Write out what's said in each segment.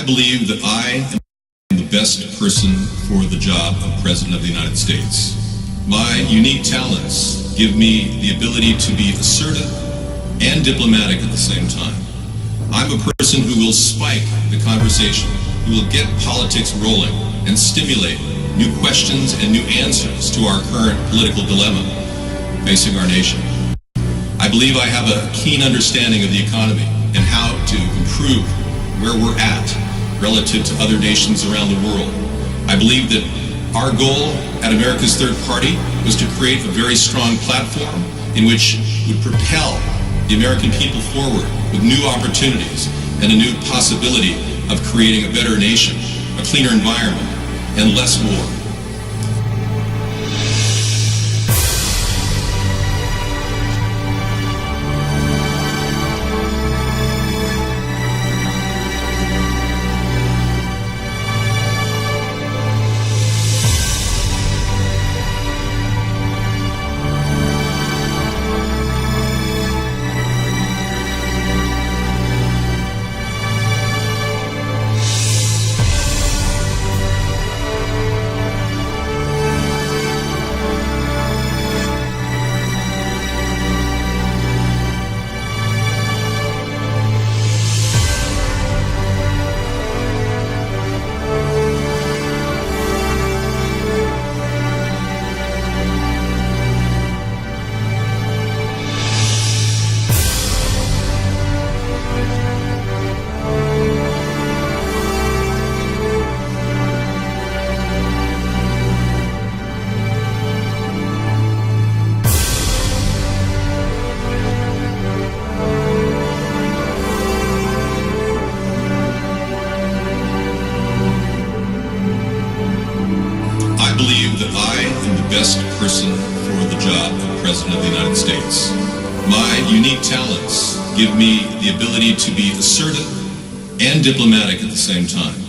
I believe that I am the best person for the job of President of the United States. My unique talents give me the ability to be assertive and diplomatic at the same time. I'm a person who will spike the conversation, who will get politics rolling and stimulate new questions and new answers to our current political dilemma facing our nation. I believe I have a keen understanding of the economy and how to improve where we're at relative to other nations around the world. I believe that our goal at America's Third Party was to create a very strong platform in which would propel the American people forward with new opportunities and a new possibility of creating a better nation, a cleaner environment, and less war. Best person for the job of President of the United States. My unique talents give me the ability to be assertive and diplomatic at the same time.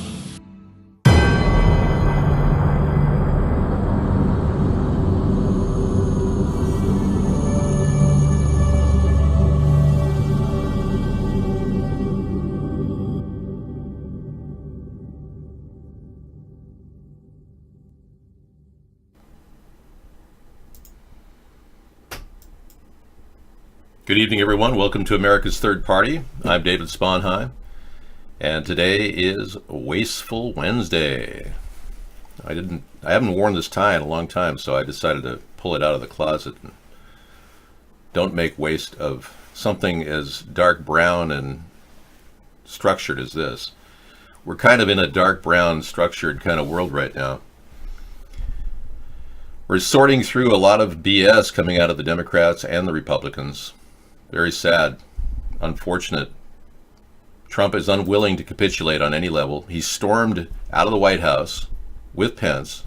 Good evening, everyone. Welcome to America's Third Party. I'm David Sponheim, and today is Wasteful Wednesday. I haven't worn this tie in a long time, so I decided to pull it out of the closet. And don't make waste of something as dark brown and structured as this. We're kind of in a dark brown structured kind of world right now. We're sorting through a lot of BS coming out of the Democrats and the Republicans. Very sad, unfortunate. Trump is unwilling to capitulate on any level. He stormed out of the White House with Pence,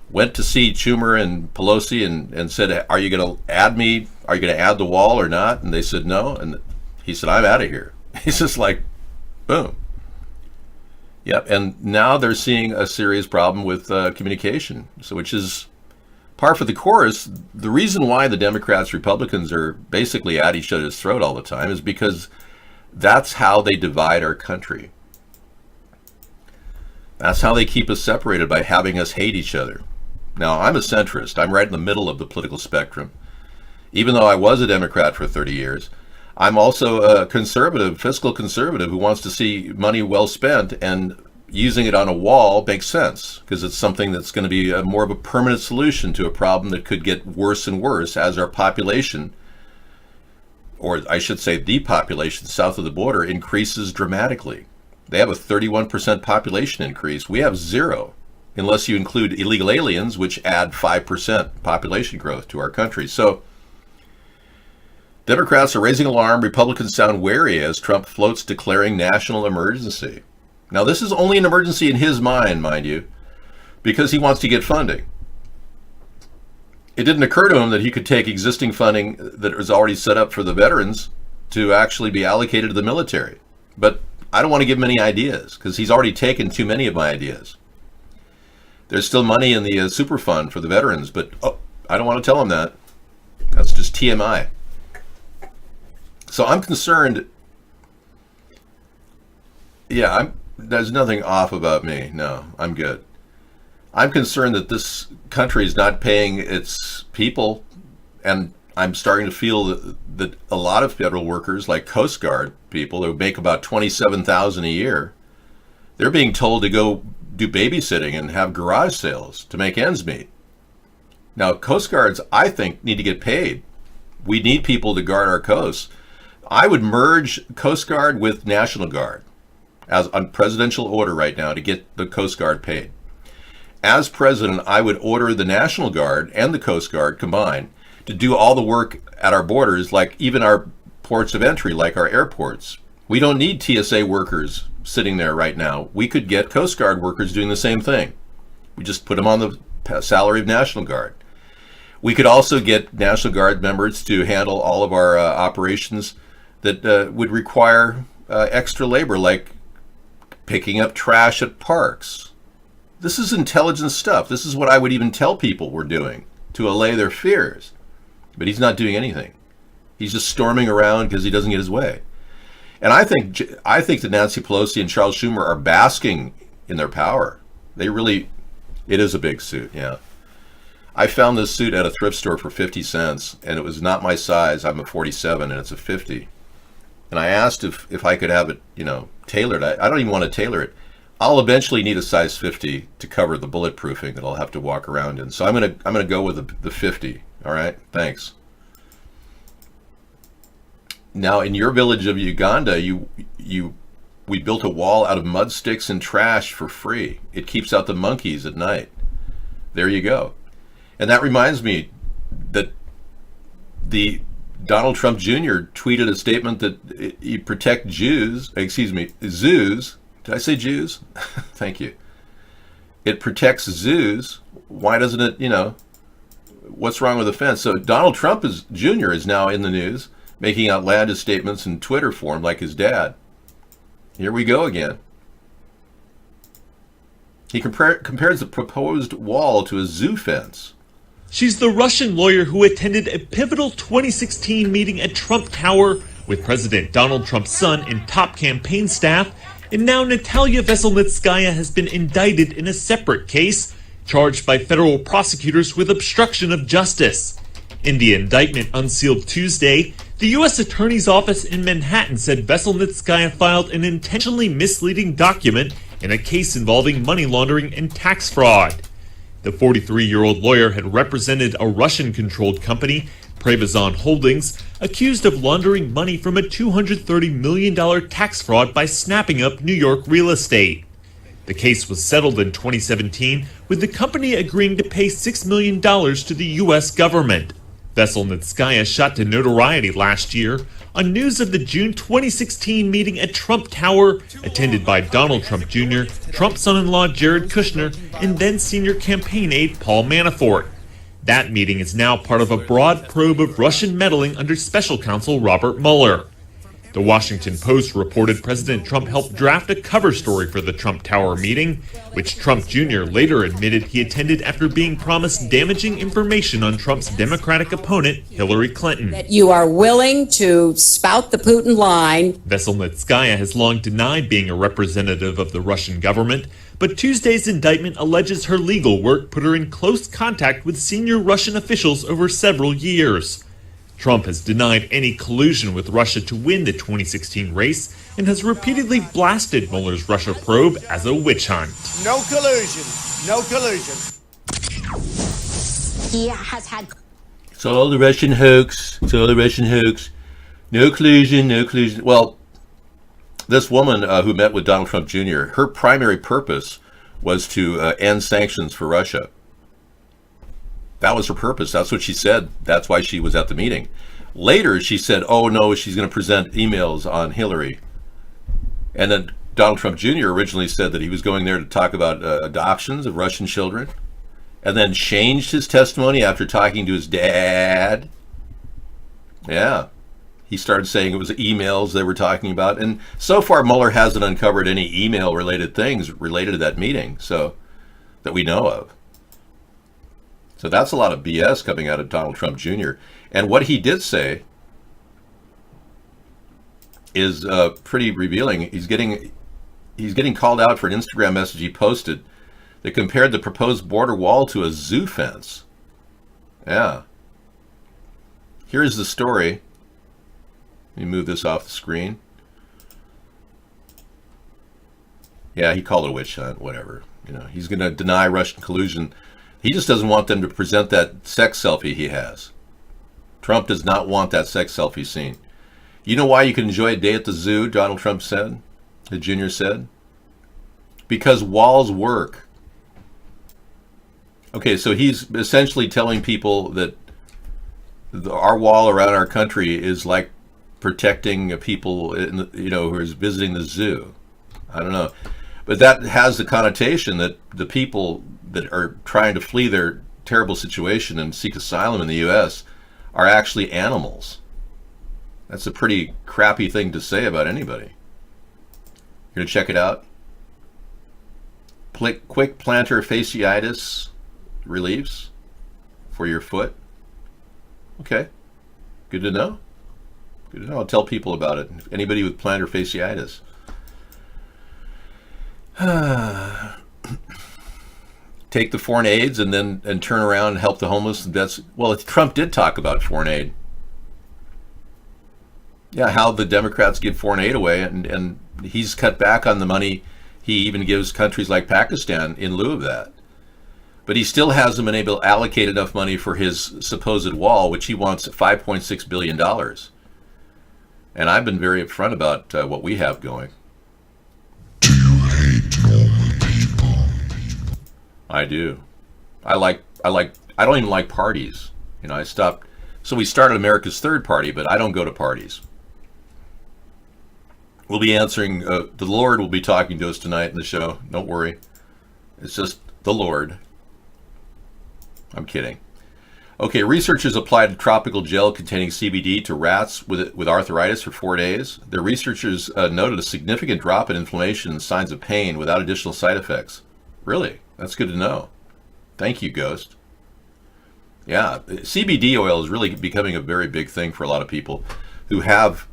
went to see Schumer and Pelosi and said, are you going to add me? Are you going to add the wall or not? And they said no. And he said, I'm out of here. He's just like, boom. Yep. And now they're seeing a serious problem with communication, so which is par for the course. The reason why the Democrats, Republicans are basically at each other's throat all the time is because that's how they divide our country. That's how they keep us separated, by having us hate each other. Now, I'm a centrist. I'm right in the middle of the political spectrum. Even though I was a Democrat for 30 years, I'm also a conservative, fiscal conservative, who wants to see money well spent, and using it on a wall makes sense because it's something that's going to be more of a permanent solution to a problem that could get worse and worse as our population, or I should say the population south of the border, increases dramatically. They have a 31% population increase. We have zero, unless you include illegal aliens, which add 5% population growth to our country. So Democrats are raising alarm. Republicans sound wary as Trump floats declaring national emergency. Now, this is only an emergency in his mind you, because he wants to get funding. It didn't occur to him that he could take existing funding that was already set up for the veterans to actually be allocated to the military. But I don't want to give him any ideas because he's already taken too many of my ideas. There's still money in the super fund for the veterans, but I don't want to tell him that. That's just TMI. So I'm concerned. Yeah, There's nothing off about me. No, I'm good. I'm concerned that this country is not paying its people, and I'm starting to feel that a lot of federal workers, like Coast Guard people who make about $27,000 a year, they're being told to go do babysitting and have garage sales to make ends meet. Now, Coast Guards, I think, need to get paid. We need people to guard our coasts. I would merge Coast Guard with National Guard as on presidential order right now to get the Coast Guard paid. As president, I would order the National Guard and the Coast Guard combined to do all the work at our borders, like even our ports of entry, like our airports. We don't need TSA workers sitting there right now. We could get Coast Guard workers doing the same thing. We just put them on the salary of National Guard. We could also get National Guard members to handle all of our operations that would require extra labor, like picking up trash at parks. This is intelligence stuff. This is what I would even tell people we're doing to allay their fears. But he's not doing anything. He's just storming around because he doesn't get his way. And I think that Nancy Pelosi and Charles Schumer are basking in their power. They really, it is a big suit, yeah. I found this suit at a thrift store for 50 cents, and it was not my size. I'm a 47, and it's a 50. And I asked if I could have it, tailored. I don't even want to tailor it. I'll eventually need a size 50 to cover the bulletproofing that I'll have to walk around in. So I'm gonna go with the 50. All right, thanks. Now, in your village of Uganda, we built a wall out of mud sticks and trash for free. It keeps out the monkeys at night. There you go. And that reminds me that the Donald Trump Jr. tweeted a statement that he protect zoos. Did I say Jews? Thank you. It protects zoos. Why doesn't it, what's wrong with the fence? So Donald Trump Jr. is now in the news, making outlandish statements in Twitter form like his dad. Here we go again. He compares the proposed wall to a zoo fence. She's the Russian lawyer who attended a pivotal 2016 meeting at Trump Tower with President Donald Trump's son and top campaign staff. And now Natalia Veselnitskaya has been indicted in a separate case, charged by federal prosecutors with obstruction of justice. In the indictment unsealed Tuesday, the U.S. Attorney's Office in Manhattan said Veselnitskaya filed an intentionally misleading document in a case involving money laundering and tax fraud. The 43-year-old lawyer had represented a Russian-controlled company, Prevezon Holdings, accused of laundering money from a $230 million tax fraud by snapping up New York real estate. The case was settled in 2017, with the company agreeing to pay $6 million to the U.S. government. Veselnitskaya shot to notoriety last year on news of the June 2016 meeting at Trump Tower, attended by Donald Trump Jr., Trump's son-in-law Jared Kushner, and then senior campaign aide Paul Manafort. That meeting is now part of a broad probe of Russian meddling under special counsel Robert Mueller. The Washington Post reported President Trump helped draft a cover story for the Trump Tower meeting, which Trump Jr. later admitted he attended after being promised damaging information on Trump's Democratic opponent, Hillary Clinton. That you are willing to spout the Putin line. Veselnitskaya has long denied being a representative of the Russian government, but Tuesday's indictment alleges her legal work put her in close contact with senior Russian officials over several years. Trump has denied any collusion with Russia to win the 2016 race and has repeatedly blasted Mueller's Russia probe as a witch hunt. No collusion. No collusion. He has had... It's all the Russian hoax. It's all the Russian hoax. No collusion, no collusion. Well, this woman who met with Donald Trump Jr., her primary purpose was to end sanctions for Russia. That was her purpose. That's what she said. That's why she was at the meeting. Later, she said, oh, no, she's going to present emails on Hillary. And then Donald Trump Jr. originally said that he was going there to talk about adoptions of Russian children, and then changed his testimony after talking to his dad. Yeah. He started saying it was emails they were talking about. And so far, Mueller hasn't uncovered any email-related things related to that meeting, so that we know of. So that's a lot of BS coming out of Donald Trump Jr. And what he did say is pretty revealing. He's getting he's getting called out for an Instagram message he posted that compared the proposed border wall to a zoo fence. Yeah. Here's the story. Let me move this off the screen. Yeah, he called it a witch hunt, whatever. You know, he's going to deny Russian collusion. He just doesn't want them to present that sex selfie he has. Trump does not want that sex selfie seen. You know why you can enjoy a day at the zoo, Donald Trump said, the junior said? Because walls work. Okay, so he's essentially telling people that our wall around our country is like protecting people, who is visiting the zoo. I don't know. But that has the connotation that the people that are trying to flee their terrible situation and seek asylum in the U.S. are actually animals. That's a pretty crappy thing to say about anybody. You're going to check it out? Quick plantar fasciitis reliefs for your foot. Okay. Good to know. Good to know. I'll tell people about it. Anybody with plantar fasciitis. Take the foreign aids and turn around and help the homeless. Well, Trump did talk about foreign aid. Yeah, how the Democrats give foreign aid away, and he's cut back on the money he even gives countries like Pakistan in lieu of that. But he still hasn't been able to allocate enough money for his supposed wall, which he wants $5.6 billion. And I've been very upfront about what we have going. Do you hate normal people? I do. I don't even like parties. I stopped. So we started America's Third Party, but I don't go to parties. We'll be answering, the Lord will be talking to us tonight in the show. Don't worry. It's just the Lord. I'm kidding. Okay, researchers applied a tropical gel containing CBD to rats with arthritis for 4 days. The researchers noted a significant drop in inflammation and signs of pain without additional side effects. Really? That's good to know. Thank you, Ghost. Yeah, CBD oil is really becoming a very big thing for a lot of people who have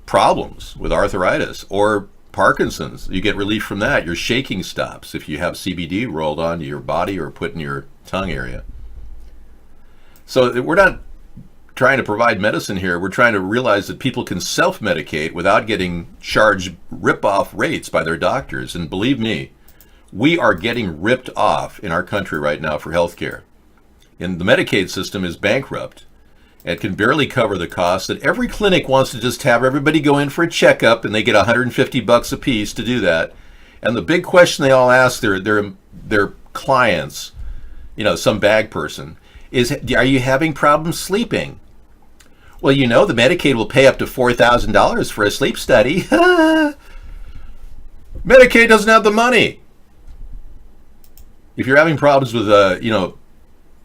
problems with arthritis or Parkinson's. You get relief from that. Your shaking stops if you have CBD rolled onto your body or put in your tongue area. So we're not trying to provide medicine here. We're trying to realize that people can self-medicate without getting charged rip-off rates by their doctors. And believe me, we are getting ripped off in our country right now for healthcare. And the Medicaid system is bankrupt and can barely cover the costs that every clinic wants to just have everybody go in for a checkup, and they get $150 a piece to do that. And the big question they all ask their clients, some bag person, is, are you having problems sleeping? Well, the Medicaid will pay up to $4,000 for a sleep study. Medicaid doesn't have the money. If you're having problems with,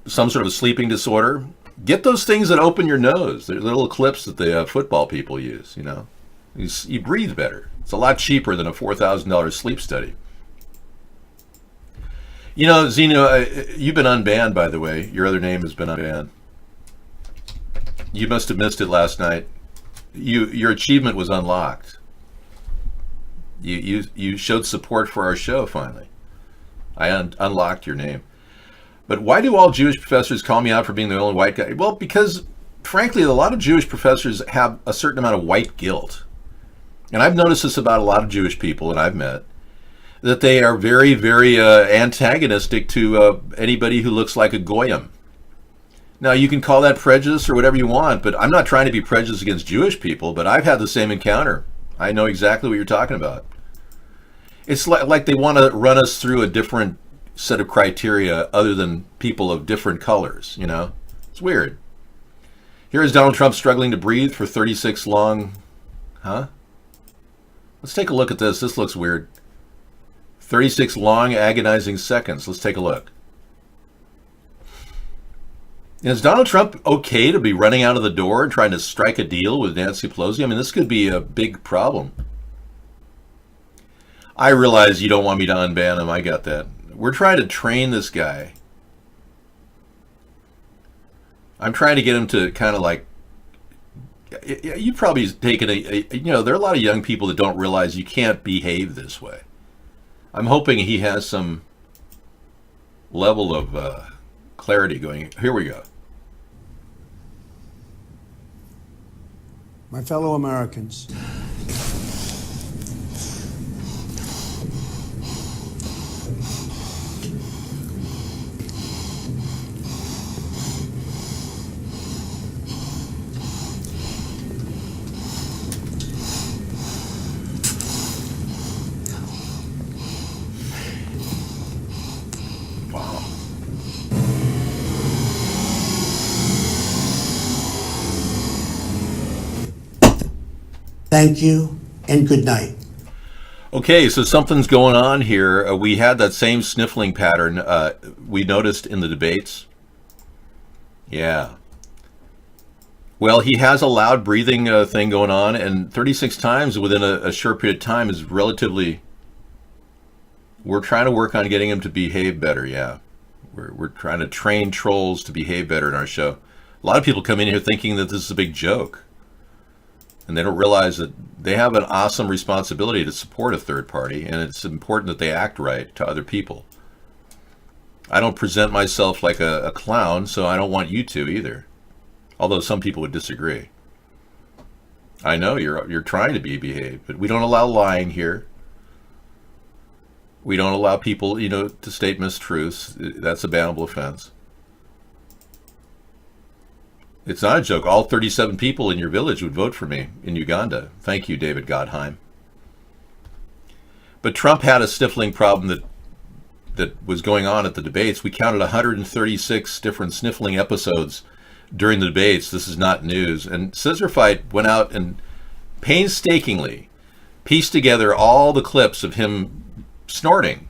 some sort of a sleeping disorder, get those things that open your nose. They're little clips that the football people use, You breathe better. It's a lot cheaper than a $4,000 sleep study. Zeno, you've been unbanned, by the way. Your other name has been unbanned. You must have missed it last night. Your achievement was unlocked. You showed support for our show, finally. I unlocked your name. But why do all Jewish professors call me out for being the only white guy? Well, because, frankly, a lot of Jewish professors have a certain amount of white guilt. And I've noticed this about a lot of Jewish people that I've met, that they are very, very antagonistic to anybody who looks like a goyim. Now, you can call that prejudice or whatever you want, but I'm not trying to be prejudiced against Jewish people, but I've had the same encounter. I know exactly what you're talking about. It's like they want to run us through a different set of criteria other than people of different colors, It's weird. Here is Donald Trump struggling to breathe for 36 long... Huh? Let's take a look at this. This looks weird. 36 long, agonizing seconds. Let's take a look. Is Donald Trump okay to be running out of the door and trying to strike a deal with Nancy Pelosi? I mean, this could be a big problem. I realize you don't want me to unban him. I got that. We're trying to train this guy. I'm trying to get him to kind of like... You've probably taken there are a lot of young people that don't realize you can't behave this way. I'm hoping he has some level of clarity going. Here we go. My fellow Americans, Wow. thank you and good night. Okay, so something's going on here. We had that same sniffling pattern we noticed in the debates. Yeah. Well, he has a loud breathing thing going on, and 36 times within a short period of time is relatively... We're trying to work on getting him to behave better, yeah. We're trying to train trolls to behave better in our show. A lot of people come in here thinking that this is a big joke. And they don't realize that they have an awesome responsibility to support a third party, and it's important that they act right to other people. I don't present myself like a clown, so I don't want you to either. Although some people would disagree. I know you're trying to behave, but we don't allow lying here. We don't allow people, to state mistruths. That's a bannable offense. It's not a joke. All 37 people in your village would vote for me in Uganda. Thank you, David Godheim. But Trump had a sniffling problem that was going on at the debates. We counted 136 different sniffling episodes during the debates. This is not news. And Scissorfight went out and painstakingly pieced together all the clips of him snorting.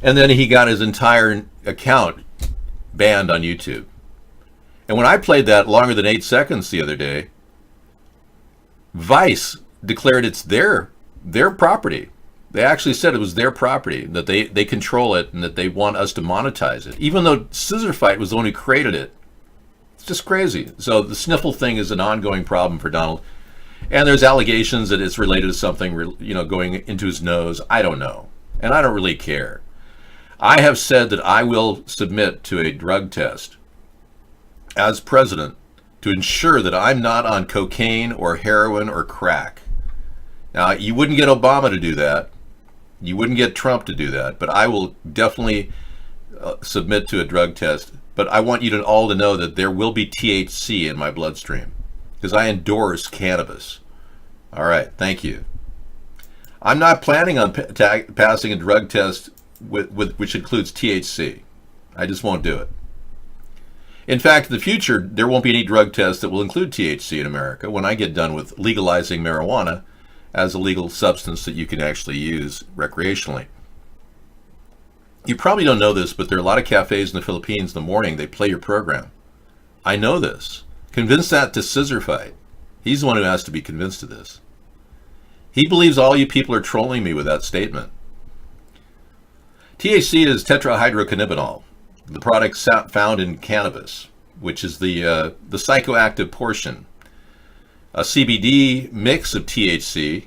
And then he got his entire account banned on YouTube. And when I played that longer than 8 seconds the other day, Vice declared it's their property. They actually said it was their property, that they control it and that they want us to monetize it, even though Scissorfight was the one who created it. It's just crazy. So the sniffle thing is an ongoing problem for Donald. And there's allegations that it's related to something, going into his nose. I don't know. And I don't really care. I have said that I will submit to a drug test as president to ensure that I'm not on cocaine or heroin or crack. Now, you wouldn't get Obama to do that. You wouldn't get Trump to do that. But I will definitely submit to a drug test. But I want you all to know that there will be THC in my bloodstream because I endorse cannabis. All right, thank you. I'm not planning on passing a drug test which includes THC. I just won't do it. In fact, in the future, there won't be any drug tests that will include THC in America when I get done with legalizing marijuana as a legal substance that you can actually use recreationally. You probably don't know this, but there are a lot of cafes in the Philippines in the morning, they play your program. I know this. Convince that to Scissorfight. He's the one who has to be convinced of this. He believes all you people are trolling me with that statement. THC is tetrahydrocannabinol, the product found in cannabis, which is the psychoactive portion. A CBD mix of THC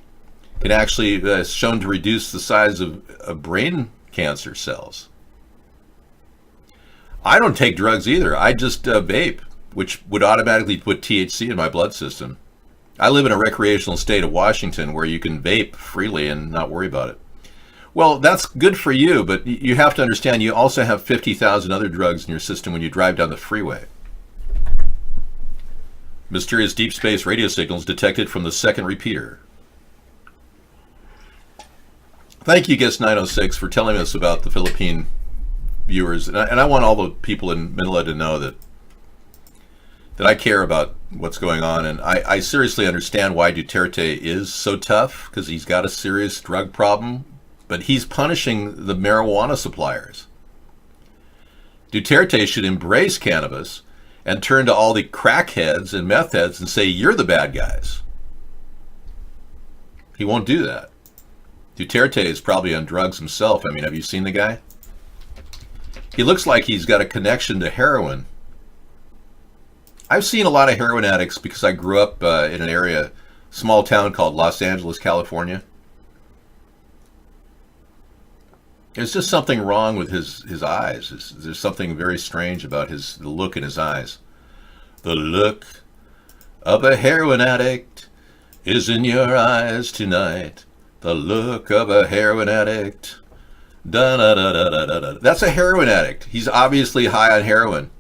can actually shown to reduce the size of brain cancer cells. I don't take drugs either. I just vape, which would automatically put THC in my blood system. I live in a recreational state of Washington where you can vape freely and not worry about it. Well, that's good for you, but you have to understand you also have 50,000 other drugs in your system when you drive down the freeway. Mysterious deep space radio signals detected from the second repeater. Thank you, Guest 906, for telling us about the Philippine viewers. And I want all the people in Manila to know that I care about what's going on. And I seriously understand why Duterte is so tough, because he's got a serious drug problem. But he's punishing the marijuana suppliers. Duterte should embrace cannabis and turn to all the crackheads and meth heads and say, you're the bad guys. He won't do that. Duterte is probably on drugs himself. I mean, have you seen the guy? He looks like he's got a connection to heroin. I've seen a lot of heroin addicts because I grew up in an area, small town called Los Angeles, California. There's just something wrong with his eyes. There's something very strange about the look in his eyes. The look of a heroin addict is in your eyes tonight. The look of a heroin addict. Da da da da da da. That's a heroin addict. He's obviously high on heroin.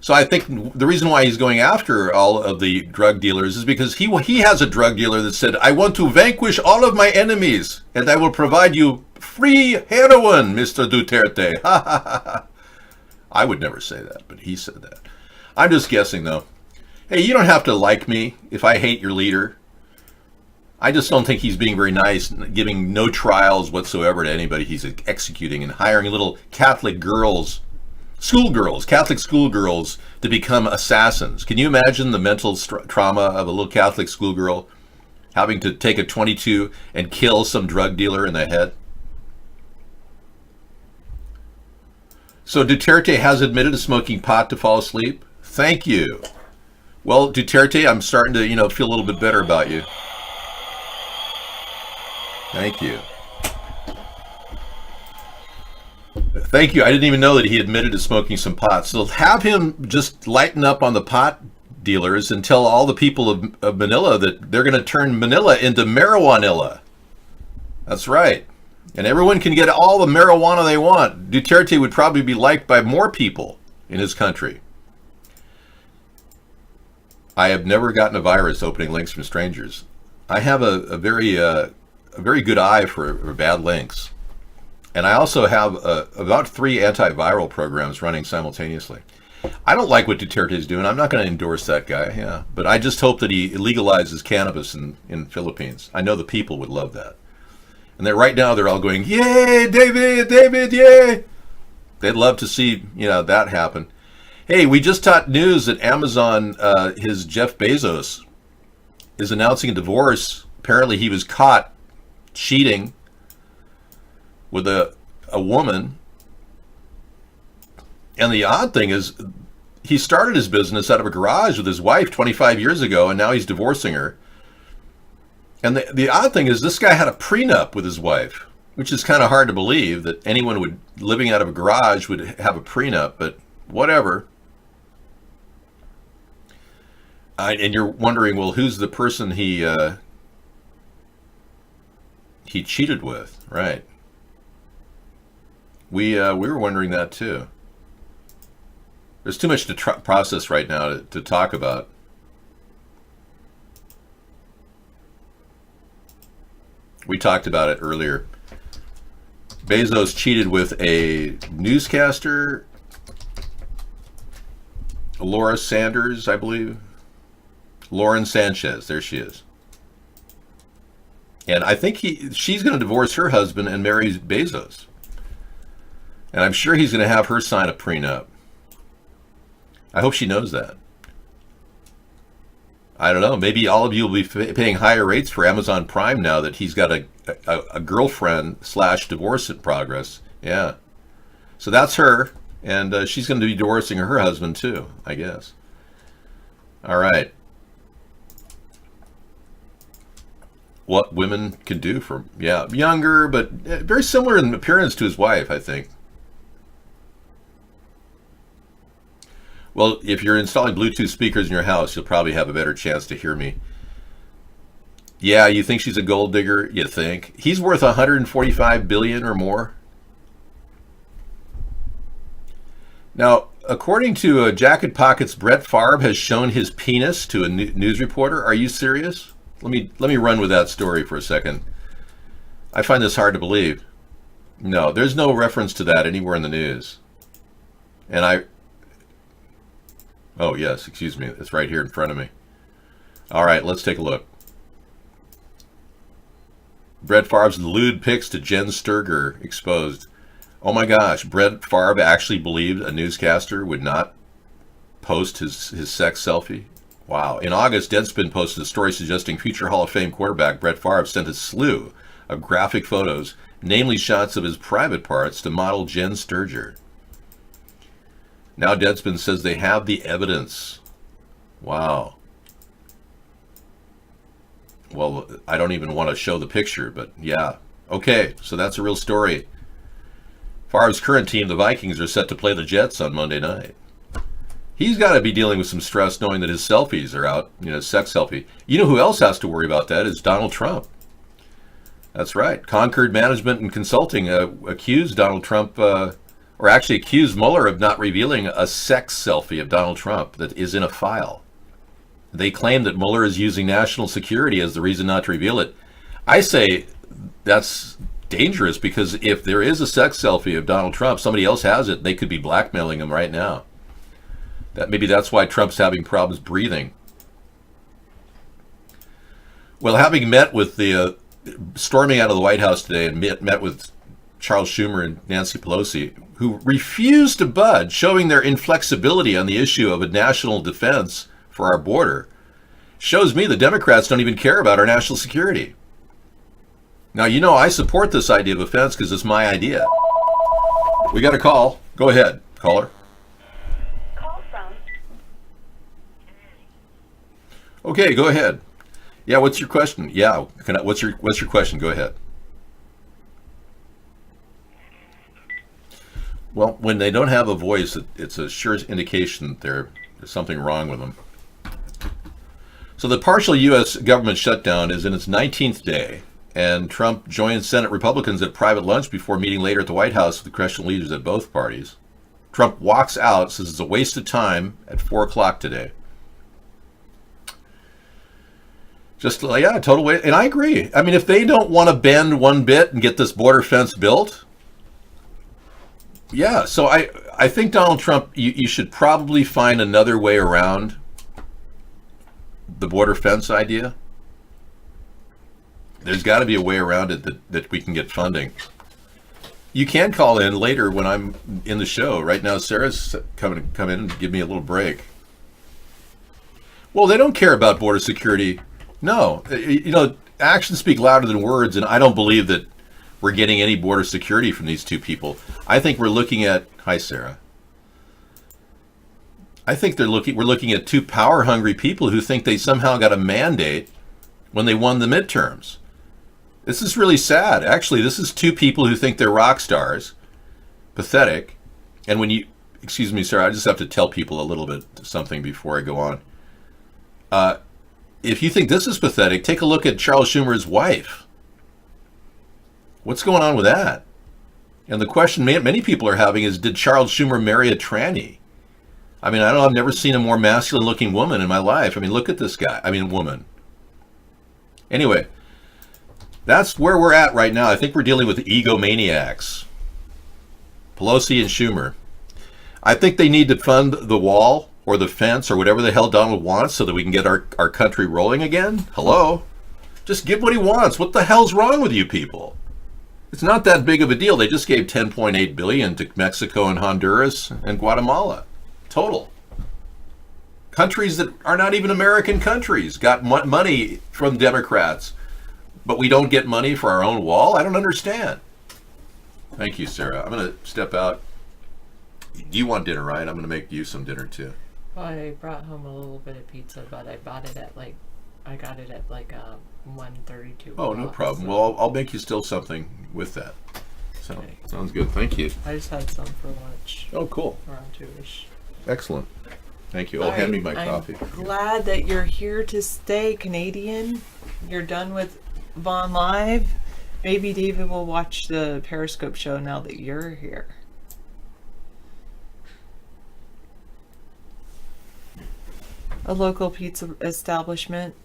So I think the reason why he's going after all of the drug dealers is because he has a drug dealer that said, "I want to vanquish all of my enemies, and I will provide you free heroin, Mr. Duterte." Ha ha ha ha. I would never say that, but he said that. I'm just guessing, though. Hey, you don't have to like me if I hate your leader. I just don't think he's being very nice, giving no trials whatsoever to anybody he's executing and hiring little Catholic girls, Catholic schoolgirls to become assassins. Can you imagine the mental trauma of a little Catholic schoolgirl having to take a .22 and kill some drug dealer in the head? So Duterte has admitted to smoking pot to fall asleep. Thank you. Well, Duterte, I'm starting to, feel a little bit better about you. Thank you. Thank you. I didn't even know that he admitted to smoking some pot. So have him just lighten up on the pot dealers and tell all the people of Manila that they're going to turn Manila into marijuanilla. That's right. And everyone can get all the marijuana they want. Duterte would probably be liked by more people in his country. I have never gotten a virus opening links from strangers. I have a very good eye for bad links. And I also have about 3 antiviral programs running simultaneously. I don't like what Duterte is doing. I'm not going to endorse that guy, yeah. But I just hope that he legalizes cannabis in Philippines. I know the people would love that. And right now they're all going, "Yay, David, yay!" They'd love to see, that happen. Hey, we just got news that Amazon, his Jeff Bezos, is announcing a divorce. Apparently he was caught cheating with a woman. And the odd thing is, he started his business out of a garage with his wife 25 years ago, and now he's divorcing her. And the odd thing is, this guy had a prenup with his wife, which is kind of hard to believe that anyone living out of a garage would have a prenup, but whatever. And you're wondering, well, who's the person he cheated with, right? We were wondering that too. There's too much to process right now to talk about. We talked about it earlier. Bezos cheated with a newscaster, Laura Sanders, I believe. Lauren Sanchez, there she is. And I think she's going to divorce her husband and marry Bezos. And I'm sure he's going to have her sign a prenup. I hope she knows that. I don't know. Maybe all of you will be paying higher rates for Amazon Prime now that he's got a girlfriend / divorce in progress. Yeah. So that's her. And she's going to be divorcing her husband too, I guess. All right. What women can do for, younger, but very similar in appearance to his wife, I think. Well, if you're installing Bluetooth speakers in your house, you'll probably have a better chance to hear me. Yeah, you think she's a gold digger? You think? He's worth $145 billion or more. Now, according to Jacket Pockets, Brett Favre has shown his penis to a news reporter. Are you serious? Let me run with that story for a second. I find this hard to believe. No, there's no reference to that anywhere in the news. And oh yes, excuse me, it's right here in front of me. All right, let's take a look. Brett Favre's lewd pics to Jen Sturger exposed. Oh my gosh, Brett Favre actually believed a newscaster would not post his sex selfie? Wow. In August, Deadspin posted a story suggesting future Hall of Fame quarterback Brett Favre sent a slew of graphic photos, namely shots of his private parts, to model Jen Sturger. Now Deadspin says they have the evidence. Wow. Well, I don't even want to show the picture, but yeah. Okay, so that's a real story. Favre's current team, the Vikings, are set to play the Jets on Monday night. He's got to be dealing with some stress knowing that his selfies are out, sex selfie. You know who else has to worry about that is Donald Trump. That's right. Concord Management and Consulting accused Donald Trump, or actually accused Mueller of not revealing a sex selfie of Donald Trump that is in a file. They claim that Mueller is using national security as the reason not to reveal it. I say that's dangerous because if there is a sex selfie of Donald Trump, somebody else has it, they could be blackmailing him right now. Maybe that's why Trump's having problems breathing. Well, having met with the storming out of the White House today and met with Charles Schumer and Nancy Pelosi, who refused to budge, showing their inflexibility on the issue of a national defense for our border, shows me the Democrats don't even care about our national security. Now, I support this idea of a fence because it's my idea. We got a call. Go ahead, caller. Call from. Okay, go ahead. Yeah, what's your question? Yeah, what's your question? Go ahead. Well, when they don't have a voice, it's a sure indication that there's something wrong with them. So the partial U.S. government shutdown is in its 19th day, and Trump joined Senate Republicans at private lunch before meeting later at the White House with the congressional leaders at both parties. Trump walks out, says it's a waste of time at 4 o'clock today. Total waste. And I agree. I mean, if they don't want to bend one bit and get this border fence built, yeah. So I think Donald Trump, you should probably find another way around the border fence idea. There's got to be a way around it that we can get funding. You can call in later when I'm in the show. Right now, Sarah's come in and give me a little break. Well, they don't care about border security. No, actions speak louder than words, and I don't believe that we're getting any border security from these two people. I think we're looking at, hi Sarah. I think we're looking at two power-hungry people who think they somehow got a mandate when they won the midterms. This is really sad. Actually, this is two people who think they're rock stars. Pathetic. And excuse me, Sarah, I just have to tell people a little bit something before I go on. If you think this is pathetic, take a look at Charles Schumer's wife. What's going on with that? And the question many people are having is, did Charles Schumer marry a tranny? I mean, I've never seen a more masculine looking woman in my life. I mean, look at this guy. Woman. Anyway, that's where we're at right now. I think we're dealing with egomaniacs. Pelosi and Schumer. I think they need to fund the wall or the fence or whatever the hell Donald wants so that we can get our country rolling again. Hello? Just give what he wants. What the hell's wrong with you people? It's not that big of a deal. They just gave $10.8 billion to Mexico and Honduras and Guatemala. Total. Countries that are not even American countries got money from Democrats, but we don't get money for our own wall? I don't understand. Thank you, Sarah. I'm going to step out. You want dinner, right? I'm going to make you some dinner, too. Well, I brought home a little bit of pizza, but I got it at 1:32. Oh, no problem. So. Well, I'll make you still something with that. So, okay. Sounds good. Thank you. I just had some for lunch. Oh, cool. Around 2-ish. Excellent. Thank you. Hand me my coffee. I'm glad that you're here to stay, Canadian. You're done with Vaughn Live. Maybe David will watch the Periscope show now that you're here. A local pizza establishment.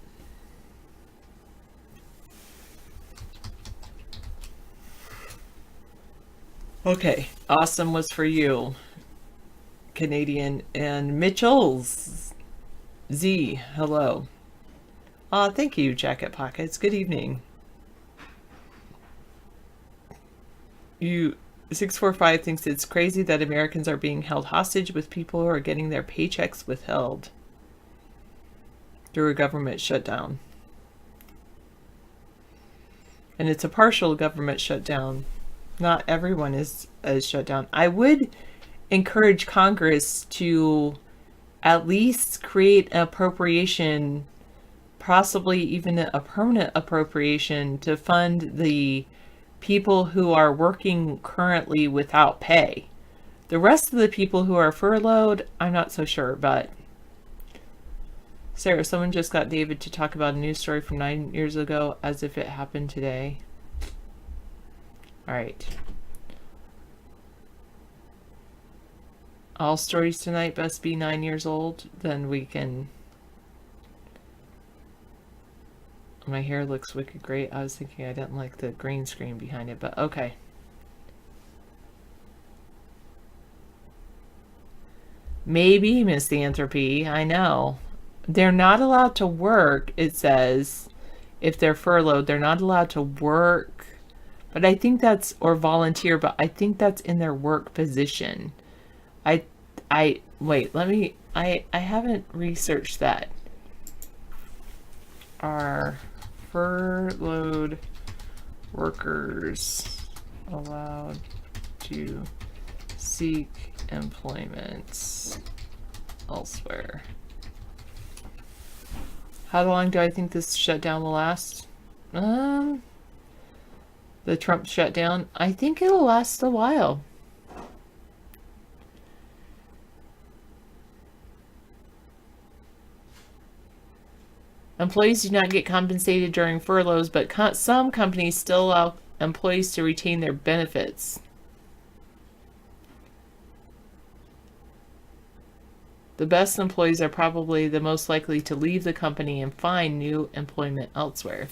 Okay, awesome was for you, Canadian. And Mitchell's Z, hello. Thank you, Jacket Pockets. Good evening. You 645 thinks it's crazy that Americans are being held hostage with people who are getting their paychecks withheld through a government shutdown. And it's a partial government shutdown. Not everyone is shut down. I would encourage Congress to at least create an appropriation, possibly even a permanent appropriation, to fund the people who are working currently without pay. The rest of the people who are furloughed, I'm not so sure, but Sarah, someone just got David to talk about a news story from 9 years ago as if it happened today. All right. All stories tonight best be 9 years old, then we can... My hair looks wicked great. I was thinking I didn't like the green screen behind it, but okay. Maybe, Miss Anthropy, I know. They're not allowed to work, it says. If they're furloughed, they're not allowed to work. But I think that's, or volunteer, but I think that's in their work position. Wait, let me, I haven't researched that. Are furloughed workers allowed to seek employment elsewhere? How long do I think this shutdown will last? The Trump shutdown? I think it'll last a while. Employees do not get compensated during furloughs, but some companies still allow employees to retain their benefits. The best employees are probably the most likely to leave the company and find new employment elsewhere.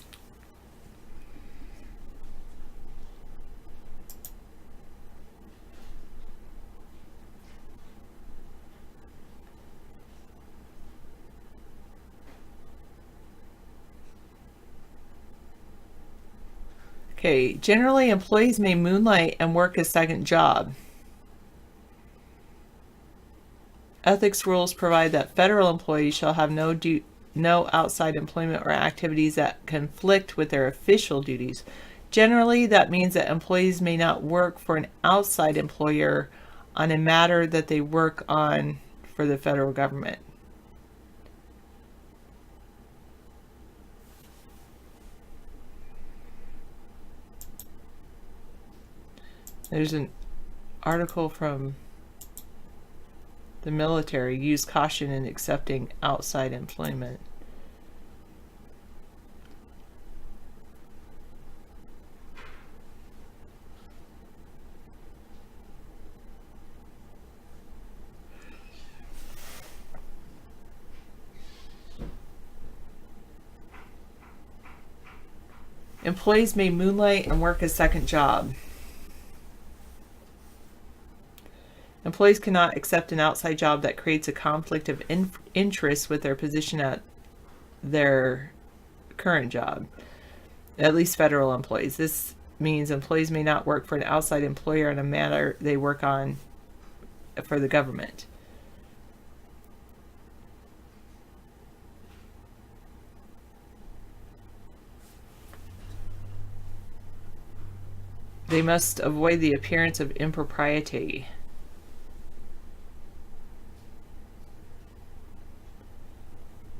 Okay, generally employees may moonlight and work a second job. Ethics rules provide that federal employees shall have no outside employment or activities that conflict with their official duties. Generally, that means that employees may not work for an outside employer on a matter that they work on for the federal government. There's an article from the military. Use caution in accepting outside employment. Employees may moonlight and work a second job. Employees cannot accept an outside job that creates a conflict of interest with their position at their current job. At least federal employees. This means employees may not work for an outside employer in a matter they work on for the government. They must avoid the appearance of impropriety.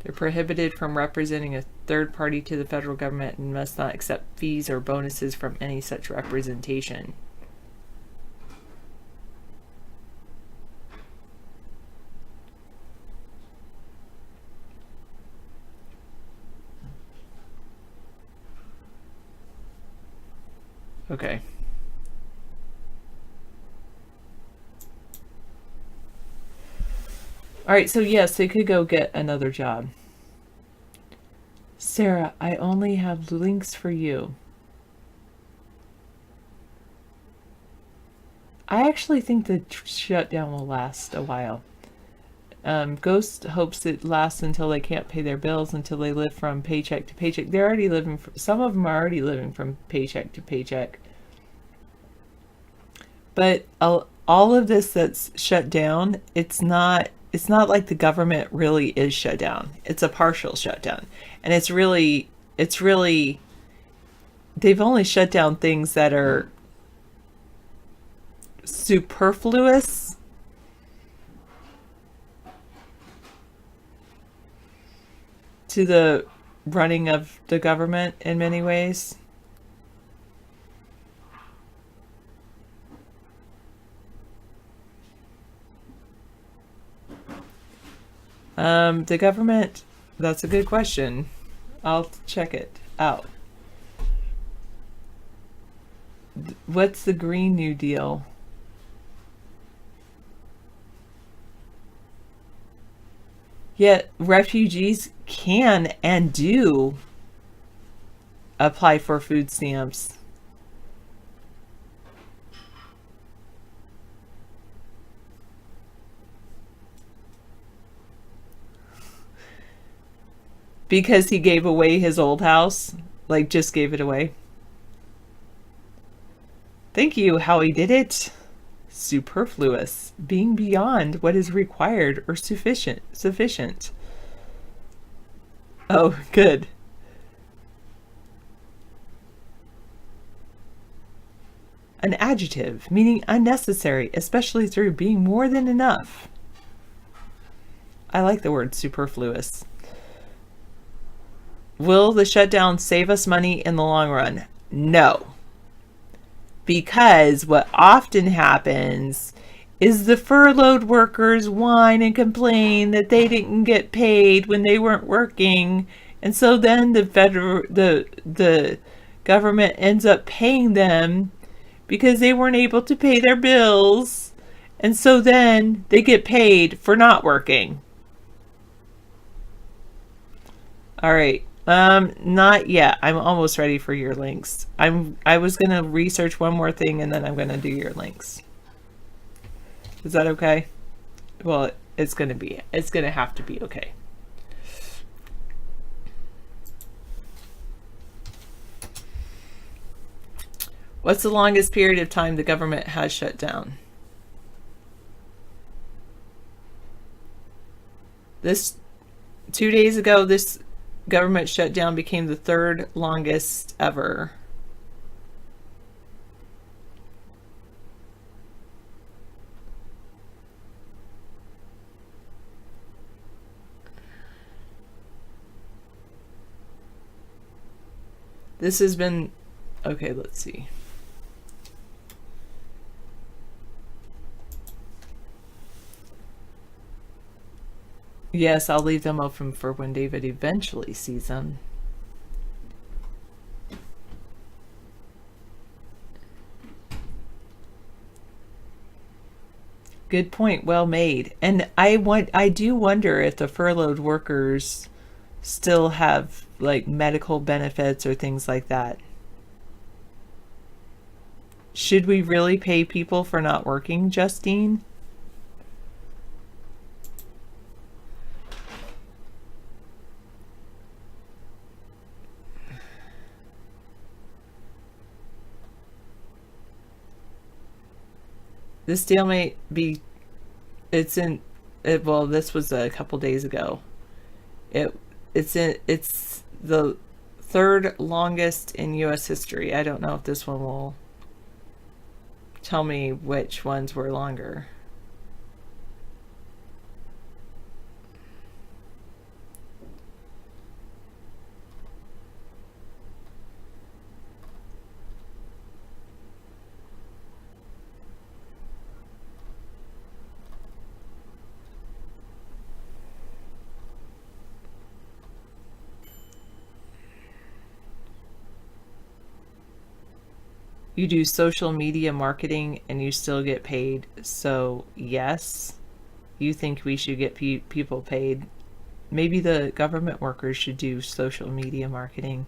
They're prohibited from representing a third party to the federal government and must not accept fees or bonuses from any such representation. Okay. All right, so yes, they could go get another job. Sarah, I only have links for you. I actually think the shutdown will last a while. Ghost hopes it lasts until they can't pay their bills, until they live from paycheck to paycheck. They're already living, some of them are already living from paycheck to paycheck. But all of this that's shut down, it's not like the government really is shut down. It's a partial shutdown. And it's really, they've only shut down things that are superfluous. to the running of the government in many ways. The government, that's a good question. I'll check it out. What's the Green New Deal? Yet refugees can and do apply for food stamps. Because he gave away his old house, like just gave it away. Thank you, how he did it. Superfluous, being beyond what is required or sufficient. Oh, good. An adjective, meaning unnecessary, especially through being more than enough. I like the word superfluous. Will the shutdown save us money in the long run? No. Because what often happens is the furloughed workers whine and complain that they didn't get paid when they weren't working, and so then the government ends up paying them because they weren't able to pay their bills, and so then they get paid for not working. All right. Not yet. I'm almost ready for your links. I was gonna research one more thing and then I'm gonna do your links. Is that okay? Well, it's gonna have to be okay. What's the longest period of time the government has shut down? This 2 days ago, this government shutdown became the third longest ever. This has been, okay, let's see. Yes, I'll leave them open for when David eventually sees them. Good point, well made. And I do wonder if the furloughed workers still have like medical benefits or things like that. Should we really pay people for not working, Justine? This deal may be, this was a couple days ago. It's the third longest in U.S. history. I don't know if this one will tell me which ones were longer. You do social media marketing and you still get paid. So yes, you think we should get people paid. Maybe the government workers should do social media marketing.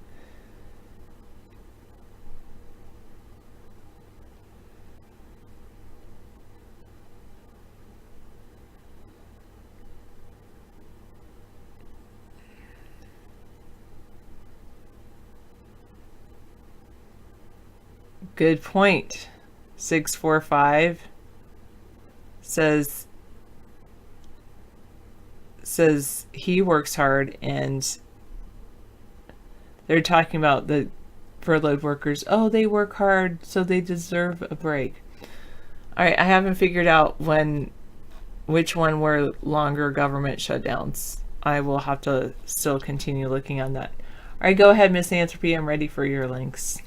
Good point. 645 says he works hard, and they're talking about the furloughed workers. Oh, they work hard, so they deserve a break. All right, I haven't figured out which one were longer government shutdowns. I will have to still continue looking on that. All right, go ahead, Miss Anthropy. I'm ready for your links.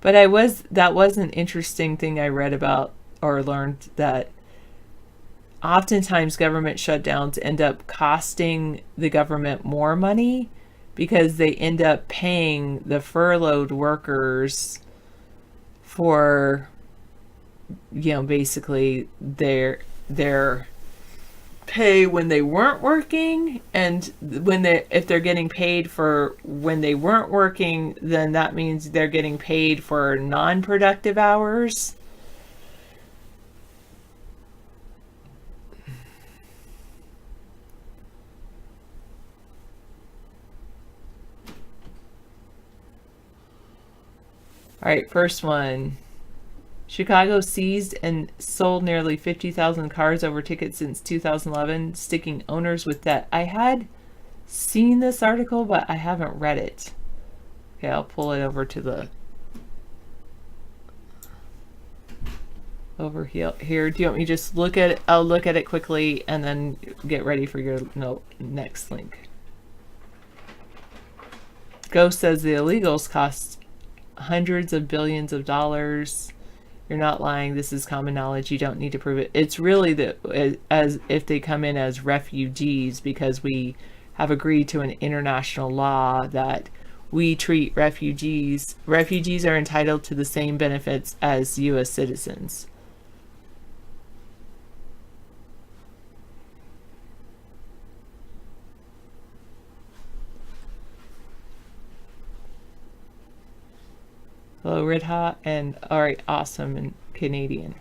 But that was an interesting thing I read about or learned, that oftentimes government shutdowns end up costing the government more money because they end up paying the furloughed workers for, basically their pay when they weren't working, and if they're getting paid for when they weren't working, then that means they're getting paid for non-productive hours. All right, first one. Chicago seized and sold nearly 50,000 cars over tickets since 2011, sticking owners with debt. I had seen this article, but I haven't read it. Okay, I'll pull it over to the over here. Do you want me to just look at it? I'll look at it quickly and then get ready for your next link. Ghost says the illegals cost hundreds of billions of dollars. You're not lying. This is common knowledge. You don't need to prove it. It's really as if they come in as refugees, because we have agreed to an international law that we treat refugees. Refugees are entitled to the same benefits as U.S. citizens. Hello, Red Hot, and all right, awesome, and Canadian.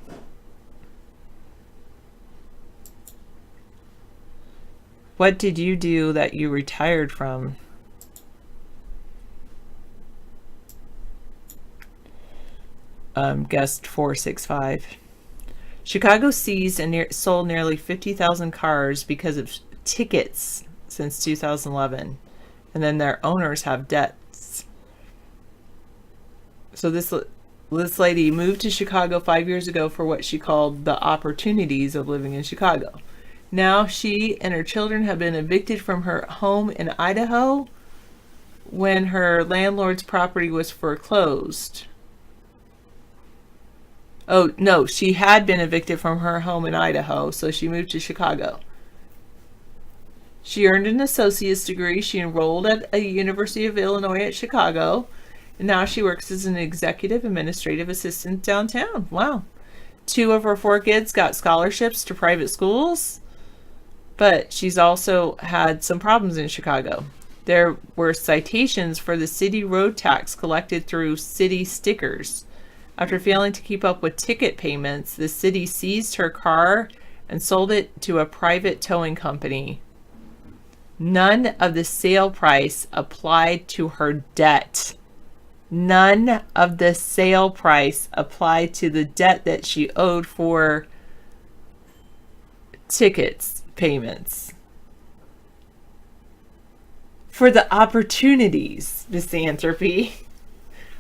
What did you do that you retired from? Guest 465. Chicago seized and sold nearly 50,000 cars because of tickets since 2011, and then their owners have debts. So this lady moved to Chicago 5 years ago for what she called the opportunities of living in Chicago. Now she and her children have been evicted from her home in Idaho when her landlord's property was foreclosed. Oh, no, she had been evicted from her home in Idaho, so she moved to Chicago. She earned an associate's degree. She enrolled at a University of Illinois at Chicago. And now she works as an executive administrative assistant downtown. Wow. 2 of her 4 kids got scholarships to private schools, but she's also had some problems in Chicago. There were citations for the city road tax collected through city stickers. After failing to keep up with ticket payments, the city seized her car and sold it to a private towing company. None of the sale price applied to her debt. None of the sale price applied to the debt that she owed for tickets payments. For the opportunities, Miss Anthropy.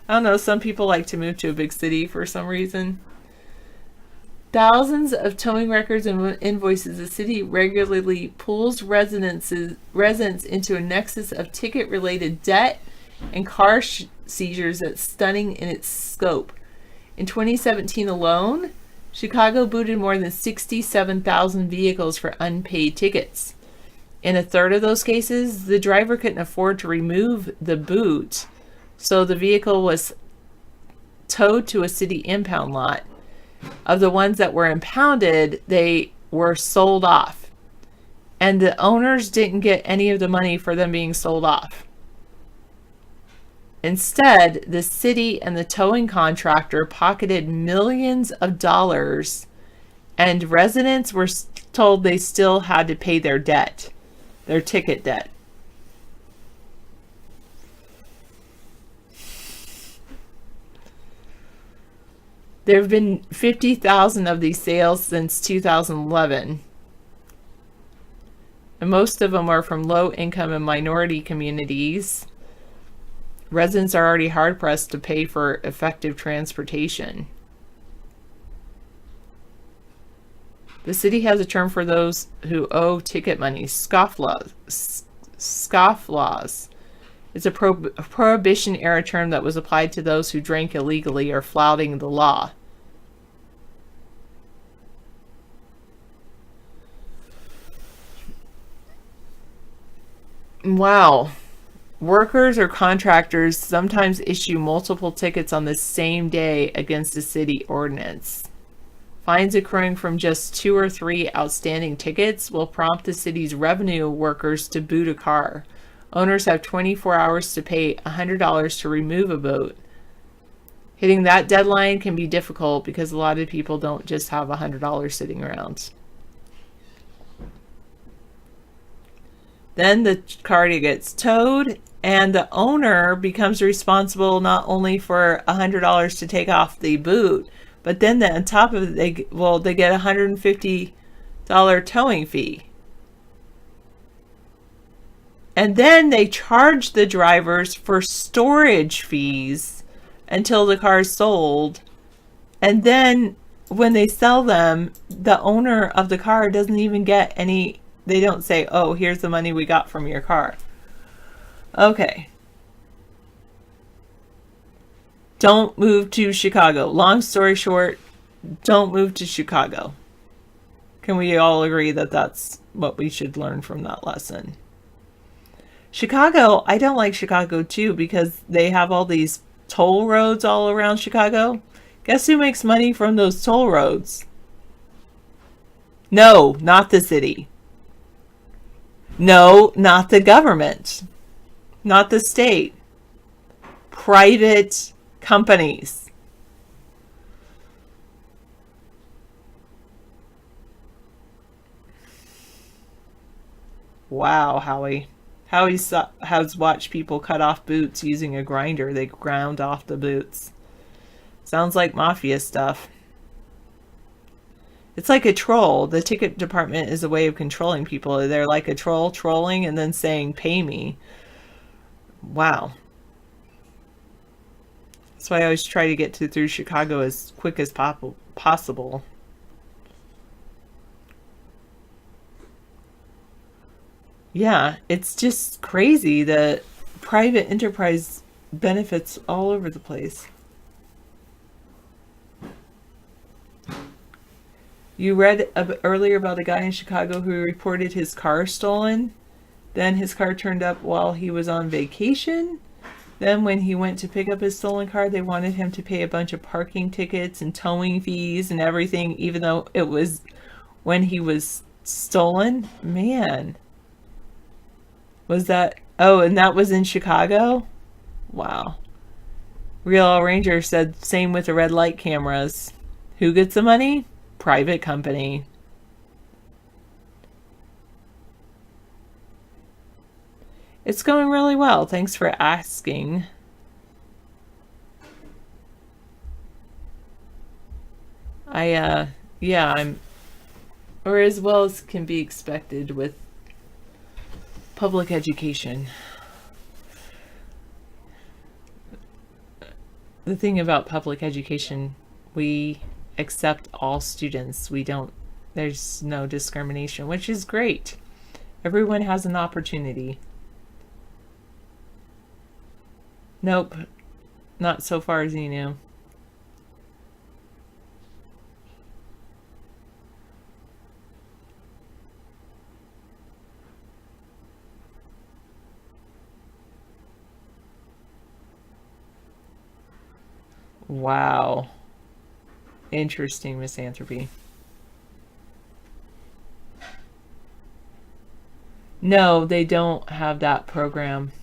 I don't know, some people like to move to a big city for some reason. Thousands of towing records and invoices. The city regularly pulls residents into a nexus of ticket-related debt and car seizures that's stunning in its scope. In 2017 alone, Chicago booted more than 67,000 vehicles for unpaid tickets. In a third of those cases, the driver couldn't afford to remove the boot, so the vehicle was towed to a city impound lot. Of the ones that were impounded, they were sold off, and the owners didn't get any of the money for them being sold off. Instead, the city and the towing contractor pocketed millions of dollars, and residents were told they still had to pay their debt, their ticket debt. There have been 50,000 of these sales since 2011. And most of them are from low income and minority communities. Residents are already hard pressed to pay for effective transportation. The city has a term for those who owe ticket money, scofflaws. Scofflaws. It's a prohibition-era term that was applied to those who drank illegally or flouting the law. Wow. Workers or contractors sometimes issue multiple tickets on the same day against a city ordinance. Fines accruing from just 2 or 3 outstanding tickets will prompt the city's revenue workers to boot a car. Owners have 24 hours to pay $100 to remove a boot. Hitting that deadline can be difficult because a lot of people don't just have $100 sitting around. Then the car gets towed, and the owner becomes responsible not only for $100 to take off the boot, but then on top of it, they get a $150 towing fee. And then they charge the drivers for storage fees until the car is sold. And then when they sell them, the owner of the car doesn't even get any. They don't say, oh, here's the money we got from your car. Okay. Don't move to Chicago. Long story short, don't move to Chicago. Can we all agree that that's what we should learn from that lesson? Chicago, I don't like Chicago too because they have all these toll roads all around Chicago. Guess who makes money from those toll roads? No, not the city. No, not the government. Not the state. Private companies. Wow, Howie. Howie has watched people cut off boots using a grinder. They ground off the boots. Sounds like mafia stuff. It's like a troll. The ticket department is a way of controlling people. They're like a troll trolling and then saying, pay me. Wow. That's why I always try to get through Chicago as quick as possible. Yeah, it's just crazy that private enterprise benefits all over the place. You read earlier about a guy in Chicago who reported his car stolen. Then his car turned up while he was on vacation. Then when he went to pick up his stolen car, they wanted him to pay a bunch of parking tickets and towing fees and everything, even though it was when he was stolen. Man. Was that... Oh, and that was in Chicago? Wow. Real Ranger said same with the red light cameras. Who gets the money? Private company. It's going really well. Thanks for asking. Yeah, I'm, or as well as can be expected with public education. The thing about public education, we accept all students. There's no discrimination, which is great. Everyone has an opportunity. Nope, not so far as you knew. Wow. Interesting, misanthropy. No, they don't have that program.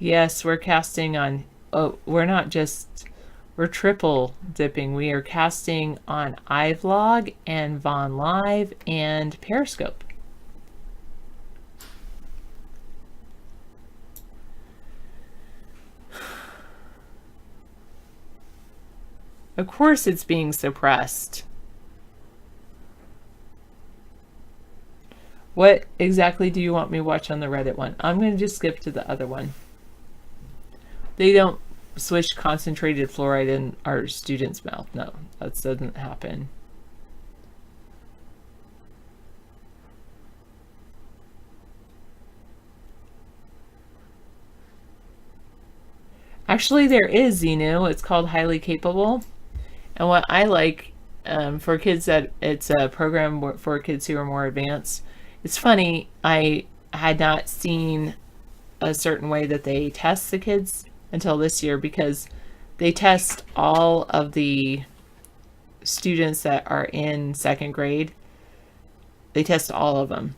Yes, we're casting on... Oh, we're triple dipping. We are casting on iVlog and Vaughn Live and Periscope. Of course it's being suppressed. What exactly do you want me to watch on the Reddit one? I'm going to just skip to the other one. They don't swish concentrated fluoride in our student's mouth. No, that doesn't happen. Actually, there is Xenu. It's called Highly Capable. And what I like for kids, that it's a program for kids who are more advanced. It's funny, I had not seen a certain way that they test the kids until this year, because they test all of the students that are in second grade. They test all of them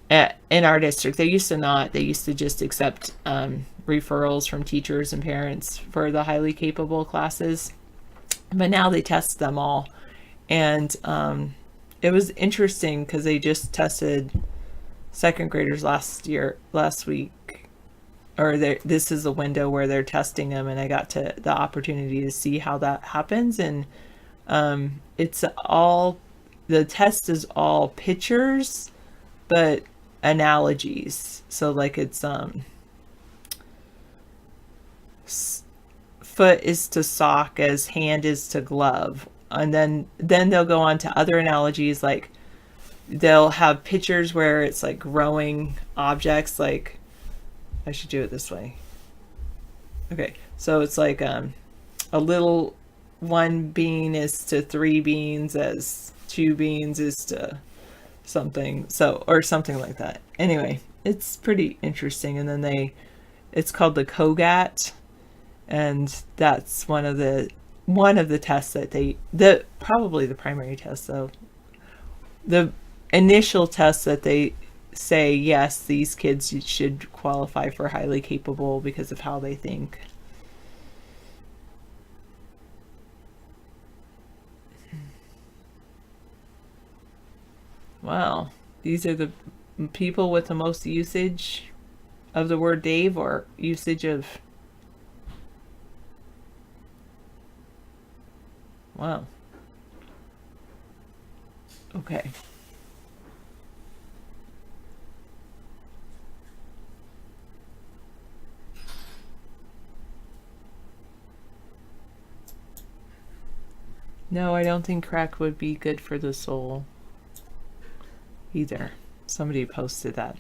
in our district. They used to not. They used to just accept referrals from teachers and parents for the highly capable classes. But now they test them all. And it was interesting because they just tested second graders last week. Or this is a window where they're testing them, and I got the opportunity to see how that happens. And it's all, the test is all pictures, but analogies. So like it's foot is to sock as hand is to glove, and then they'll go on to other analogies, like they'll have pictures where it's like growing objects. Like, I should do it this way. Okay, so it's like a little one bean is to 3 beans as 2 beans is to something, so, or something like that. Anyway, it's pretty interesting. And then it's called the COGAT, and that's one of the tests that probably the primary test, though. The initial test that they say, yes, these kids should qualify for highly capable because of how they think. Wow, these are the people with the most usage of the word Dave, or usage of... Wow. Okay. No, I don't think crack would be good for the soul either. Somebody posted that.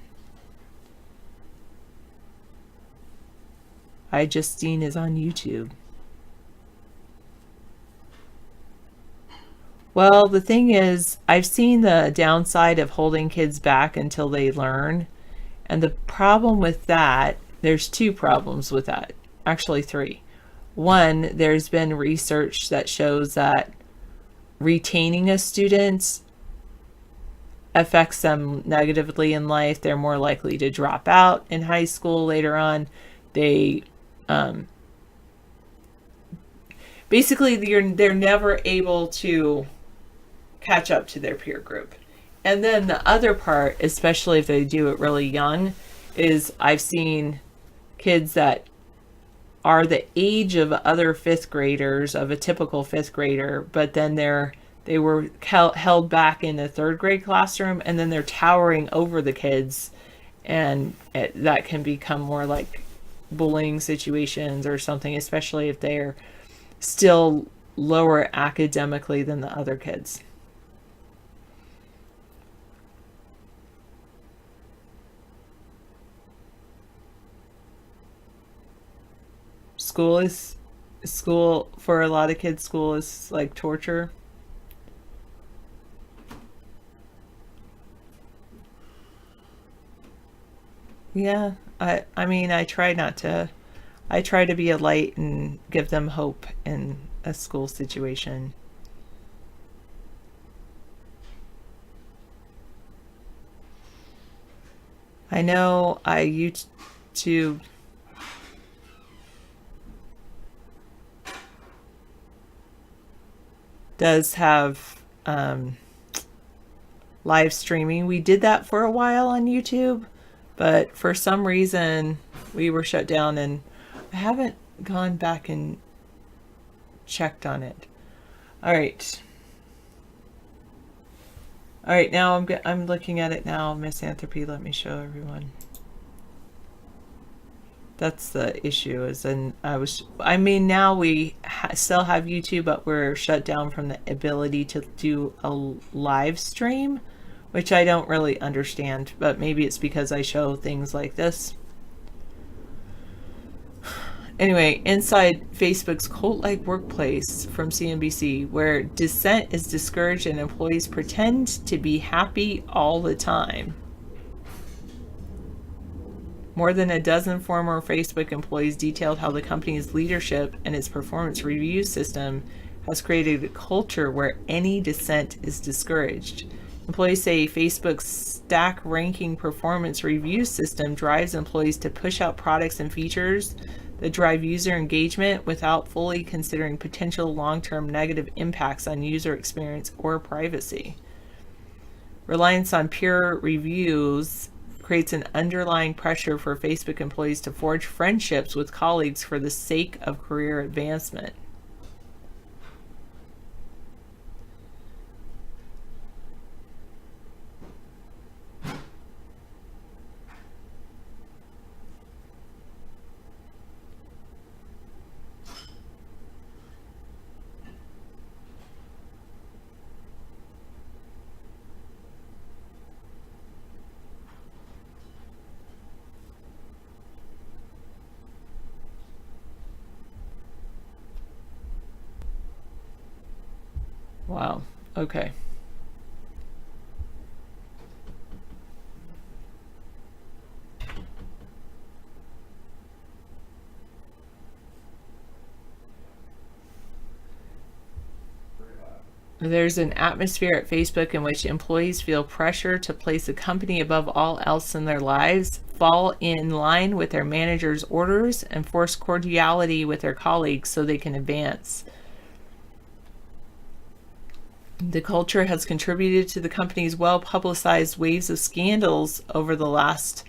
iJustine is on YouTube. Well, the thing is, I've seen the downside of holding kids back until they learn. And the problem with that, there's 2 problems with that. Actually 3. One, there's been research that shows that retaining a student affects them negatively in life. They're more likely to drop out in high school later on. They basically they're never able to catch up to their peer group. And then the other part, especially if they do it really young, is I've seen kids that are the age of other 5th graders, of a typical 5th grader, but then they were held back in a 3rd grade classroom, and then they're towering over the kids, and that can become more like bullying situations or something, especially if they're still lower academically than the other kids. School for a lot of kids, school is like torture. Yeah, I mean, I try to be a light and give them hope in a school situation. I know YouTube does have live streaming. We did that for a while on YouTube, but for some reason we were shut down, and I haven't gone back and checked on it. All right. All right, now I'm looking at it now. Misanthropy. Let me show everyone. That's the issue. Now we still have YouTube, but we're shut down from the ability to do a live stream, which I don't really understand. But maybe it's because I show things like this. Anyway, inside Facebook's cult-like workplace from CNBC, where dissent is discouraged and employees pretend to be happy all the time. More than a dozen former Facebook employees detailed how the company's leadership and its performance review system has created a culture where any dissent is discouraged. Employees say Facebook's stack ranking performance review system drives employees to push out products and features that drive user engagement without fully considering potential long-term negative impacts on user experience or privacy. Reliance on peer reviews creates an underlying pressure for Facebook employees to forge friendships with colleagues for the sake of career advancement. Wow. Okay. There's an atmosphere at Facebook in which employees feel pressure to place the company above all else in their lives, fall in line with their manager's orders, and force cordiality with their colleagues so they can advance. The culture has contributed to the company's well-publicized waves of scandals over the last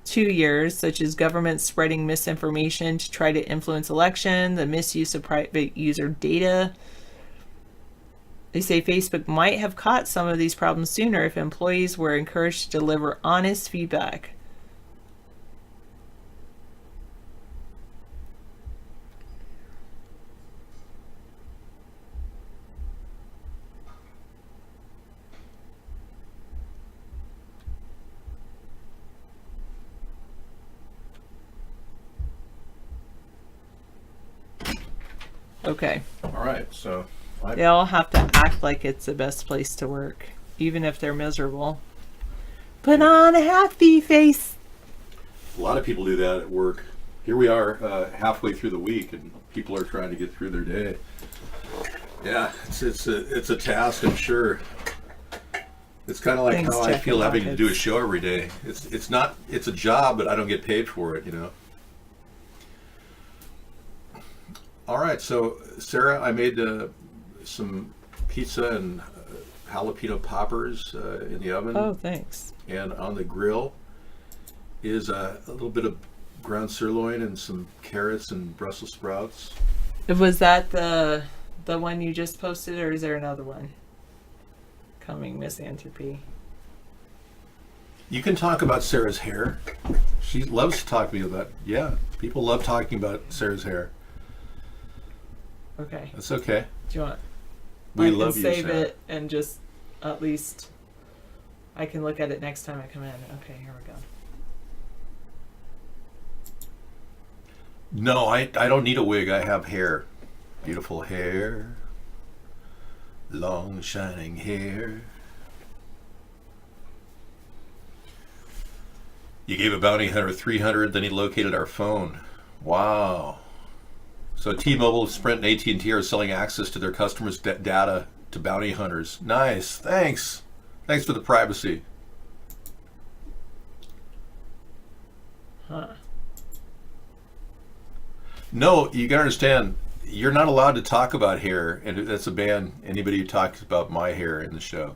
2 years, such as government spreading misinformation to try to influence election, the misuse of private user data. They say Facebook might have caught some of these problems sooner if employees were encouraged to deliver honest feedback. Okay. All right, so They all have to act like it's the best place to work, even if they're miserable. Put on a happy face. a lot of people do that at work. Here we are halfway through the week, and people are trying to get through their day. Yeah, it's a task, I'm sure. It's kind of like Thanks, how I feel checking having to do a pockets. show every day. It's a job, but I don't get paid for it, you know. All right, so Sarah, I made some pizza and jalapeno poppers in the oven, Oh, thanks. and on the grill is a little bit of ground sirloin and some carrots and Brussels sprouts. Was that the one you just posted, or is there another one coming, Misanthropy? You can talk about Sarah's hair. She loves to talk to me about. Yeah, people love talking about Sarah's hair. Okay. That's okay. Do you want? We I can love you, save Sarah. it and just at least I can look at it next time I come in. Okay, here we go. No, I don't need a wig. I have hair. Beautiful hair. Long, shining hair. You gave a bounty hunter 300, then he located our phone. Wow. So T-Mobile, Sprint, and AT&T are selling access to their customers' data to bounty hunters. Nice. Thanks. Thanks for the privacy. Huh. No, you gotta understand, you're not allowed to talk about hair, and that's a ban. Anybody who talks about my hair in the show.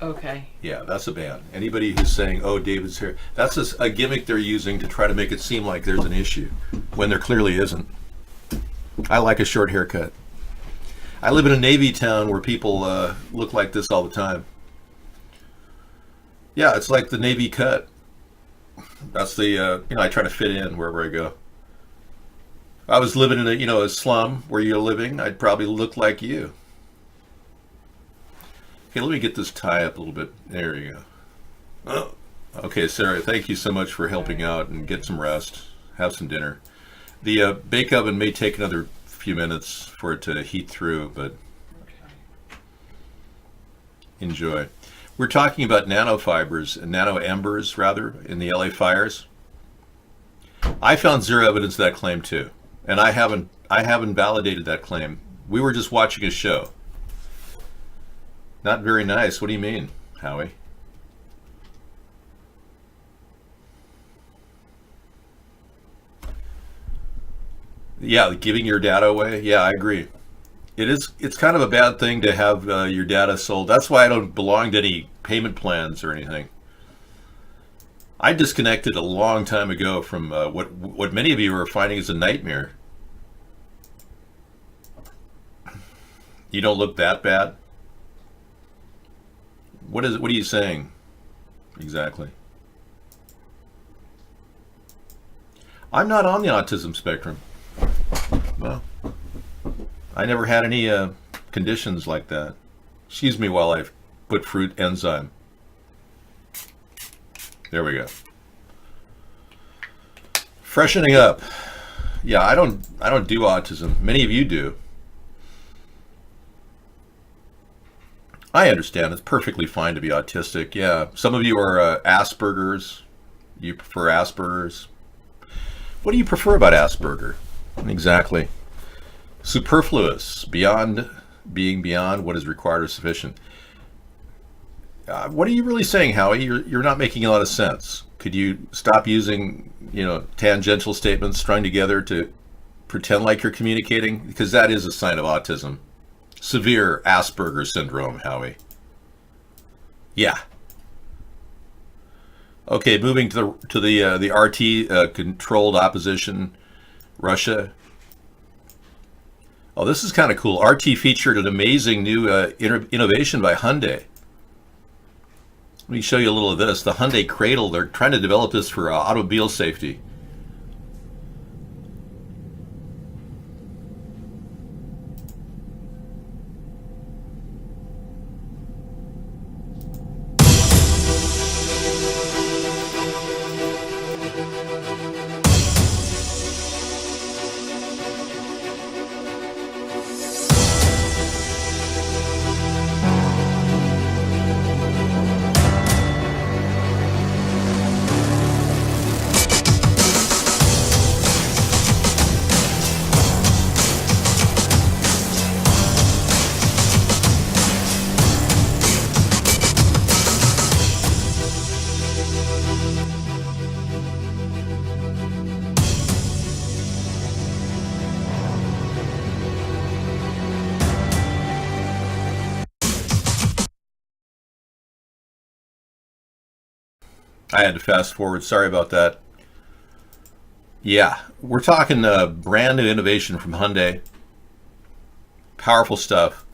Okay. Yeah, that's a ban. Anybody who's saying, oh, David's hair, that's a gimmick they're using to try to make it seem like there's an issue, when there clearly isn't. I like a short haircut. I live in a Navy town where people look like this all the time. Yeah, it's like the Navy cut. That's the I try to fit in wherever I go. If I was living in a slum where you're living, I'd probably look like you. Okay, let me get this tie up a little bit. There you go. Oh. Okay, Sarah, thank you so much for helping out, and get some rest. Have some dinner. The bake oven may take another few minutes for it to heat through, but enjoy. We're talking about nanofibers, nano embers rather, in the LA fires. I found zero evidence of that claim too, and I haven't validated that claim. We were just watching a show. Not very nice. What do you mean, Howie? Yeah, giving your data away. Yeah, I agree. It's kind of a bad thing to have your data sold. That's why I don't belong to any payment plans or anything. I disconnected a long time ago from what many of you are finding is a nightmare. You don't look that bad. What are you saying exactly? I'm not on the autism spectrum. Well, I never had any conditions like that. Excuse me while I put fruit enzyme. There we go. Freshening up. Yeah, I don't do autism. Many of you do. I understand. It's perfectly fine to be autistic. Yeah, some of you are Asperger's. You prefer Asperger's. What do you prefer about Asperger? Exactly. Superfluous, beyond what is required or sufficient. What are you really saying, Howie? You're not making a lot of sense. Could you stop using, tangential statements strung together to pretend like you're communicating? Because that is a sign of autism. Severe Asperger syndrome, Howie. Yeah. Okay, moving to the RT controlled opposition, Russia. Oh, this is kind of cool. RT featured an amazing new innovation by Hyundai. Let me show you a little of this. The Hyundai Cradle, they're trying to develop this for automobile safety. I had to fast forward. Sorry about that. Yeah, we're talking brand new innovation from Hyundai. Powerful stuff.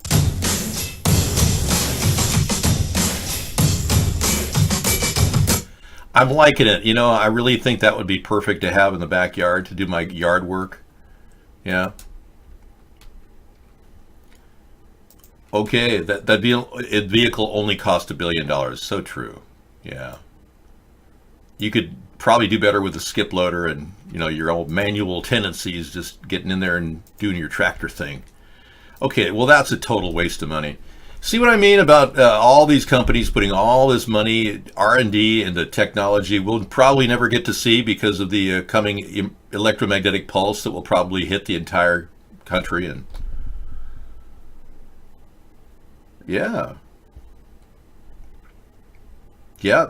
I'm liking it. I really think that would be perfect to have in the backyard to do my yard work. Yeah. Okay, that vehicle only cost $1 billion. So true. Yeah. You could probably do better with a skip loader and your old manual tendencies, just getting in there and doing your tractor thing. Okay, well that's a total waste of money. See what I mean about all these companies putting all this money, R&D into technology we'll probably never get to see because of the coming electromagnetic pulse that will probably hit the entire country. And yeah,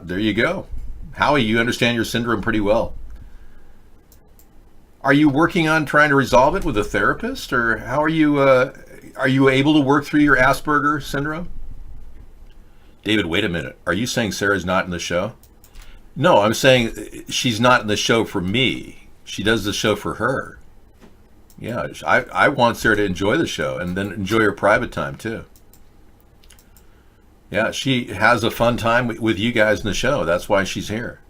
there you go. Howie, you understand your syndrome pretty well. Are you working on trying to resolve it with a therapist, or how are you able to work through your Asperger syndrome? David, wait a minute. Are you saying Sarah's not in the show? No, I'm saying she's not in the show for me. She does the show for her. Yeah, I want Sarah to enjoy the show and then enjoy her private time too. Yeah, she has a fun time with you guys in the show. That's why she's here.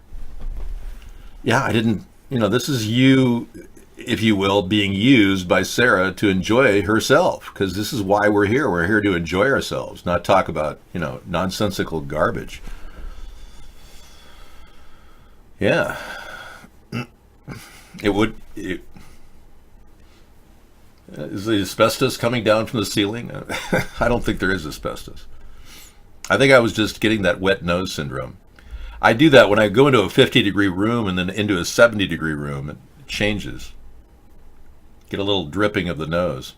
Yeah, I didn't, this is you, if you will, being used by Sarah to enjoy herself, because this is why we're here. We're here to enjoy ourselves, not talk about, nonsensical garbage. Yeah. Is the asbestos coming down from the ceiling? I don't think there is asbestos. I think I was just getting that wet nose syndrome. I do that when I go into a 50-degree room and then into a 70-degree room. It changes. Get a little dripping of the nose.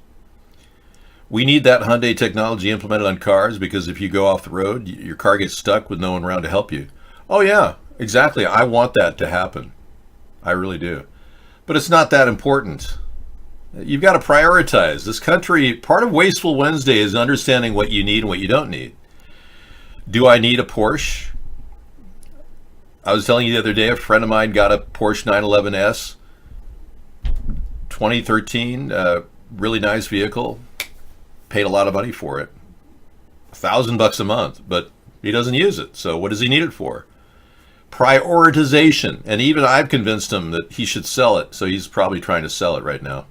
We need that Hyundai technology implemented on cars, because if you go off the road, your car gets stuck with no one around to help you. Oh yeah, exactly. I want that to happen. I really do. But it's not that important. You've got to prioritize. This country, part of Wasteful Wednesday is understanding what you need and what you don't need. Do I need a Porsche? I was telling you the other day, a friend of mine got a Porsche 911S, 2013, really nice vehicle, paid a lot of money for it, $1,000 a month, but he doesn't use it. So what does he need it for? Prioritization. And even I've convinced him that he should sell it. So he's probably trying to sell it right now.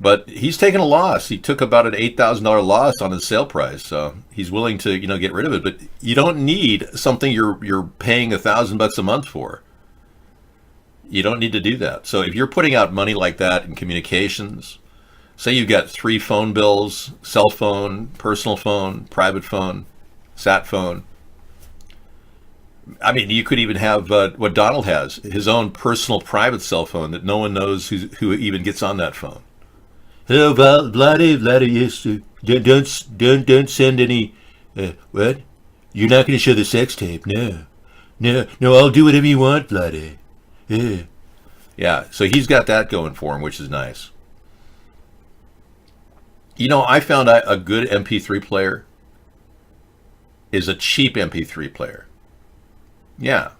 But he's taken a loss. He took about an $8,000 loss on his sale price. So he's willing to, get rid of it. But you don't need something you're paying $1,000 a month for. You don't need to do that. So if you're putting out money like that in communications, say you've got 3 phone bills: cell phone, personal phone, private phone, sat phone. I mean, you could even have what Donald has, his own personal private cell phone that no one knows who even gets on that phone. Oh, Vladdy, yes, don't send any, what? You're not going to show the sex tape, no, I'll do whatever you want, Vladdy. Yeah, so he's got that going for him, which is nice. I found a good MP3 player is a cheap MP3 player. Yeah.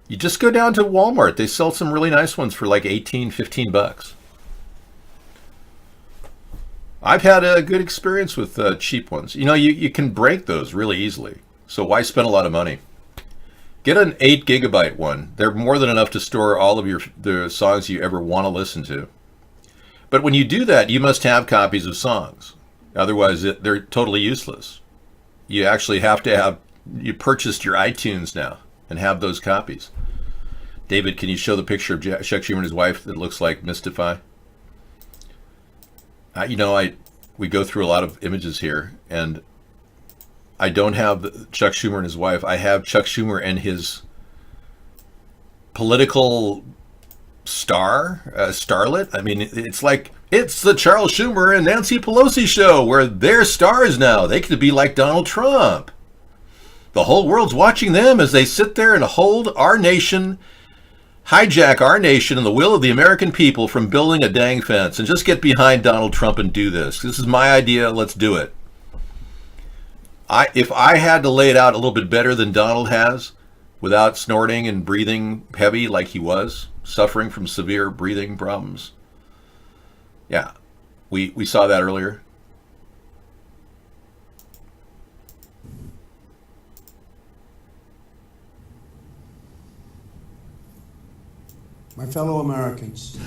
You just go down to Walmart. They sell some really nice ones for like $15. I've had a good experience with cheap ones. You can break those really easily. So why spend a lot of money? Get an 8 gigabyte one. They're more than enough to store all of the songs you ever want to listen to. But when you do that, you must have copies of songs. Otherwise, they're totally useless. You actually have to you purchased your iTunes now and have those copies. David, can you show the picture of Chuck Schumer and his wife that looks like Mystify? We go through a lot of images here, and I don't have Chuck Schumer and his wife. I have Chuck Schumer and his political starlet. I mean, it's like, it's the Charles Schumer and Nancy Pelosi show where they're stars now. They could be like Donald Trump. The whole world's watching them as they sit there and hold our nation, hijack our nation and the will of the American people from building a dang fence, and just get behind Donald Trump and do this. This is my idea. Let's do it. If I had to lay it out a little bit better than Donald has, without snorting and breathing heavy like he was, suffering from severe breathing problems. Yeah, we saw that earlier. My fellow Americans,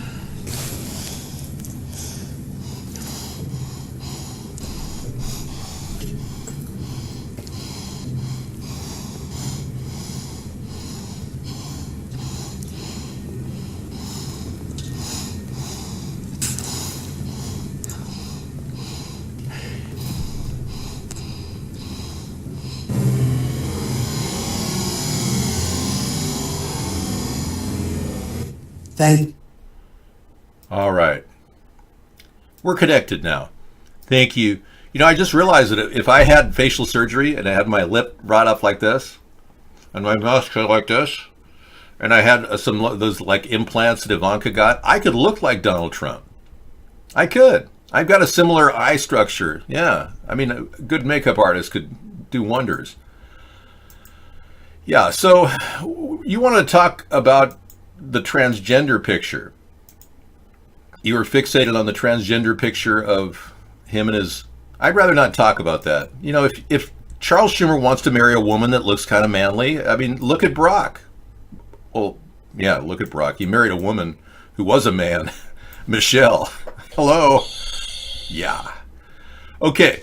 All right. We're connected now. Thank you. I just realized that if I had facial surgery and I had my lip brought up like this and my mouth like this, and I had some of those like implants that Ivanka got, I could look like Donald Trump. I could. I've got a similar eye structure. Yeah. I mean, a good makeup artist could do wonders. Yeah. So you want to talk about the transgender picture. You were fixated on the transgender picture of him and his I'd rather not talk about that. You know, if Charles Schumer wants to marry a woman that looks kind of manly, I mean, look at Brock. Well, yeah, look at Brock. He married a woman who was a man. Michelle. Hello. Yeah. Okay.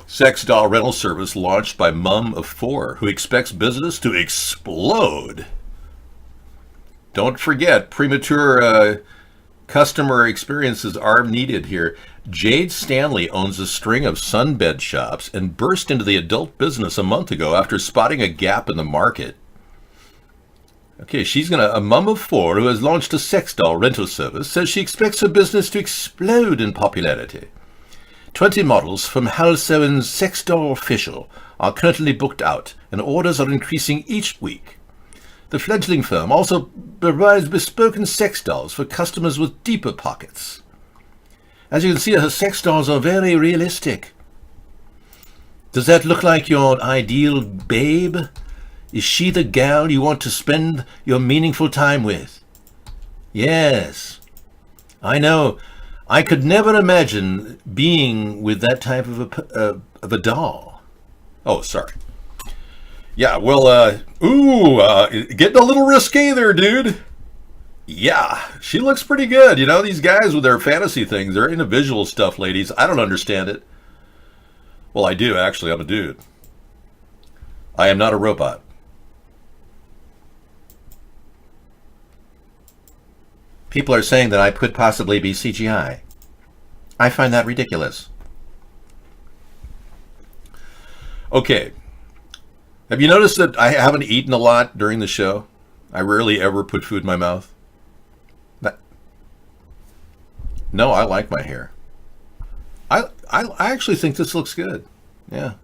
Sex doll rental service launched by mom of 4 who expects business to explode. Don't forget, premature customer experiences are needed here. Jade Stanley owns a string of sunbed shops and burst into the adult business a month ago after spotting a gap in the market. Okay, a mom of 4 who has launched a sex doll rental service says she expects her business to explode in popularity. 20 models from Halcyon Sex Doll Official are currently booked out, and orders are increasing each week. The fledgling firm also provides bespoke sex dolls for customers with deeper pockets. As you can see, her sex dolls are very realistic. Does that look like your ideal babe? Is she the gal you want to spend your meaningful time with? Yes. I know. I could never imagine being with that type of a doll. Oh, sorry. Yeah, well, getting a little risque there, dude. Yeah, she looks pretty good. You know, these guys with their fantasy things, they're into visual stuff, ladies. I don't understand it. Well, I do, actually. I'm a dude. I am not a robot. People are saying that I could possibly be CGI. I find that ridiculous. Okay. Have you noticed that I haven't eaten a lot during the show? I rarely ever put food in my mouth. No, I like my hair. I actually think this looks good. Yeah.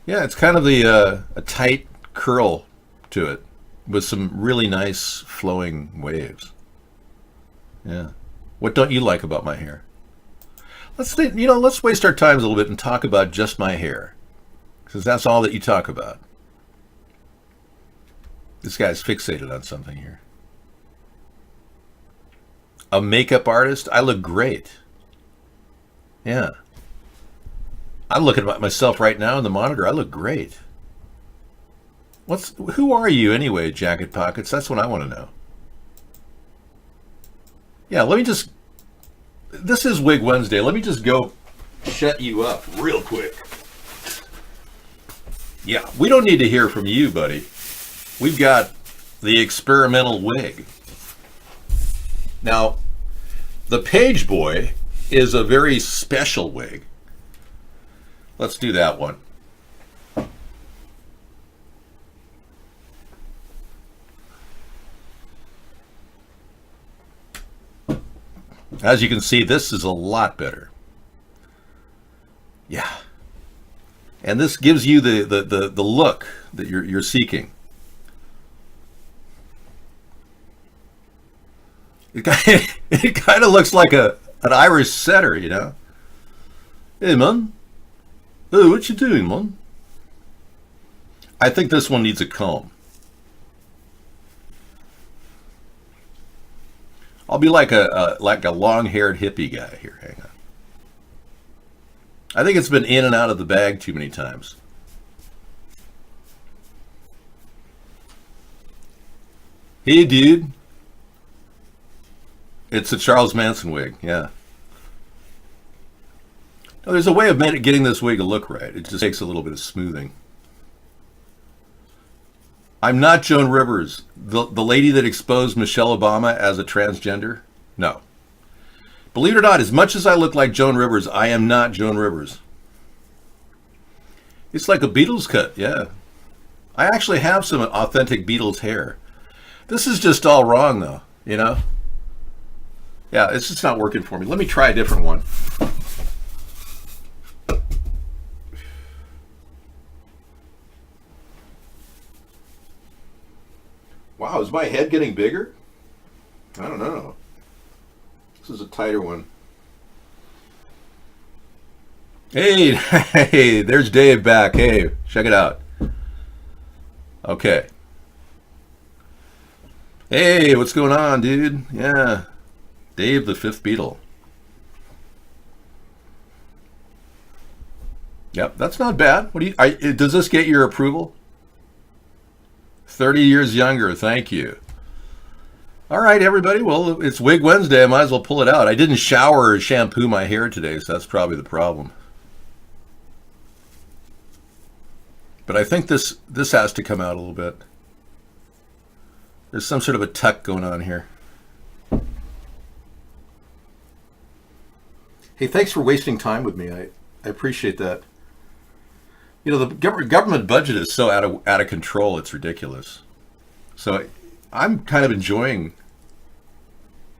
Yeah, it's kind of a tight curl to it with some really nice flowing waves. Yeah. What don't you like about my hair? Let's waste our time a little bit and talk about just my hair, because that's all that you talk about. This guy's fixated on something here. A makeup artist? I look great. Yeah. I'm looking at myself right now in the monitor. I look great. Who are you anyway, Jacket Pockets? That's what I want to know. Yeah, this is Wig Wednesday. Let me just go shut you up real quick. Yeah, we don't need to hear from you, buddy. We've got the experimental wig. Now, the Page Boy is a very special wig. Let's do that one. As you can see, this is a lot better. Yeah. And this gives you the look that you're seeking. It kind of looks like an Irish setter, you know. Hey, man. Oh, what you doing, man? I think this one needs a comb. I'll be like a long-haired hippie guy here. Hang on. I think it's been in and out of the bag too many times. Hey, dude. It's a Charles Manson wig, yeah. No, there's a way of getting this wig to look right. It just takes a little bit of smoothing. I'm not Joan Rivers, the lady that exposed Michelle Obama as a transgender. No. Believe it or not, as much as I look like Joan Rivers, I am not Joan Rivers. It's like a Beatles cut, yeah. I actually have some authentic Beatles hair. This is just all wrong, though, you know? Yeah, it's just not working for me. Let me try a different one. Wow, is my head getting bigger? I don't know. This is a tighter one. Hey, hey, there's Dave back. Hey, check it out. Okay. Hey, what's going on, dude? Yeah. Dave the Fifth Beatle. Yep, that's not bad. What do you? Does this get your approval? 30 years younger. Thank you. All right, everybody. Well, it's Wig Wednesday. I might as well pull it out. I didn't shower or shampoo my hair today, so that's probably the problem. But I think this has to come out a little bit. There's some sort of a tuck going on here. Hey, thanks for wasting time with me. I appreciate that. You know, the government budget is so out of control, it's ridiculous. So I'm kind of enjoying.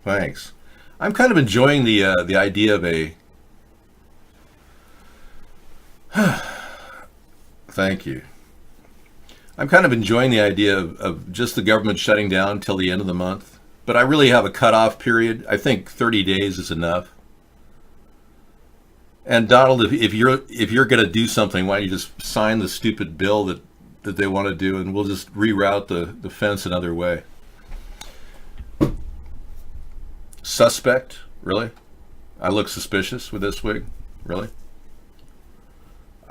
Thanks. I'm kind of enjoying the idea of a. Thank you. I'm kind of enjoying the idea of just the government shutting down till the end of the month. But I really have a cutoff period. I think 30 days is enough. And Donald, if you're going to do something, why don't you just sign the stupid bill that they want to do, and we'll just reroute the fence another way. Suspect? Really? I look suspicious with this wig? Really?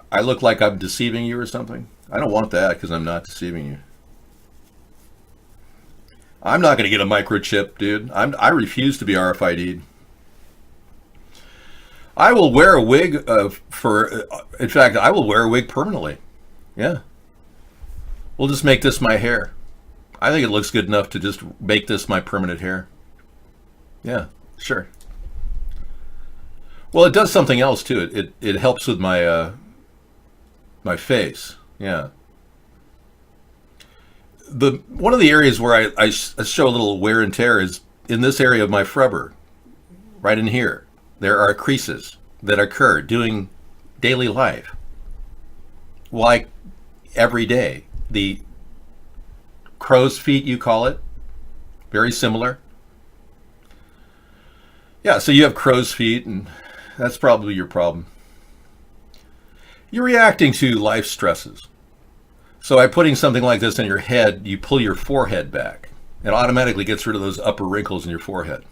I look like I'm deceiving you or something? I don't want that because I'm not deceiving you. I'm not going to get a microchip, dude. I refuse to be RFID'd. I will wear a wig in fact, I will wear a wig permanently. Yeah. We'll just make this my hair. I think it looks good enough to just make this my permanent hair. Yeah, sure. Well, it does something else too. It helps with my my face. Yeah. One of the areas where I show a little wear and tear is in this area of my frubber, right in here. There are creases that occur doing daily life, like every day. The crow's feet, you call it, very similar. Yeah, so you have crow's feet, and that's probably your problem. You're reacting to life stresses. So by putting something like this in your head, you pull your forehead back. It automatically gets rid of those upper wrinkles in your forehead.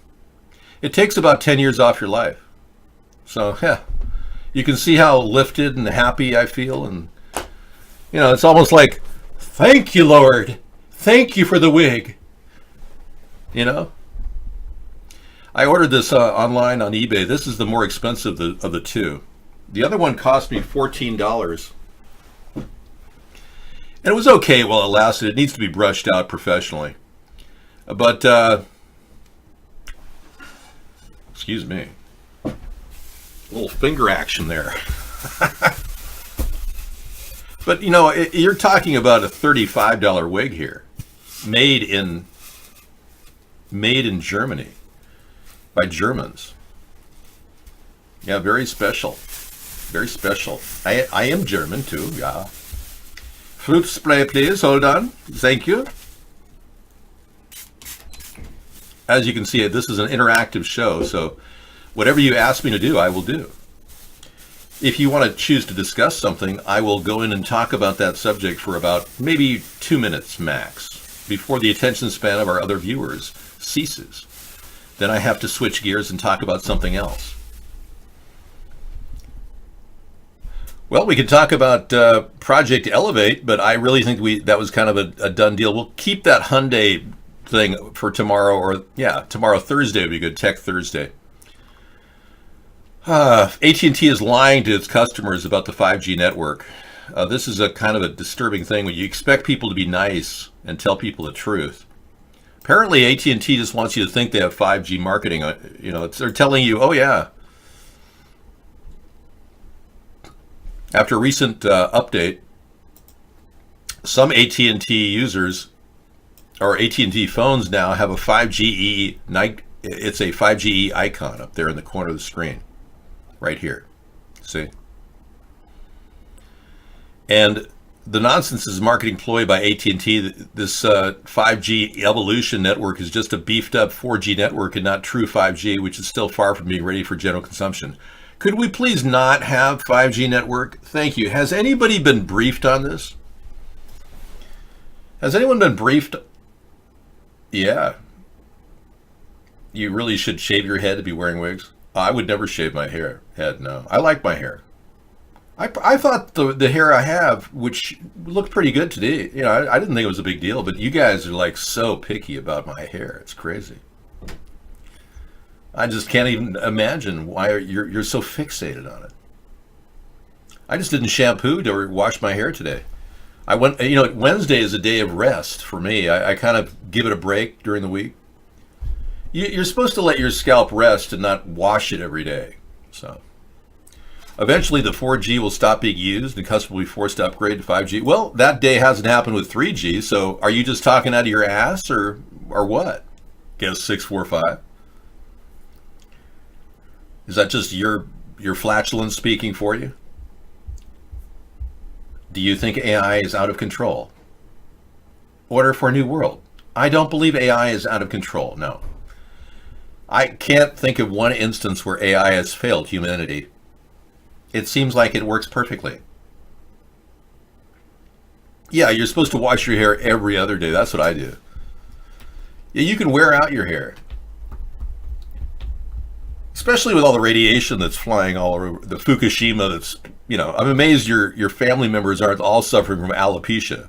It takes about 10 years off your life. So, yeah, you can see how lifted and happy I feel. And, you know, it's almost like, thank you, Lord. Thank you for the wig. You know? I ordered this online on eBay. This is the more expensive of the two. The other one cost me $14. And it was okay while it lasted. It needs to be brushed out professionally. But, excuse me. A little finger action there. But, you know, you're talking about a $35 wig here. Made in Germany. By Germans. Yeah, very special. Very special. I am German too, yeah. Fruit spray, please. Hold on. Thank you. As you can see, this is an interactive show, so whatever you ask me to do, I will do. If you want to choose to discuss something, I will go in and talk about that subject for about maybe 2 minutes max, before the attention span of our other viewers ceases. Then I have to switch gears and talk about something else. Well, we could talk about Project Elevate, but I really think that was kind of a done deal. We'll keep that Hyundai thing for tomorrow, or yeah, tomorrow, Thursday would be good, Tech Thursday. AT&T is lying to its customers about the 5G network. This is a kind of a disturbing thing when you expect people to be nice and tell people the truth. Apparently, AT&T just wants you to think they have 5G marketing. You know, they're telling you, oh yeah. After a recent update, some AT&T users or AT&T phones now have a 5GE. It's a 5GE icon up there in the corner of the screen, right here. See? And the nonsense is a marketing ploy by AT&T. This 5G evolution network is just a beefed up 4G network and not true 5G, which is still far from being ready for general consumption. Could we please not have 5G network? Thank you. Has anybody been briefed on this? Has anyone been briefed? Yeah. You really should shave your head to be wearing wigs. I would never shave my head, no. I like my hair. I thought the hair I have, which looked pretty good today, I didn't think it was a big deal, but you guys are like so picky about my hair. It's crazy. I just can't even imagine why you're so fixated on it. I just didn't shampoo or wash my hair today. I went, Wednesday is a day of rest for me. I kind of give it a break during the week. You're supposed to let your scalp rest and not wash it every day. So eventually the 4G will stop being used and customers will be forced to upgrade to 5G. Well, that day hasn't happened with 3G, so are you just talking out of your ass or what? Guess 645. Is that just your flatulence speaking for you? Do you think AI is out of control? Order for a New World. I don't believe AI is out of control, no. I can't think of one instance where AI has failed humanity. It seems like it works perfectly. Yeah, you're supposed to wash your hair every other day. That's what I do. Yeah, you can wear out your hair. Especially with all the radiation that's flying all over, the Fukushima that's, I'm amazed your family members aren't all suffering from alopecia.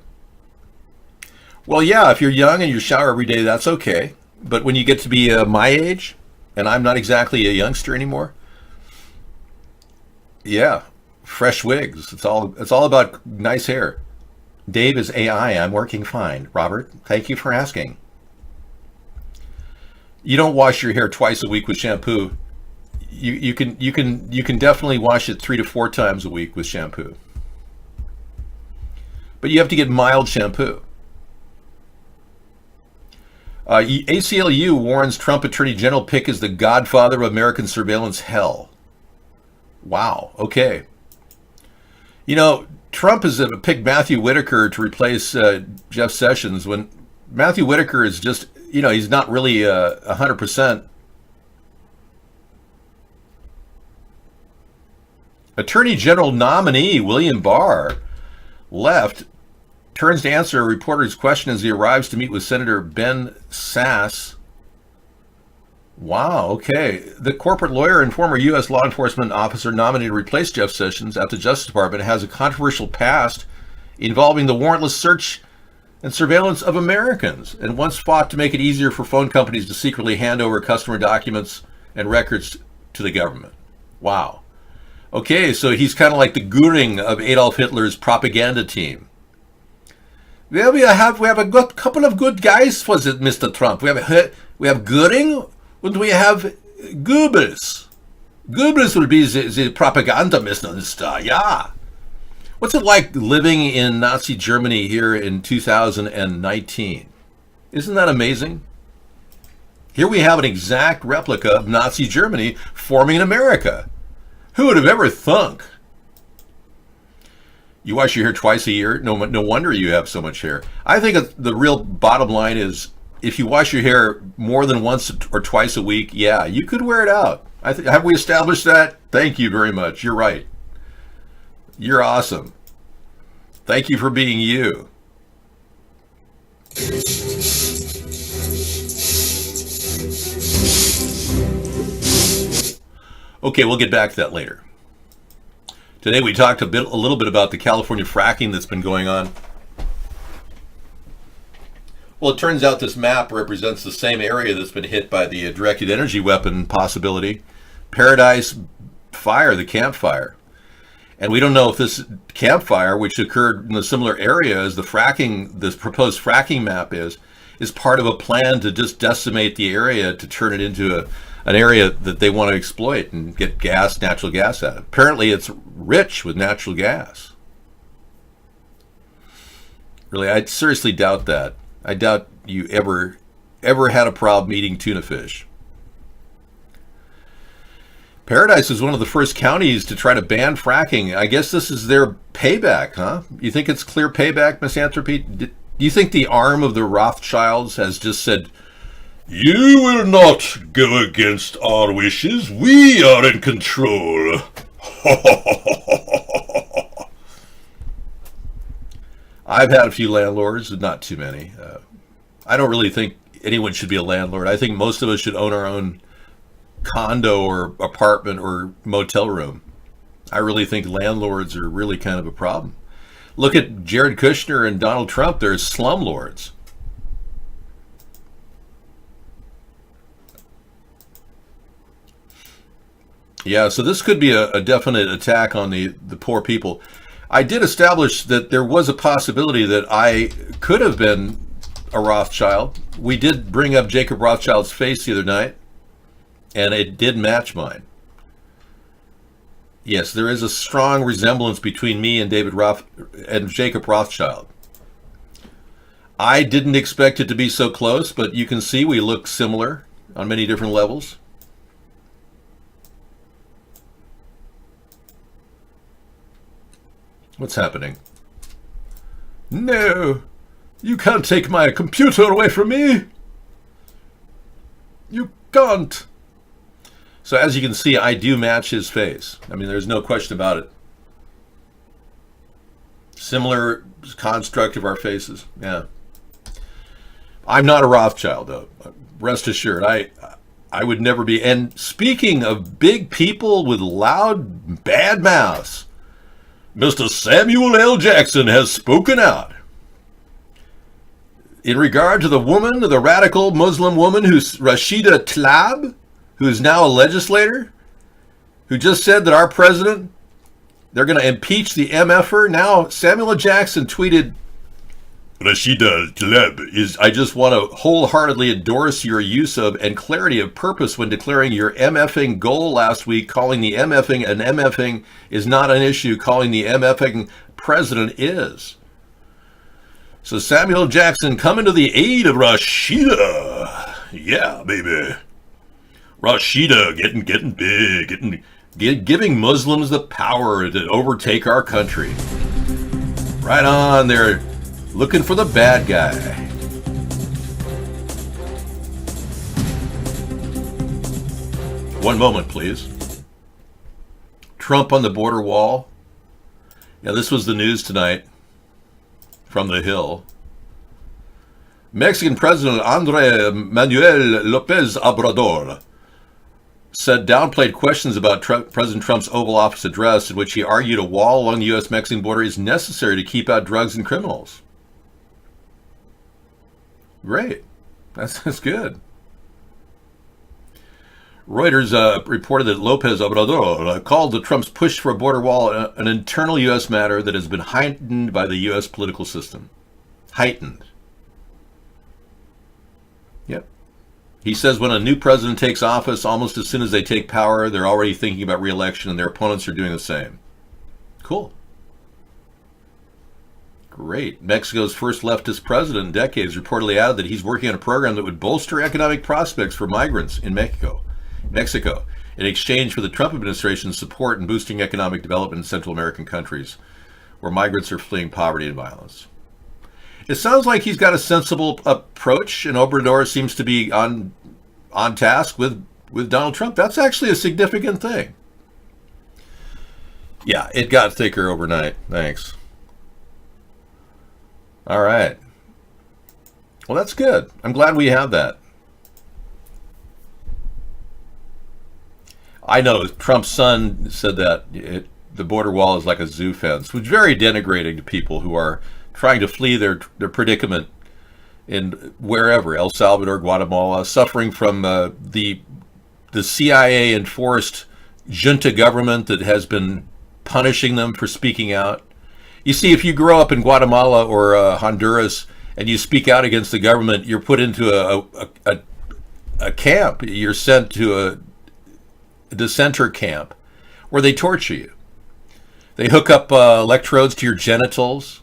Well, yeah, if you're young and you shower every day, that's okay. But when you get to be my age, and I'm not exactly a youngster anymore, yeah, fresh wigs. It's all about nice hair. Dave is AI. I'm working fine. Robert, thank you for asking. You don't wash your hair twice a week with shampoo. You can definitely wash it 3 to 4 times a week with shampoo. But you have to get mild shampoo. ACLU warns Trump Attorney General pick as the godfather of American surveillance hell. Wow, okay. Trump has picked Matthew Whitaker to replace Jeff Sessions when Matthew Whitaker is just, he's not really 100%. Attorney General nominee William Barr left, turns to answer a reporter's question as he arrives to meet with Senator Ben Sasse. Wow, okay. The corporate lawyer and former U.S. law enforcement officer nominated to replace Jeff Sessions at the Justice Department has a controversial past involving the warrantless search and surveillance of Americans, and once fought to make it easier for phone companies to secretly hand over customer documents and records to the government. Wow. Okay, so he's kind of like the Goering of Adolf Hitler's propaganda team. Well, we have a good couple of good guys, was it, Mr. Trump? We have Goering and we have Goebbels. Goebbels will be the propaganda minister, yeah. What's it like living in Nazi Germany here in 2019? Isn't that amazing? Here we have an exact replica of Nazi Germany forming in America. Who would have ever thunk? You wash your hair twice a year? No wonder you have so much hair. I think the real bottom line is if you wash your hair more than once or twice a week, yeah, you could wear it out. Have we established that? Thank you very much. You're right. You're awesome. Thank you for being you. Okay, we'll get back to that later. Today we talked a little bit about the California fracking that's been going on. Well, it turns out this map represents the same area that's been hit by the directed energy weapon possibility, Paradise Fire, the campfire. And we don't know if this campfire, which occurred in a similar area as this proposed fracking map is part of a plan to just decimate the area to turn it into an area that they want to exploit and get natural gas out of. Apparently it's rich with natural gas. Really, I seriously doubt that. I doubt you ever had a problem eating tuna fish. Paradise is one of the first counties to try to ban fracking. I guess this is their payback, huh? You think it's clear payback, Misanthropy? Do you think the arm of the Rothschilds has just said, "You will not go against our wishes. We are in control"? I've had a few landlords, not too many. I don't really think anyone should be a landlord. I think most of us should own our own condo or apartment or motel room. I really think landlords are really kind of a problem. Look at Jared Kushner and Donald Trump. They're slumlords. Yeah, so this could be a definite attack on the poor people. I did establish that there was a possibility that I could have been a Rothschild. We did bring up Jacob Rothschild's face the other night, and it did match mine. Yes, there is a strong resemblance between me and Jacob Rothschild. I didn't expect it to be so close, but you can see we look similar on many different levels. What's happening? No, you can't take my computer away from me. You can't. So as you can see, I do match his face. I mean, there's no question about it. Similar construct of our faces. Yeah. I'm not a Rothschild, though. Rest assured, I would never be. And speaking of big people with loud, bad mouths, Mr. Samuel L. Jackson has spoken out in regard to the radical Muslim woman who's Rashida Tlaib, who's now a legislator, who just said that our president, they're going to impeach the MFer. Now, Samuel L. Jackson tweeted, Rashida Tlaib I just want to wholeheartedly endorse your use of and clarity of purpose when declaring your MFing goal last week, calling the MFing an MFing is not an issue, calling the MFing president is. So Samuel Jackson coming to the aid of Rashida. Yeah, baby. Rashida getting big, giving Muslims the power to overtake our country. Right on there. Looking for the bad guy. One moment, please. Trump on the border wall. Yeah, this was the news tonight from the Hill. Mexican President Andrés Manuel López Obrador said downplayed questions about President Trump's Oval Office address in which he argued a wall along the U.S.-Mexican border is necessary to keep out drugs and criminals. Great. That's good. Reuters reported that López Obrador called the Trump's push for a border wall an internal U.S. matter that has been heightened by the U.S. political system. Heightened. Yep. He says when a new president takes office, almost as soon as they take power, they're already thinking about re-election, and their opponents are doing the same. Cool. Great. Mexico's first leftist president in decades reportedly added that he's working on a program that would bolster economic prospects for migrants in Mexico, in exchange for the Trump administration's support in boosting economic development in Central American countries where migrants are fleeing poverty and violence. It sounds like he's got a sensible approach, and Obrador seems to be on task with Donald Trump. That's actually a significant thing. Yeah, it got thicker overnight. Thanks. All right. Well, that's good. I'm glad we have that. I know Trump's son said that the border wall is like a zoo fence, which is very denigrating to people who are trying to flee their predicament in wherever, El Salvador, Guatemala, suffering from the CIA-enforced junta government that has been punishing them for speaking out. You see, if you grow up in Guatemala or Honduras and you speak out against the government, you're put into a camp. You're sent to a dissenter camp where they torture you. They hook up electrodes to your genitals.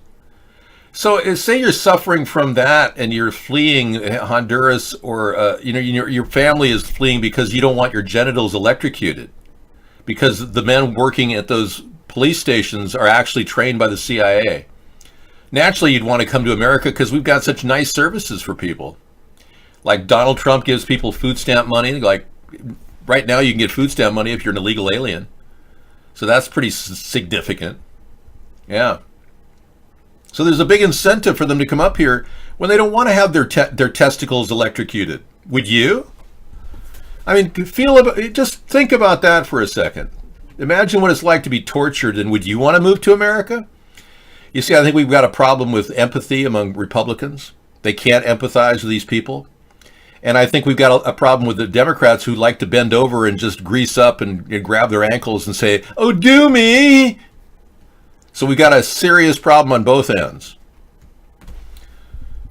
So say you're suffering from that and you're fleeing Honduras, or your family is fleeing because you don't want your genitals electrocuted, because the men working at those police stations are actually trained by the CIA. Naturally, you'd want to come to America because we've got such nice services for people. Like Donald Trump gives people food stamp money. Like right now, you can get food stamp money if you're an illegal alien. So that's pretty significant. Yeah. So there's a big incentive for them to come up here when they don't want to have their testicles electrocuted. Would you? I mean, just think about that for a second. Imagine what it's like to be tortured, and would you want to move to America? You see, I think we've got a problem with empathy among Republicans. They can't empathize with these people. And I think we've got a problem with the Democrats who like to bend over and just grease up and grab their ankles and say, "Oh, do me!" So we've got a serious problem on both ends.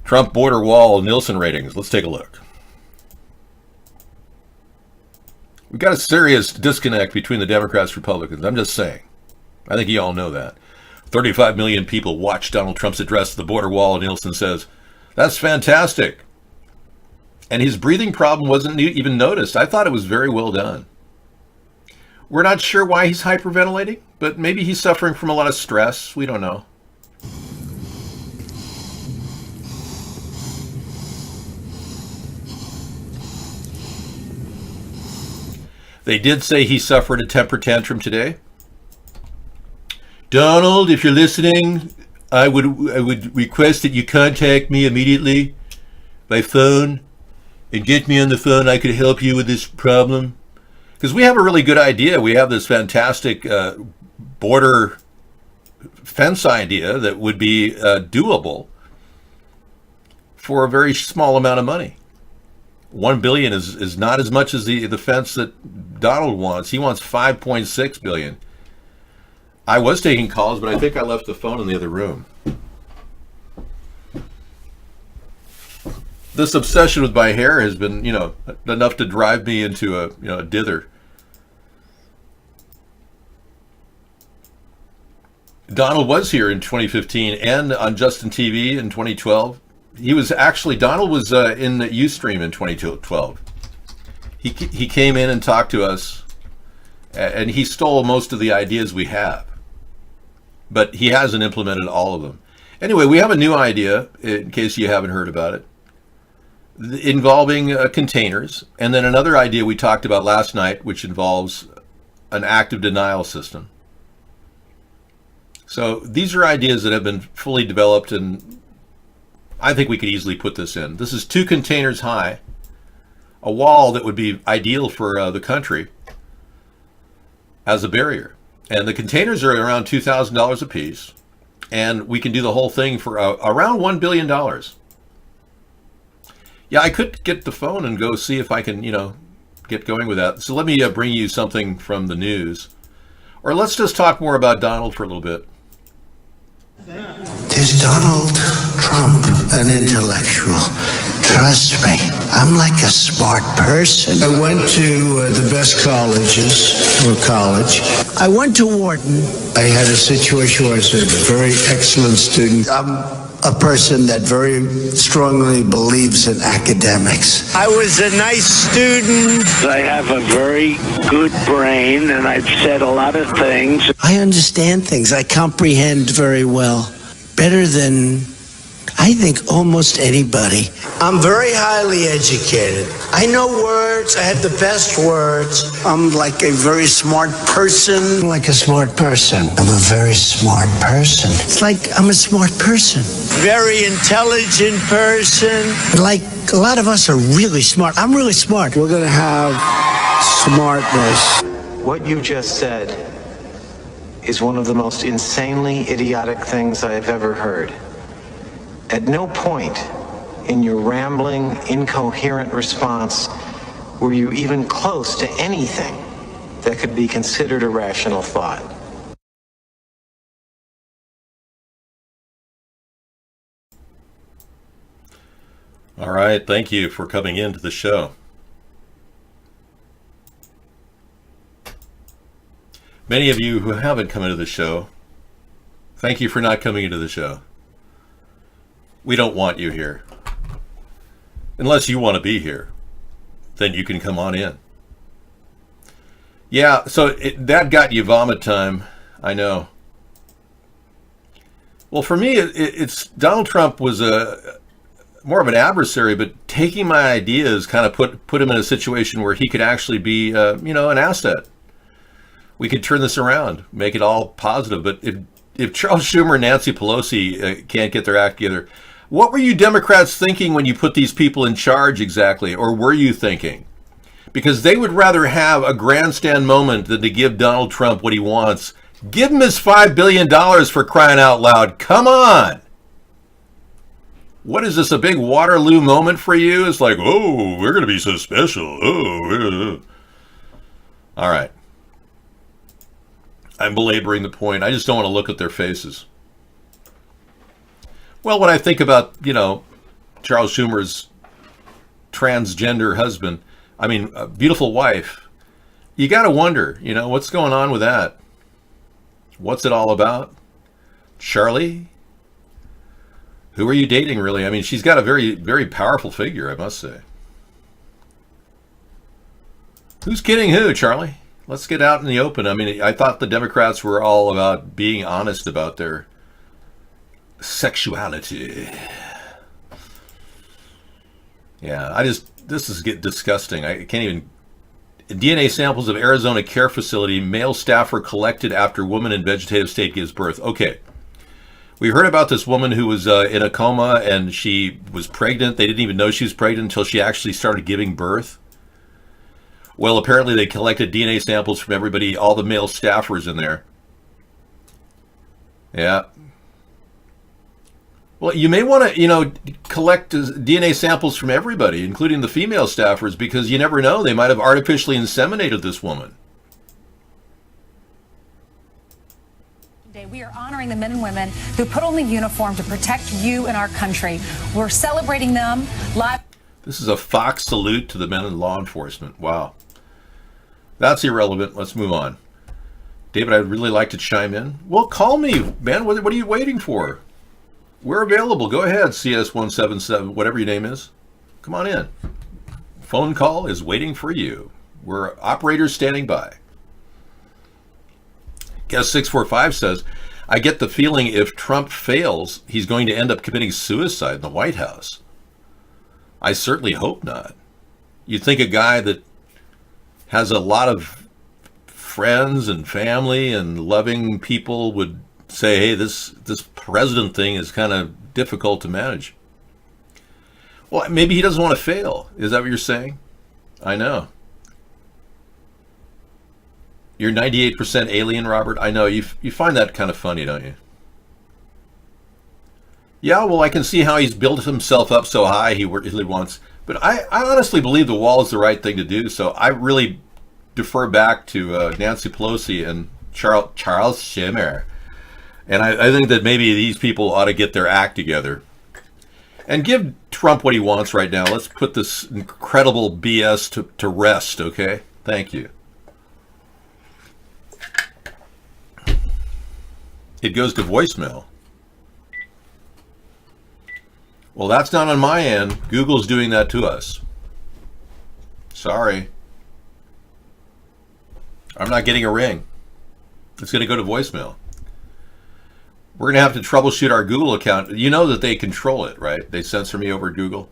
Trump border wall Nielsen ratings. Let's take a look. We've got a serious disconnect between the Democrats and Republicans. I'm just saying. I think you all know that. 35 million people watched Donald Trump's address to the border wall, and Nielsen says, "That's fantastic." And his breathing problem wasn't even noticed. I thought it was very well done. We're not sure why he's hyperventilating, but maybe he's suffering from a lot of stress. We don't know. They did say he suffered a temper tantrum today. Donald, if you're listening, I would request that you contact me immediately by phone and get me on the phone. I could help you with this problem. Because we have a really good idea. We have this fantastic border fence idea that would be doable for a very small amount of money. $1 billion is not as much as the fence that Donald wants. He wants $5.6 billion. I was taking calls, but I think I left the phone in the other room. This obsession with my hair has been, enough to drive me into a dither. Donald was here in 2015 and on Justin TV in 2012. Donald was in the Ustream in 2012. He came in and talked to us, and he stole most of the ideas we have. But he hasn't implemented all of them. Anyway, we have a new idea, in case you haven't heard about it, involving containers. And then another idea we talked about last night, which involves an active denial system. So these are ideas that have been fully developed, and I think we could easily put this in. This is 2 containers high, a wall that would be ideal for the country as a barrier. And the containers are around $2,000 a piece, and we can do the whole thing for around $1 billion. Yeah, I could get the phone and go see if I can, get going with that. So let me bring you something from the news. Or let's just talk more about Donald for a little bit. Is Donald Trump an intellectual? Trust me, I'm like a smart person. I went to the best colleges for college. I went to Wharton. I had a situation where I was a very excellent student. I'm a person that very strongly believes in academics. I was a nice student. I have a very good brain, and I've said a lot of things. I understand things. I comprehend very well. Better than, I think, almost anybody. I'm very highly educated. I know words. I have the best words. I'm like a very smart person. Like a smart person. I'm a very smart person. It's like I'm a smart person. Very intelligent person. Like a lot of us are really smart. I'm really smart. We're going to have smartness. What you just said is one of the most insanely idiotic things I have ever heard. At no point in your rambling, incoherent response were you even close to anything that could be considered a rational thought. All right, thank you for coming into the show. Many of you who haven't come into the show, thank you for not coming into the show. We don't want you here. Unless you want to be here, then you can come on in. Yeah, so that got you vomit time, I know. Well, for me, it's Donald Trump was more of an adversary, but taking my ideas kind of put him in a situation where he could actually be, an asset. We could turn this around, make it all positive. But if Charles Schumer and Nancy Pelosi can't get their act together, what were you Democrats thinking when you put these people in charge exactly? Or were you thinking? because they would rather have a grandstand moment than to give Donald Trump what he wants. Give him his $5 billion for crying out loud. Come on. What is this, a big Waterloo moment for you? It's like, oh, we're going to be so special. Oh. All right. I'm belaboring the point. I just don't want to look at their faces. Well, when I think about, Charles Schumer's transgender husband, a beautiful wife, you got to wonder, what's going on with that? What's it all about? Charlie? Who are you dating, really? She's got a very, very powerful figure, I must say. Who's kidding who, Charlie? Let's get out in the open. I thought the Democrats were all about being honest about their sexuality. Yeah, this is getting disgusting. I can't even. DNA samples of Arizona care facility, male staffer collected after woman in vegetative state gives birth. Okay. We heard about this woman who was in a coma and she was pregnant. They didn't even know she was pregnant until she actually started giving birth. Well, apparently they collected DNA samples from everybody, all the male staffers in there. Yeah. Well, you may want to, collect DNA samples from everybody, including the female staffers, because you never know. They might have artificially inseminated this woman. We are honoring the men and women who put on the uniform to protect you and our country. We're celebrating them live. This is a Fox salute to the men in law enforcement. Wow. That's irrelevant. Let's move on. David, I'd really like to chime in. Well, call me, man. What are you waiting for? We're available. Go ahead, CS177, whatever your name is. Come on in. Phone call is waiting for you. We're operators standing by. Guest 645 says, I get the feeling if Trump fails, he's going to end up committing suicide in the White House. I certainly hope not. You'd think a guy that has a lot of friends and family and loving people would say, hey, this president thing is kind of difficult to manage. Well, maybe he doesn't want to fail. Is that what you're saying? I know. You're 98% alien, Robert. I know. You find that kind of funny, don't you? Yeah, well, I can see how he's built himself up so high he really wants. But I honestly believe the wall is the right thing to do. So I really defer back to Nancy Pelosi and Charles Schumer. And I think that maybe these people ought to get their act together and give Trump what he wants right now. Let's put this incredible BS to rest, okay? Thank you. It goes to voicemail. Well, that's not on my end. Google's doing that to us. Sorry. I'm not getting a ring. It's going to go to voicemail. We're going to have to troubleshoot our Google account. You know that they control it, right? They censor me over Google.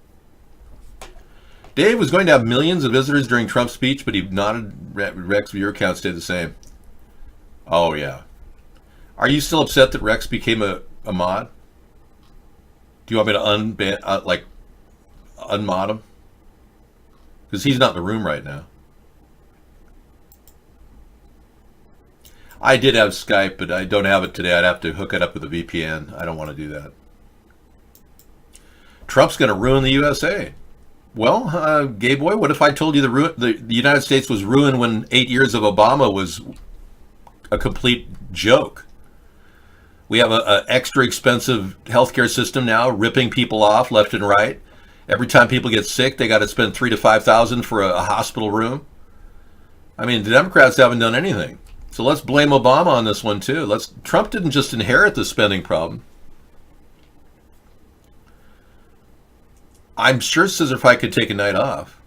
Dave was going to have millions of visitors during Trump's speech, but he nodded. Rex, your account stayed the same. Oh, yeah. Are you still upset that Rex became a mod? Do you want me to unmod him? Because he's not in the room right now. I did have Skype, but I don't have it today. I'd have to hook it up with a VPN. I don't want to do that. Trump's going to ruin the USA. Well, gay boy, what if I told you the United States was ruined when 8 years of Obama was a complete joke? We have an extra expensive healthcare system now, ripping people off left and right. Every time people get sick, they got to spend $3,000 to $5,000 for a hospital room. The Democrats haven't done anything. So let's blame Obama on this one too. Trump didn't just inherit the spending problem. I'm sure Scissorfight could take a night off.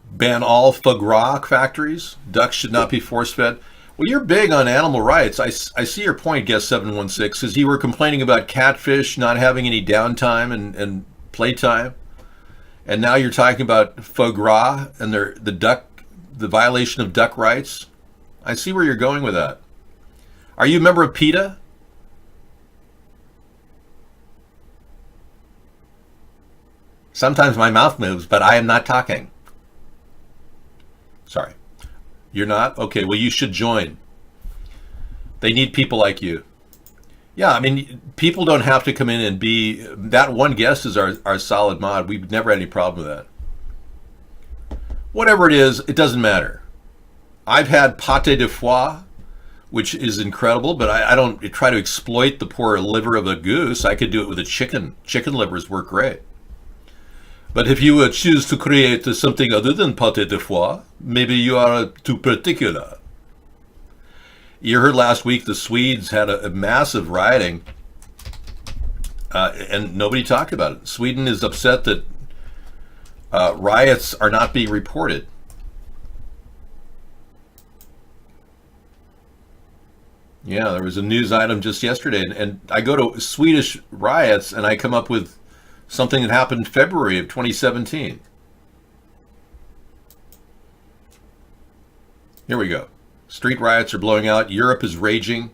Ban all foie gras factories. Ducks should not be force-fed. Well, you're big on animal rights. I see your point, Guest 716, because you were complaining about catfish not having any downtime and playtime. And now you're talking about foie gras and the violation of duck rights. I see where you're going with that. Are you a member of PETA? Sometimes my mouth moves, but I am not talking. Sorry. You're not? Okay, well, you should join. They need people like you. Yeah, I mean, people don't have to come in and be... That one guest is our solid mod. We've never had any problem with that. Whatever it is, it doesn't matter. I've had pâté de foie, which is incredible, but I don't try to exploit the poor liver of a goose. I could do it with a chicken. Chicken livers work great. But if you choose to create something other than pâté de foie, maybe you are too particular. You heard last week the Swedes had a massive rioting, and nobody talked about it. Sweden is upset that riots are not being reported. Yeah, there was a news item just yesterday, and I go to Swedish riots, and I come up with something that happened in February of 2017. Here we go. Street riots are blowing out. Europe is raging.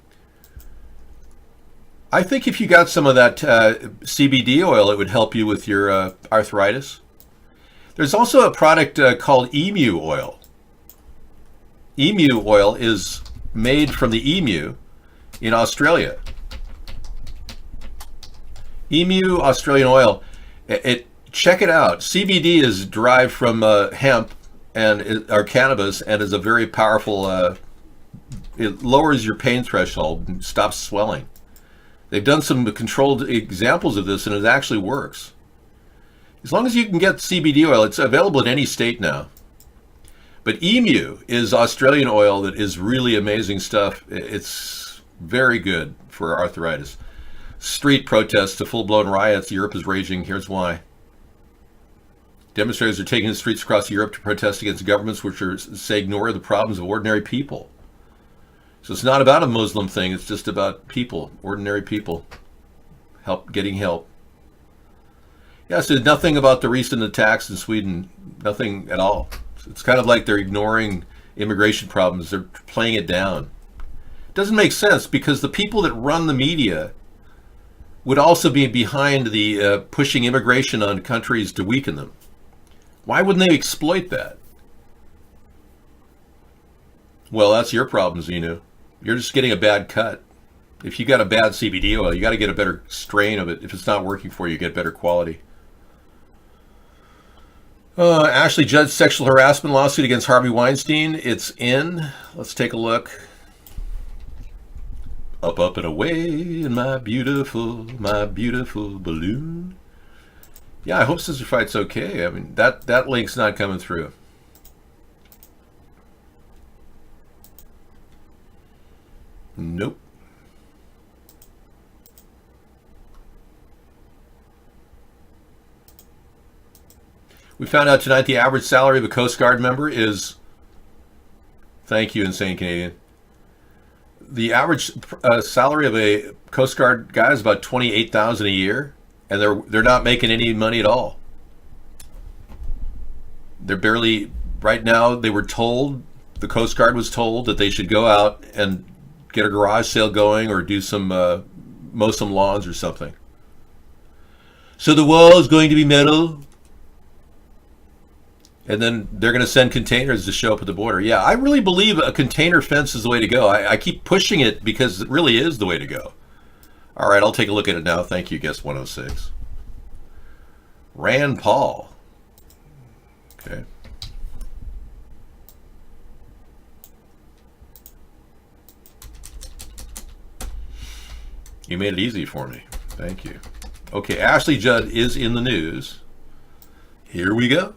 I think if you got some of that CBD oil, it would help you with your arthritis. There's also a product called emu oil. Emu oil is made from the emu in Australia. Emu Australian oil. Check it out. CBD is derived from hemp or cannabis, and is a very powerful. It lowers your pain threshold and stops swelling. They've done some controlled examples of this, and it actually works. As long as you can get CBD oil, it's available in any state now. But emu is Australian oil that is really amazing stuff. It's very good for arthritis. Street protests to full-blown riots. Europe is raging. Here's why. Demonstrators are taking the streets across Europe to protest against governments which say ignore the problems of ordinary people. So it's not about a Muslim thing. It's just about people, ordinary people, getting help. Yeah, so nothing about the recent attacks in Sweden. Nothing at all. It's kind of like they're ignoring immigration problems. They're playing it down. It doesn't make sense because the people that run the media would also be behind the pushing immigration on countries to weaken them. Why wouldn't they exploit that? Well, that's your problem, Xenu. You're just getting a bad cut. If you got a bad CBD oil, you got to get a better strain of it. If it's not working for you, get better quality. Ashley Judd sexual harassment lawsuit against Harvey Weinstein. It's in. Let's take a look. Up, up, and away in my beautiful balloon. Yeah, I hope Sister Fight's okay. I mean, that link's not coming through. Nope. We found out tonight the average salary of a Coast Guard member is... Thank you, Insane Canadian. The average salary of a Coast Guard guy is about $28,000 a year, and they're not making any money at all. They're barely... Right now, they were told, the Coast Guard was told that they should go out and get a garage sale going or do some, mow some lawns or something. So the wall is going to be metal, and then they're going to send containers to show up at the border. Yeah, I really believe a container fence is the way to go. I keep pushing it because it really is the way to go. All right, I'll take a look at it now. Thank you, Guest 106. Rand Paul. Okay. You made it easy for me. Thank you. Okay, Ashley Judd is in the news. Here we go.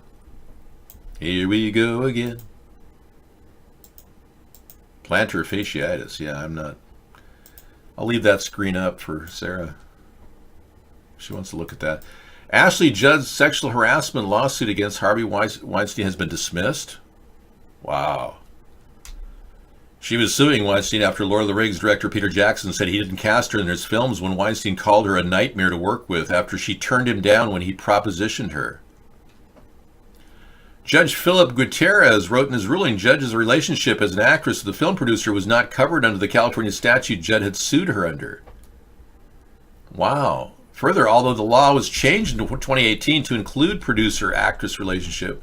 Here we go again. Plantar fasciitis. Yeah, I'm not. I'll leave that screen up for Sarah. She wants to look at that. Ashley Judd's sexual harassment lawsuit against Harvey Weinstein has been dismissed. Wow. She was suing Weinstein after Lord of the Rings director Peter Jackson said he didn't cast her in his films when Weinstein called her a nightmare to work with after she turned him down when he propositioned her. Judge Philip Gutierrez wrote in his ruling, Judd's relationship as an actress with the film producer was not covered under the California statute Judd had sued her under. Wow. Further, although the law was changed in 2018 to include producer-actress relationship,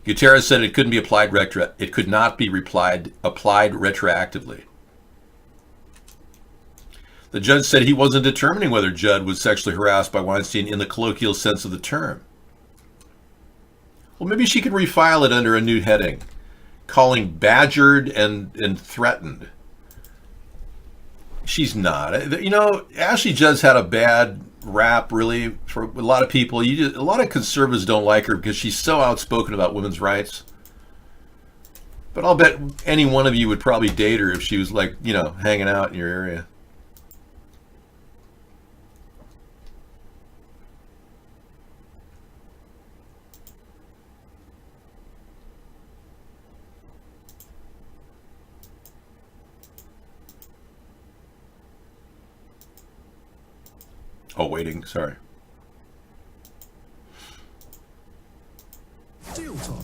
Gutierrez said it couldn't be applied it could not be applied retroactively. The judge said he wasn't determining whether Judd was sexually harassed by Weinstein in the colloquial sense of the term. Well, maybe she could refile it under a new heading, calling badgered and threatened. She's not. You know, Ashley Judd's had a bad rap, really, for a lot of people. A lot of conservatives don't like her because she's so outspoken about women's rights. But I'll bet any one of you would probably date her if she was, like, you know, hanging out in your area. Oh, waiting. Sorry. Deal Talk.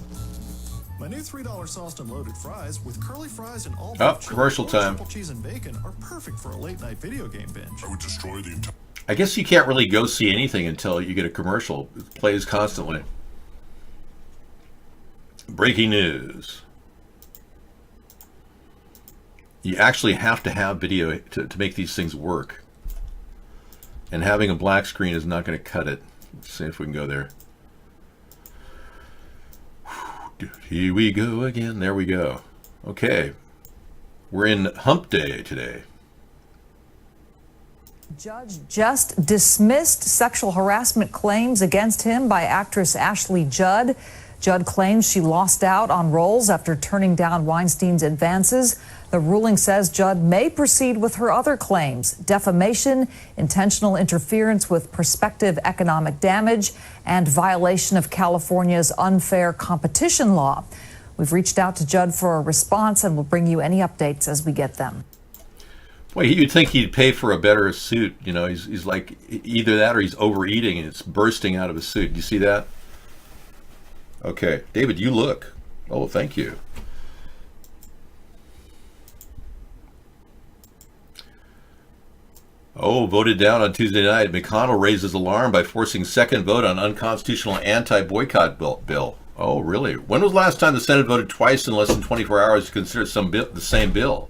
My new $3 sauced and loaded fries with curly fries and all commercial time. Triple cheese and bacon are perfect for a late night video game binge. I would destroy the entire. I guess you can't really go see anything until you get a commercial. It plays constantly. Breaking news. You actually have to have video to make these things work. And having a black screen is not going to cut it. Let's see if we can go there. Here we go again. There we go. Okay. We're in hump day today. Judge just dismissed sexual harassment claims against him by actress Ashley Judd. Judd claims she lost out on roles after turning down Weinstein's advances. The ruling says Judd may proceed with her other claims: defamation, intentional interference with prospective economic damage, and violation of California's unfair competition law. We've reached out to Judd for a response, and we'll bring you any updates as we get them. Well, you'd think he'd pay for a better suit. You know, he's like either that or he's overeating and it's bursting out of his suit. Do you see that? Okay, David, you look. Oh, thank you. Oh, voted down on Tuesday night. McConnell raises alarm by forcing second vote on unconstitutional anti-boycott bill. Oh, really? When was the last time the Senate voted twice in less than 24 hours to consider the same bill?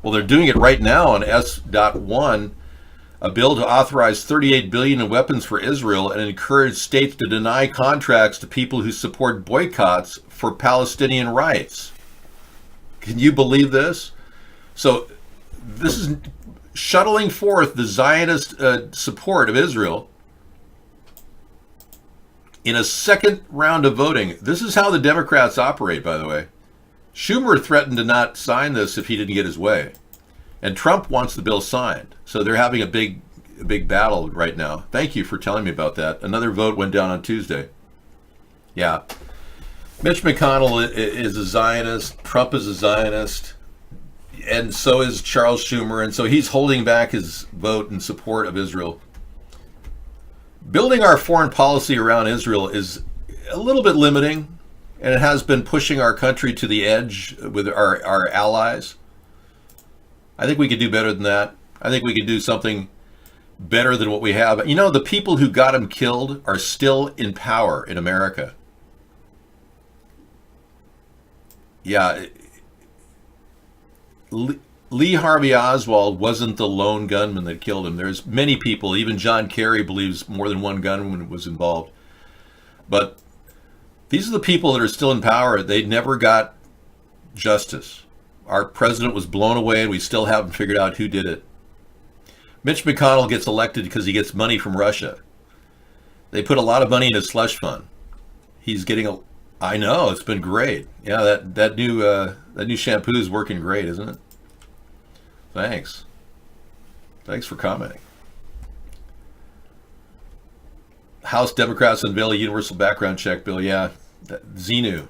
Well, they're doing it right now on S.1, a bill to authorize $38 billion in weapons for Israel and encourage states to deny contracts to people who support boycotts for Palestinian rights. Can you believe this? So this is shuttling forth the Zionist support of Israel in a second round of voting. This is how the Democrats operate, by the way. Schumer threatened to not sign this if he didn't get his way. And Trump wants the bill signed. So they're having a big battle right now. Thank you for telling me about that. Another vote went down on Tuesday. Yeah. Mitch McConnell is a Zionist. Trump is a Zionist. And so is Charles Schumer. And so he's holding back his vote in support of Israel. Building our foreign policy around Israel is a little bit limiting. And it has been pushing our country to the edge with our allies. I think we could do better than that. I think we could do something better than what we have. You know, the people who got him killed are still in power in America. Yeah. Lee Harvey Oswald wasn't the lone gunman that killed him. There's many people, even John Kerry believes more than one gunman was involved. But these are the people that are still in power. They never got justice. Our president was blown away and we still haven't figured out who did it. Mitch McConnell gets elected because he gets money from Russia. They put a lot of money in his slush fund. He's getting I know, it's been great. Yeah, that new shampoo is working great, isn't it? Thanks. Thanks for commenting. House Democrats unveil a universal background check bill. Yeah, Xenu.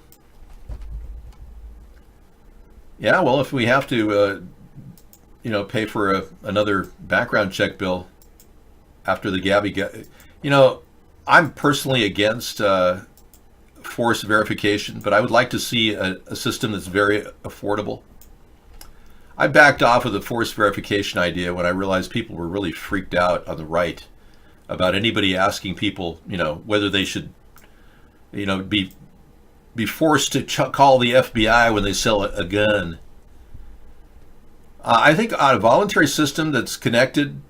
Yeah, well, if we have to, pay for another background check bill after the Gabby, I'm personally against forced verification, but I would like to see a system that's very affordable. I backed off of the forced verification idea when I realized people were really freaked out on the right about anybody asking people, whether they should, be forced to call the FBI when they sell a gun. I think a voluntary system that's connected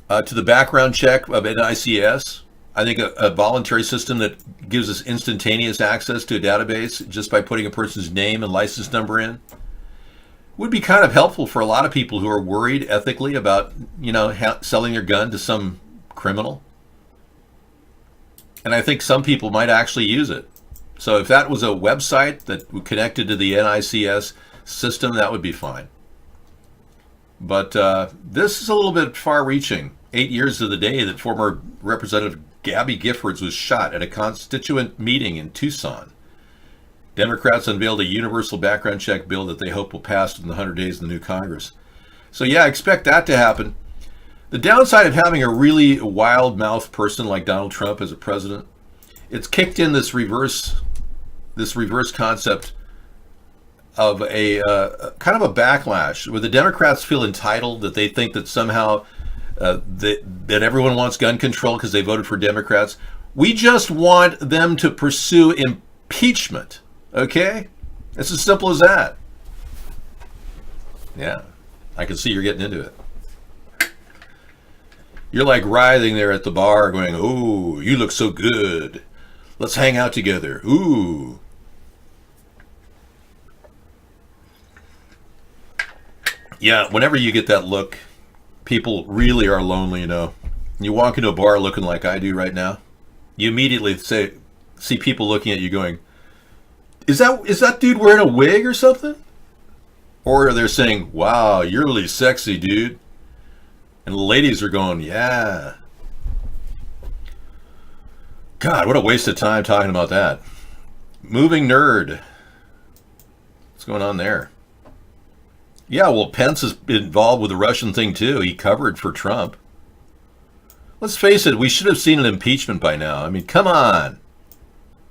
to the background check of NICS. I think a voluntary system that gives us instantaneous access to a database just by putting a person's name and license number in would be kind of helpful for a lot of people who are worried ethically about, selling their gun to some criminal. And I think some people might actually use it. So if that was a website that connected to the NICS system, that would be fine. But this is a little bit far-reaching. 8 years to the day that former Representative Gabby Giffords was shot at a constituent meeting in Tucson. Democrats unveiled a universal background check bill that they hope will pass in the 100 days of the new Congress. So yeah, expect that to happen. The downside of having a really wild-mouthed person like Donald Trump as a president, it's kicked in this reverse concept of a kind of a backlash where the Democrats feel entitled, that they think that somehow that everyone wants gun control because they voted for Democrats. We just want them to pursue impeachment, okay? It's as simple as that. Yeah, I can see you're getting into it. You're like writhing there at the bar going, "Ooh, you look so good. Let's hang out together. Ooh." Yeah, whenever you get that look, people really are lonely, You walk into a bar looking like I do right now, you immediately see people looking at you going, is that dude wearing a wig or something? Or they're saying, "Wow, you're really sexy, dude." And the ladies are going, "Yeah." God, what a waste of time talking about that. Moving nerd. What's going on there? Yeah, well, Pence is involved with the Russian thing too. He covered for Trump. Let's face it, we should have seen an impeachment by now. I mean, come on.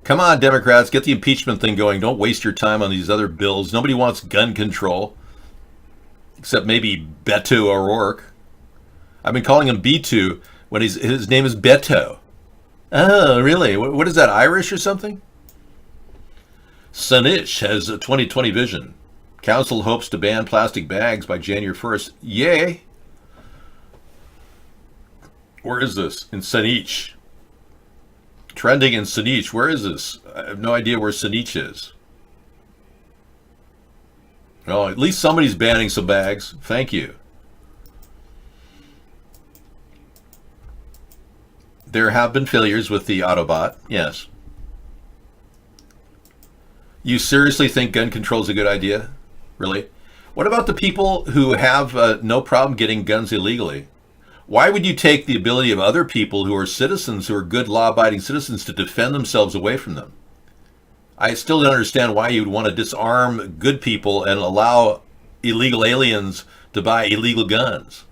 Come on, Democrats, get the impeachment thing going. Don't waste your time on these other bills. Nobody wants gun control, except maybe Beto O'Rourke. I've been calling him B2 when his name is Beto. Oh, really? What is that, Irish or something? Saanich has a 2020 vision. Council hopes to ban plastic bags by January 1st. Yay! Where is this? In Saanich. Trending in Saanich. Where is this? I have no idea where Saanich is. Well, at least somebody's banning some bags. Thank you. There have been failures with the Autobot. Yes. You seriously think gun control is a good idea? Really? What about the people who have no problem getting guns illegally? Why would you take the ability of other people who are citizens, who are good law-abiding citizens, to defend themselves away from them? I still don't understand why you would want to disarm good people and allow illegal aliens to buy illegal guns.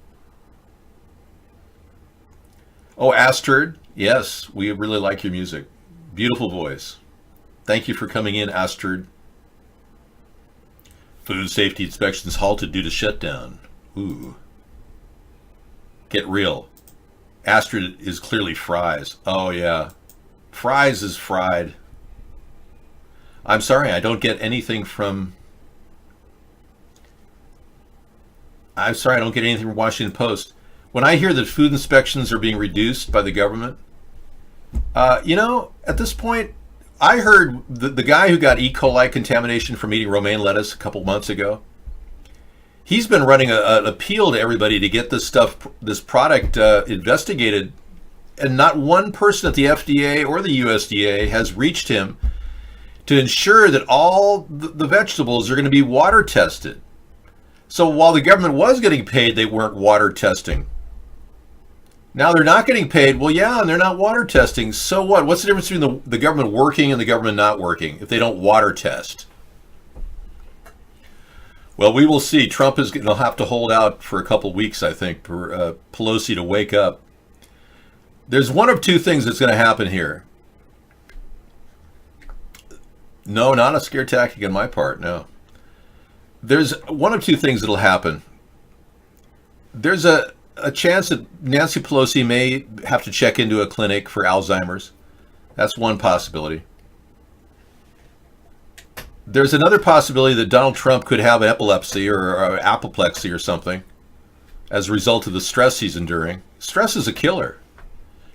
Oh, Astrid, yes, we really like your music. Beautiful voice. Thank you for coming in, Astrid. Food safety inspections halted due to shutdown. Ooh. Get real. Astrid is clearly Fries. Oh, yeah. Fries is fried. I'm sorry, I don't get anything from... I'm sorry, I don't get anything from Washington Post. When I hear that food inspections are being reduced by the government, at this point, I heard the guy who got E. coli contamination from eating romaine lettuce a couple months ago, he's been running an appeal to everybody to get this product investigated, and not one person at the FDA or the USDA has reached him to ensure that all the vegetables are going to be water tested. So while the government was getting paid, they weren't water testing. Now they're not getting paid. Well, yeah, and they're not water testing. So what? What's the difference between the government working and the government not working if they don't water test? Well, we will see. Trump is going to have to hold out for a couple weeks, I think, for Pelosi to wake up. There's one of two things that's going to happen here. No, not a scare tactic on my part, no. there's one of two things that'll happen. There's a chance that Nancy Pelosi may have to check into a clinic for Alzheimer's. That's one possibility. There's another possibility that Donald Trump could have epilepsy or apoplexy or something as a result of the stress he's enduring. Stress is a killer.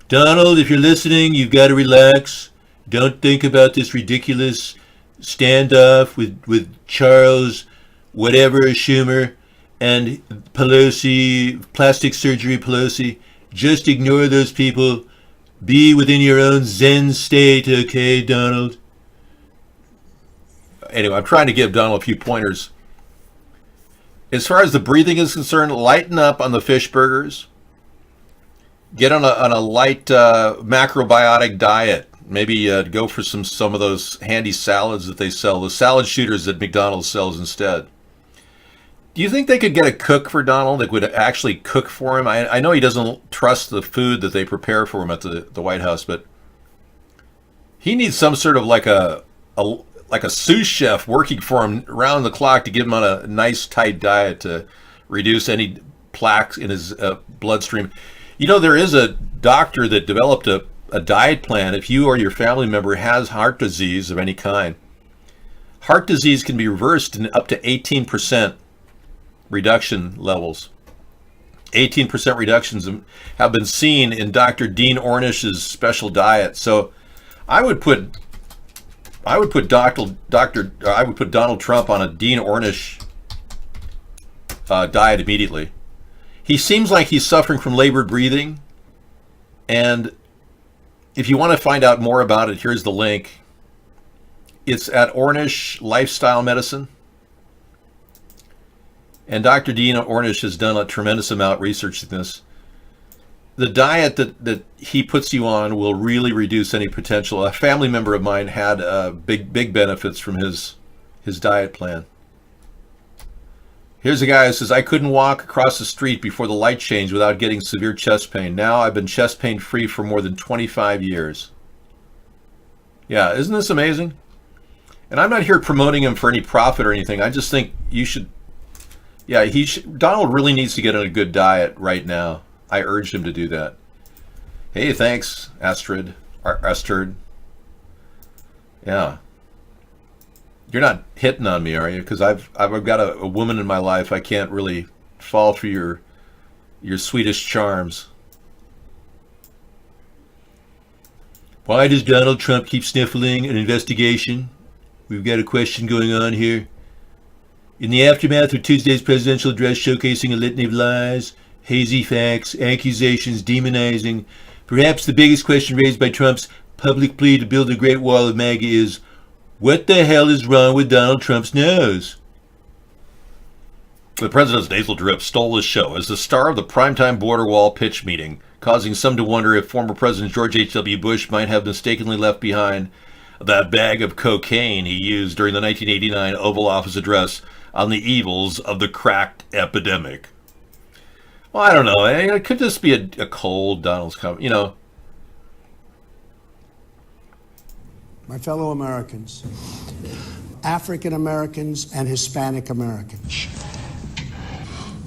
Donald, if you're listening, you've got to relax. Don't think about this ridiculous standoff with Charles, whatever, Schumer, and Pelosi, plastic surgery Pelosi. Just ignore those people. Be within your own Zen state, okay, Donald? Anyway, I'm trying to give Donald a few pointers. As far as the breathing is concerned, lighten up on the fish burgers. Get on a light macrobiotic diet. Maybe go for some of those handy salads that they sell, the salad shooters that McDonald's sells instead. Do you think they could get a cook for Donald that would actually cook for him? I know he doesn't trust the food that they prepare for him at the White House, but he needs some sort of like a sous chef working for him around the clock to give him on a nice tight diet to reduce any plaques in his bloodstream. You know, there is a doctor that developed a diet plan. If you or your family member has heart disease of any kind, heart disease can be reversed in up to 18% reduction levels. 18% reductions have been seen in Dr. Dean Ornish's special diet. So I would put Donald Trump on a Dean Ornish diet immediately. He seems like he's suffering from labored breathing, and if you want to find out more about it, here's the link. It's at Ornish Lifestyle Medicine. And Dr. Dean Ornish has done a tremendous amount of research in this. The diet that he puts you on will really reduce any potential. A family member of mine had big benefits from his diet plan. Here's a guy who says, I couldn't walk across the street before the light changed without getting severe chest pain. Now I've been chest pain free for more than 25 years. Yeah, isn't this amazing? And I'm not here promoting him for any profit or anything. I just think you should, Donald really needs to get on a good diet right now. I urge him to do that. Hey, thanks, Astrid. Yeah. You're not hitting on me, are you? Because I've got a woman in my life. I can't really fall for your Swedish charms. Why does Donald Trump keep sniffling an investigation? We've got a question going on here. In the aftermath of Tuesday's presidential address showcasing a litany of lies, hazy facts, accusations, demonizing, perhaps the biggest question raised by Trump's public plea to build a great wall of MAGA is, what the hell is wrong with Donald Trump's nose? The president's nasal drip stole the show as the star of the primetime border wall pitch meeting, causing some to wonder if former President George H.W. Bush might have mistakenly left behind that bag of cocaine he used during the 1989 Oval Office address on the evils of the crack epidemic. Well, I don't know. It could just be a cold Donald's coming, My fellow Americans, African Americans and Hispanic Americans,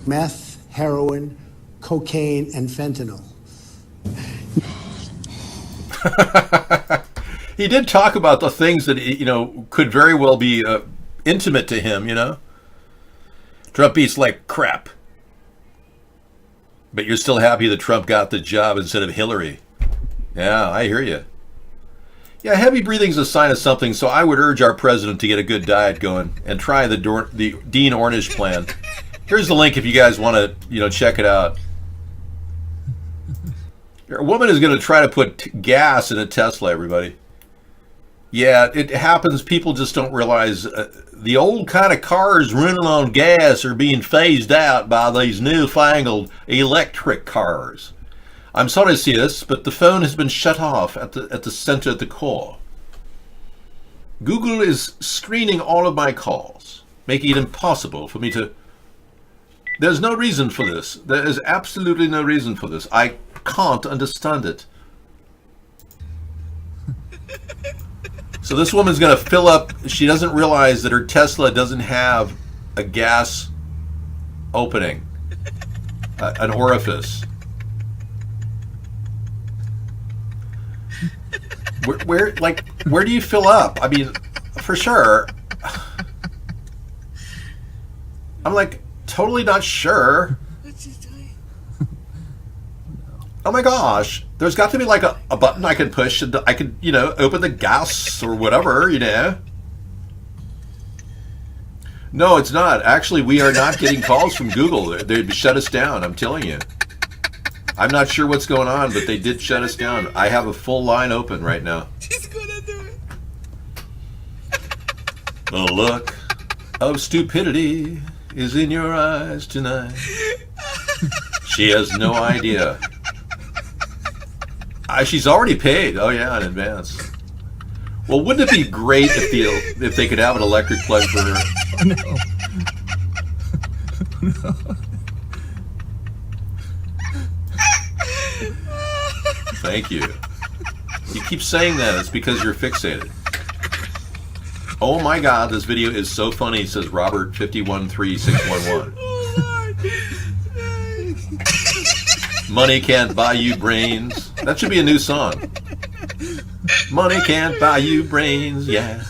meth, heroin, cocaine, and fentanyl. He did talk about the things that, could very well be intimate to him, Trump eats like crap. But you're still happy that Trump got the job instead of Hillary. Yeah, I hear you. Yeah, heavy breathing is a sign of something, so I would urge our president to get a good diet going and try the Dean Ornish plan. Here's the link if you guys want to, check it out. A woman is going to try to put gas in a Tesla, everybody. Yeah, it happens. People just don't realize the old kind of cars running on gas are being phased out by these newfangled electric cars. I'm sorry to see this, but the phone has been shut off at the center of the core. Google is screening all of my calls, making it impossible for me to... There's no reason for this. There is absolutely no reason for this. I can't understand it. So this woman's going to fill up... She doesn't realize that her Tesla doesn't have a gas opening, an orifice. Where do you fill up? I mean, for sure. I'm like totally not sure. Oh my gosh, there's got to be like a button I can push and I can, open the gas or whatever, No, it's not. Actually, we are not getting calls from Google. They'd shut us down, I'm telling you. I'm not sure what's going on, but they did shut us down. I have a full line open right now. She's gonna do it. The look of stupidity is in your eyes tonight. She has no idea. She's already paid. Oh yeah, in advance. Well, wouldn't it be great if they could have an electric plug for her? Oh, no. No. Thank you. You keep saying that. It's because you're fixated. Oh my God, this video is so funny, says Robert 513611. Money can't buy you brains. That should be a new song. Money can't buy you brains, yeah.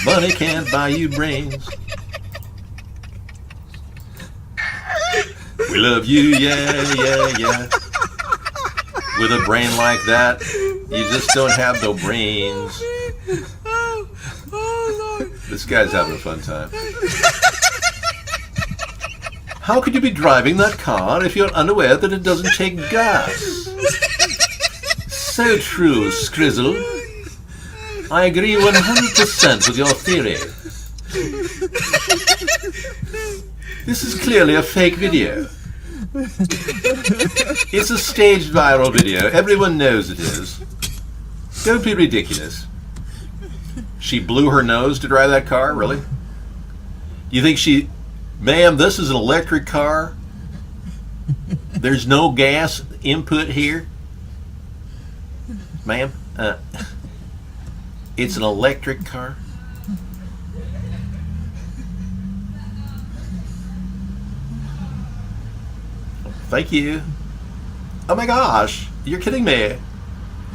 Money can't buy you brains. We love you, yeah, yeah, yeah. With a brain like that, you just don't have no brains. This guy's having a fun time. How could you be driving that car if you're unaware that it doesn't take gas? So true, Skrizzle. I agree 100% with your theory. This is clearly a fake video. It's a staged viral video. Everyone knows it is. Don't be ridiculous. She blew her nose to drive that car? Really? You think she... Ma'am, this is an electric car? There's no gas input here? Ma'am, it's an electric car? Thank you. Oh my gosh, you're kidding me.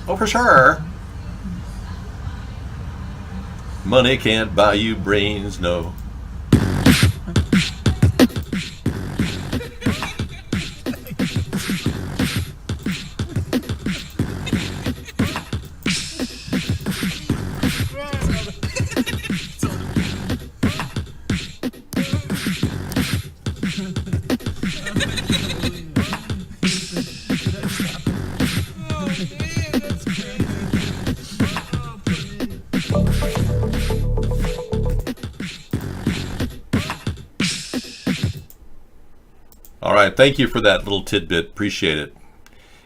Oh, for sure. Money can't buy you brains, no. All right, thank you for that little tidbit. Appreciate it.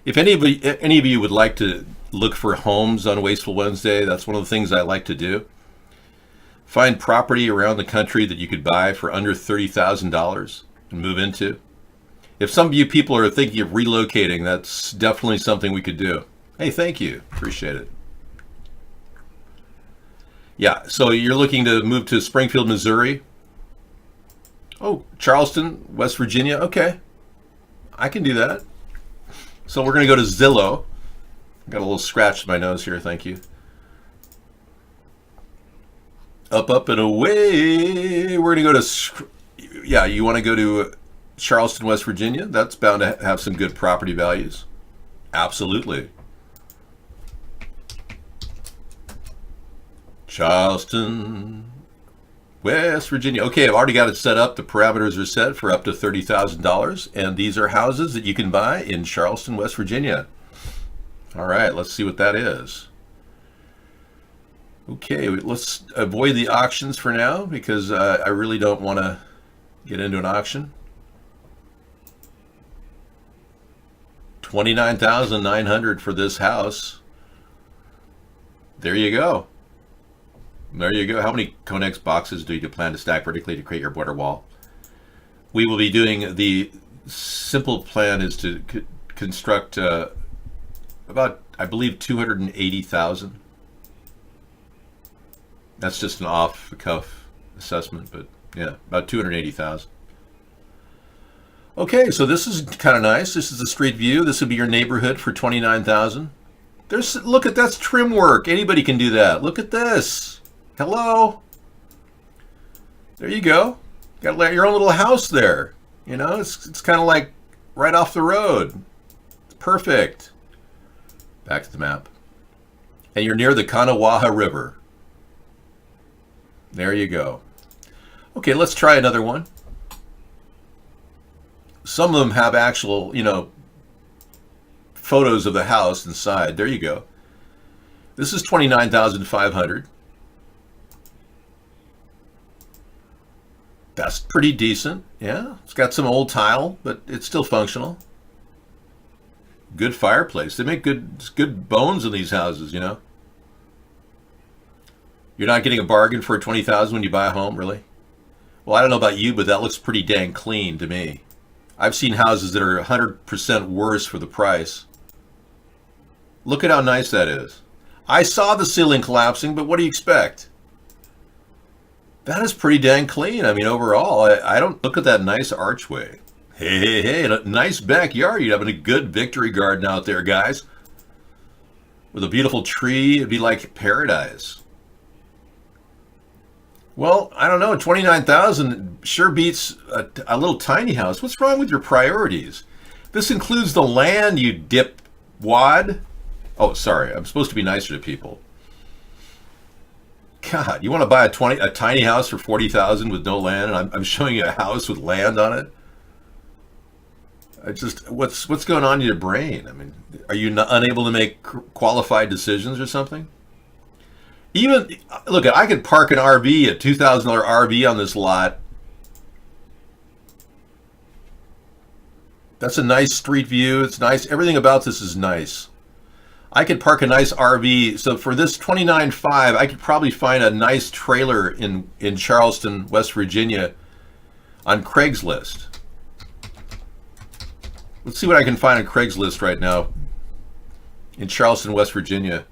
If any of you would like to look for homes on Wasteful Wednesday, that's one of the things I like to do. Find property around the country that you could buy for under $30,000 and move into. If some of you people are thinking of relocating, that's definitely something we could do. Hey, thank you. Appreciate it. Yeah, so you're looking to move to Springfield, Missouri. Oh, Charleston, West Virginia. Okay, I can do that. So we're going to go to Zillow. Got a little scratch in my nose here. Thank you. Up and away. We're going to go to, yeah, you want to go to Charleston, West Virginia? That's bound to have some good property values. Absolutely. Charleston, West Virginia. Okay, I've already got it set up. The parameters are set for up to $30,000. And these are houses that you can buy in Charleston, West Virginia. All right, let's see what that is. Okay, let's avoid the auctions for now because I really don't want to get into an auction. $29,900 for this house. There you go. There you go. How many Conex boxes do you plan to stack vertically to create your border wall? We will be doing, the simple plan is to construct about, I believe, 280,000. That's just an off-the-cuff assessment, but Yeah, about 280,000. Okay, so this is kind of nice. This is the street view. This would be your neighborhood for 29,000. Look at that's trim work. Anybody can do that. Look at this. Hello. There you go. Got your own little house there. You know, it's kind of like right off the road. It's perfect. Back to the map. And you're near the Kanawha River. There you go. Okay, let's try another one. Some of them have actual, photos of the house inside. There you go. This is 29,500. That's pretty decent. Yeah, it's got some old tile, but it's still functional. Good fireplace. They make good bones in these houses, You're not getting a bargain for 20,000 when you buy a home, really? Well, I don't know about you, but that looks pretty dang clean to me. I've seen houses that are 100% worse for the price. Look at how nice that is. I saw the ceiling collapsing, but what do you expect? That is pretty dang clean. I mean, overall, I don't look at that nice archway. Hey, a nice backyard. You'd have a good victory garden out there, guys. With a beautiful tree, it'd be like paradise. Well, I don't know. 29,000 sure beats a little tiny house. What's wrong with your priorities? This includes the land, you dipwad. Oh, sorry. I'm supposed to be nicer to people. God, you want to buy a tiny house for 40,000 with no land, and I'm showing you a house with land on it? What's going on in your brain? I mean, are you unable to make qualified decisions or something? Even, look, I could park an RV, a $2,000 RV on this lot. That's a nice street view. It's nice. Everything about this is nice. I could park a nice RV. So for this $29,500, I could probably find a nice trailer in Charleston, West Virginia on Craigslist. Let's see what I can find on Craigslist right now in Charleston, West Virginia,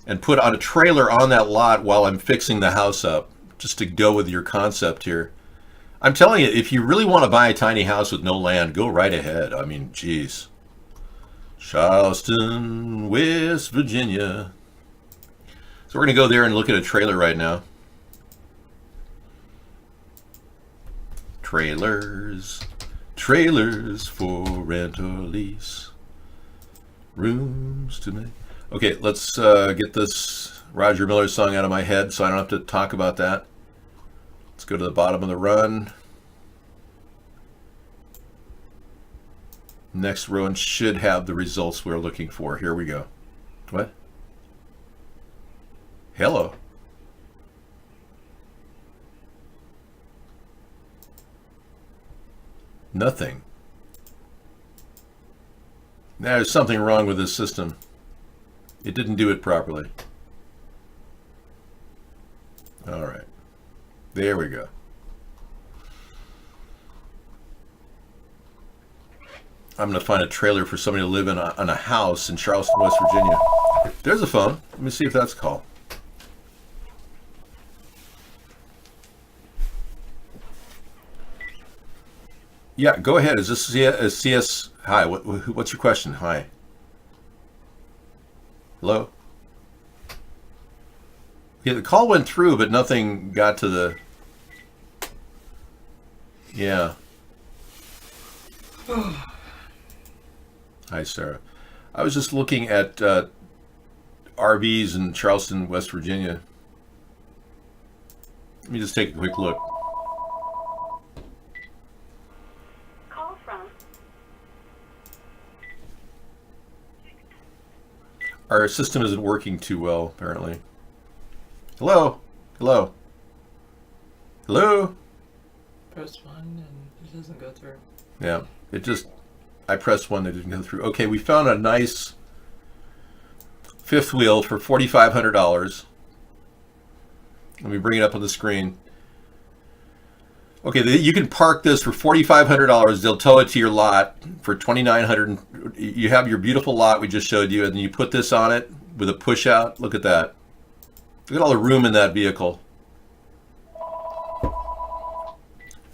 and put on a trailer on that lot while I'm fixing the house up, just to go with your concept here. I'm telling you, if you really want to buy a tiny house with no land, go right ahead. I mean, geez. Charleston, West Virginia. So we're going to go there and look at a trailer right now. Trailers for rent or lease. Rooms to make. Okay, let's get this Roger Miller song out of my head so I don't have to talk about that. Let's go to the bottom of the run. Next row should have the results we're looking for. Here we go. What? Hello. Nothing. There's something wrong with this system. It didn't do it properly. All right. There we go. I'm going to find a trailer for somebody to live in on a house in Charleston, West Virginia. There's a phone. Let me see if that's a call. Yeah, go ahead. Is this CS? Hi, what's your question? Hi. Hello? Yeah, the call went through, but nothing got to the... Yeah. Hi, Sarah. I was just looking at RVs in Charleston, West Virginia. Let me just take a quick look. Call from. Our system isn't working too well, apparently. Hello? Hello? Hello? Press 1 and it doesn't go through. Yeah, it just... I pressed one that didn't go through. Okay, we found a nice fifth wheel for $4,500. Let me bring it up on the screen. Okay, you can park this for $4,500. They'll tow it to your lot for $2,900. You have your beautiful lot we just showed you, and then you put this on it with a push out. Look at that. Look at all the room in that vehicle.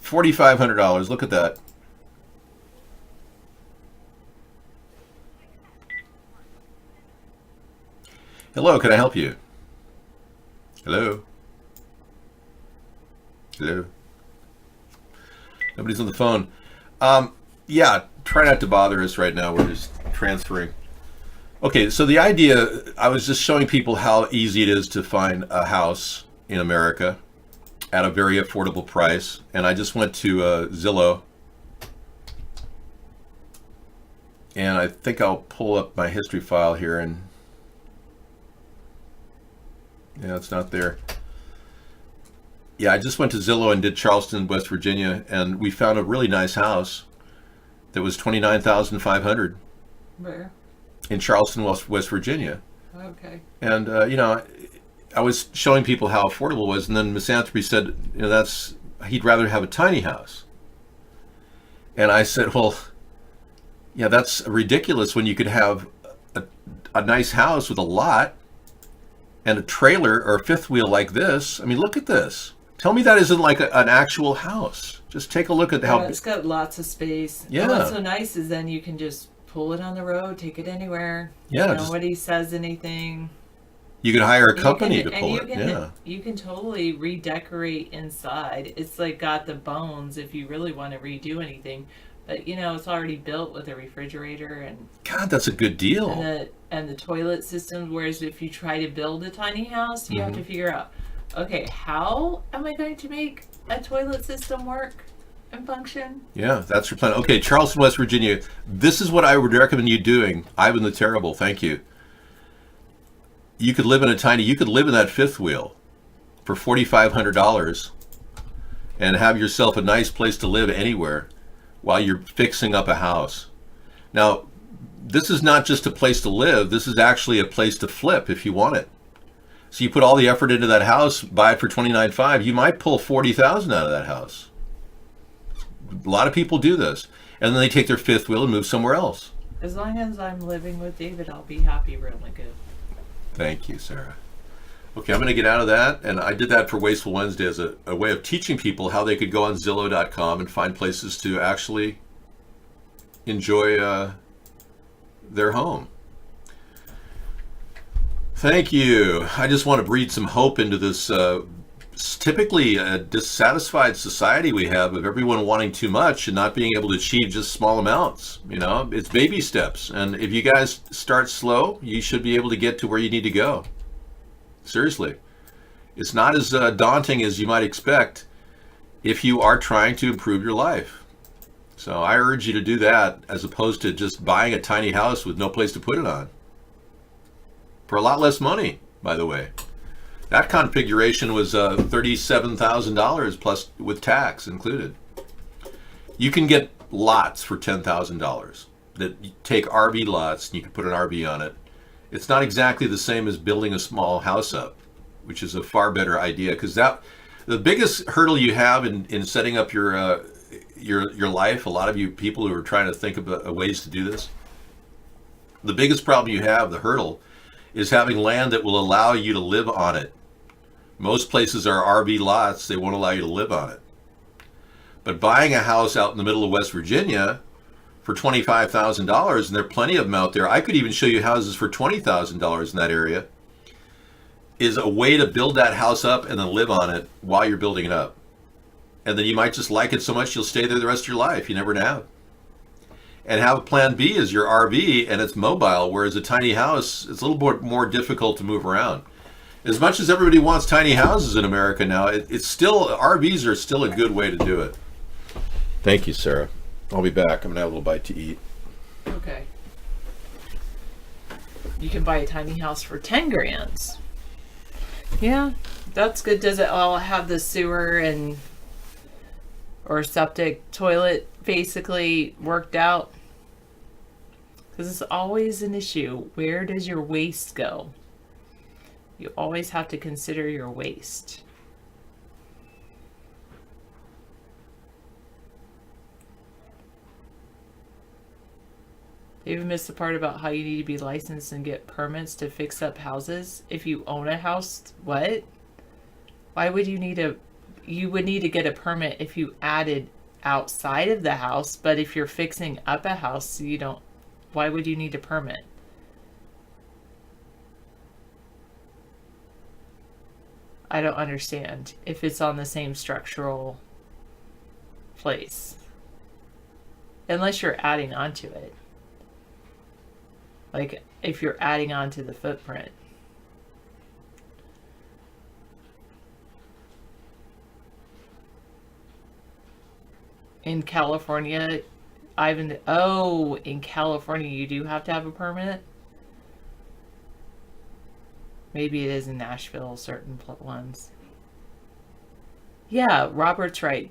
$4,500. Look at that. Hello, can I help you? Hello? Hello? Nobody's on the phone. Yeah, try not to bother us right now. We're just transferring. Okay, so the idea, I was just showing people how easy it is to find a house in America at a very affordable price. And I just went to Zillow. And I think I'll pull up my history file here and yeah, it's not there. Yeah, I just went to Zillow and did Charleston, West Virginia, and we found a really nice house that was $29,500 Where? in Charleston, West Virginia. Okay. And you know, I was showing people how affordable it was, and then Misanthropy said, you know, he'd rather have a tiny house. And I said, well, yeah, that's ridiculous when you could have a nice house with a lot and a trailer or a fifth wheel like this. I mean, look at this. Tell me that isn't like an actual house. Just take a look at how... It's got lots of space. Yeah. And what's so nice is then you can just pull it on the road, take it anywhere. Yeah. Nobody says anything. You could hire a company to pull it. Yeah. You can totally redecorate inside. It's like got the bones if you really want to redo anything. But, you know, it's already built with a refrigerator and... God, that's a good deal. And the toilet system, whereas if you try to build a tiny house, you have to figure out, okay, how am I going to make a toilet system work and function? Yeah, that's your plan. Okay, Charleston, West Virginia. This is what I would recommend you doing. Ivan the Terrible, thank you. You could live in that fifth wheel for $4,500 and have yourself a nice place to live anywhere while you're fixing up a house. Now, this is not just a place to live. This is actually a place to flip if you want it. So you put all the effort into that house, buy it for $29,500, you might pull $40,000 out of that house. A lot of people do this. And then they take their fifth wheel and move somewhere else. As long as I'm living with David, I'll be happy really good. Thank you, Sarah. Okay, I'm going to get out of that. And I did that for Wasteful Wednesday as a way of teaching people how they could go on Zillow.com and find places to actually enjoy their home. Thank you. I just want to breathe some hope into this typically dissatisfied society we have of everyone wanting too much and not being able to achieve just small amounts. You know, it's baby steps. And if you guys start slow, you should be able to get to where you need to go. Seriously. It's not as daunting as you might expect if you are trying to improve your life. So I urge you to do that as opposed to just buying a tiny house with no place to put it on. For a lot less money, by the way. That configuration was $37,000 plus with tax included. You can get lots for $10,000 that take RV lots and you can put an RV on it. It's not exactly the same as building a small house up, which is a far better idea because the biggest hurdle you have in setting up your life, a lot of you people who are trying to think of ways to do this, the biggest problem you have, the hurdle, is having land that will allow you to live on it. Most places are RV lots, they won't allow you to live on it. But buying a house out in the middle of West Virginia for $25,000, and there are plenty of them out there, I could even show you houses for $20,000 in that area, is a way to build that house up and then live on it while you're building it up. And then you might just like it so much you'll stay there the rest of your life. You never know. And have a plan B as your RV, and it's mobile, whereas a tiny house, it's a little more difficult to move around. As much as everybody wants tiny houses in America now, it's still, RVs are still a good way to do it. Thank you, Sarah. I'll be back. I'm going to have a little bite to eat. Okay. You can buy a tiny house for 10 grand. Yeah, that's good. Does it all have the sewer and or septic toilet basically worked out? Because it's always an issue. Where does your waste go? You always have to consider your waste. You even missed the part about how you need to be licensed and get permits to fix up houses. If you own a house, what? Why would you need you would need to get a permit if you added outside of the house, but if you're fixing up a house, you don't, why would you need a permit? I don't understand if it's on the same structural place. Unless you're adding onto it. Like if you're adding onto the footprint. In California, in California you do have to have a permit? Maybe it is in Nashville, certain ones. Yeah, Robert's right.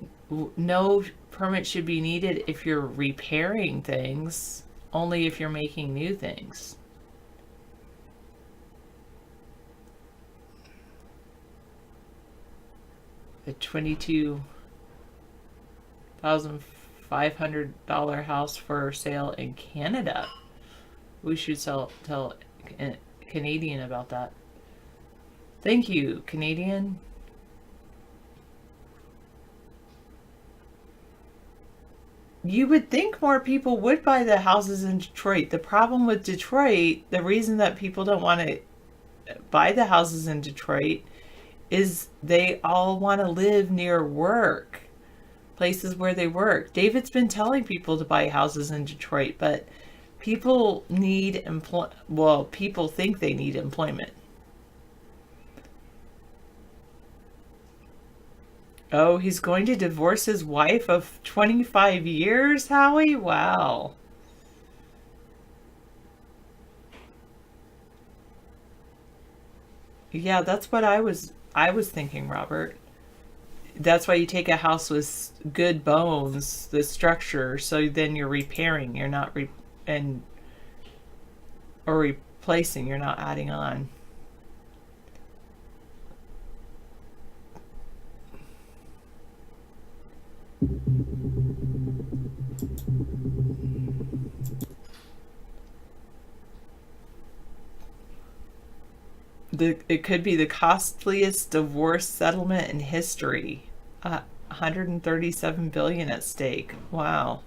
No permit should be needed if you're repairing things, only if you're making new things. The $22,500 house for sale in Canada. We should tell a Canadian about that. Thank you, Canadian. You would think more people would buy the houses in Detroit. The problem with Detroit, the reason that people don't want to buy the houses in Detroit is they all want to live near work, places where they work. David's been telling people to buy houses in Detroit, but people need people think they need employment. Oh, he's going to divorce his wife of 25 years, Howie? Wow. Yeah, that's what I was thinking, Robert. That's why you take a house with good bones, the structure, so then you're repairing, you're not replacing, you're not adding on. It could be the costliest divorce settlement in history. $137 billion at stake. Wow.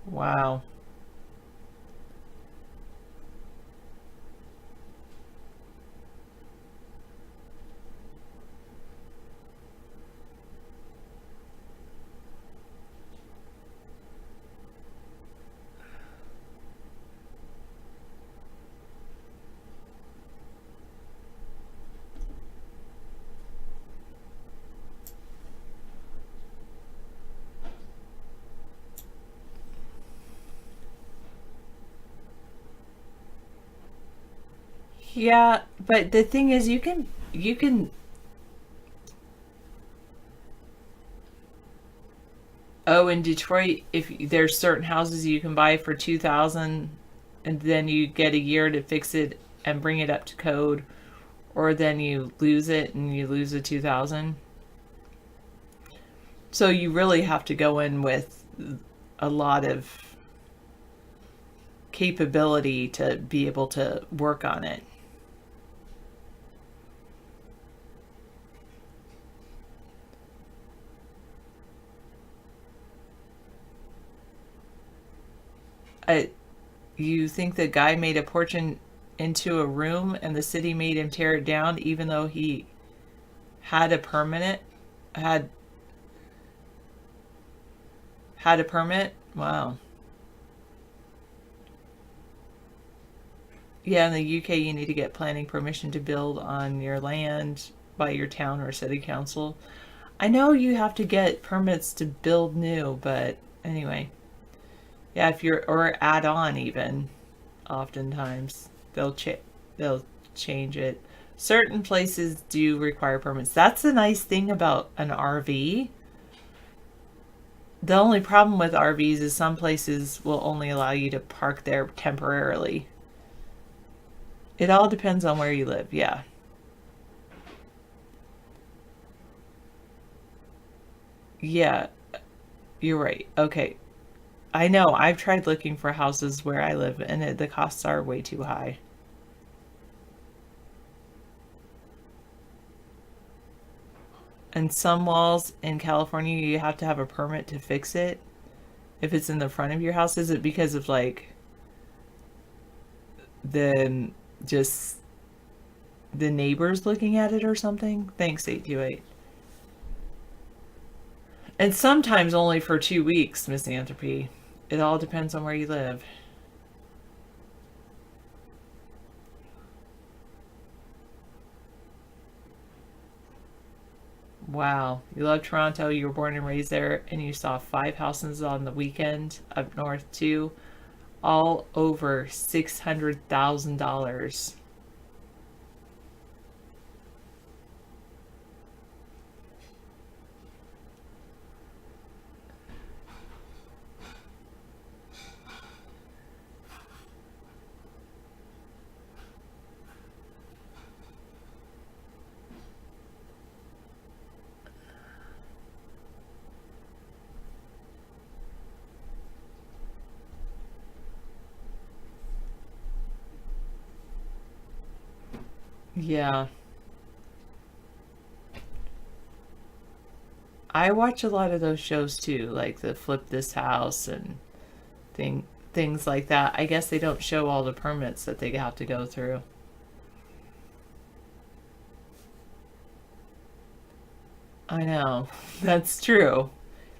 Wow. Yeah, but the thing is, you can in Detroit, if there's certain houses you can buy for $2,000 and then you get a year to fix it and bring it up to code, or then you lose it and you lose the $2,000. So you really have to go in with a lot of capability to be able to work on it. You think the guy made a porch into a room and the city made him tear it down even though he had a permit? Had a permit? Wow. Yeah, in the UK you need to get planning permission to build on your land by your town or city council. I know you have to get permits to build new, but anyway. Yeah, or add on even, oftentimes they'll change it. Certain places do require permits. That's the nice thing about an RV. The only problem with RVs is some places will only allow you to park there temporarily. It all depends on where you live, yeah. Yeah, you're right. Okay. I know, I've tried looking for houses where I live and the costs are way too high. And some walls in California, you have to have a permit to fix it. If it's in the front of your house, is it because of like the neighbors looking at it or something? Thanks, 828. And sometimes only for 2 weeks, Misanthropy. It all depends on where you live. Wow, you love Toronto, you were born and raised there, and you saw 5 houses on the weekend up north too, all over $600,000. Yeah. I watch a lot of those shows too, like the Flip This House and things like that. I guess they don't show all the permits that they have to go through. I know. That's true.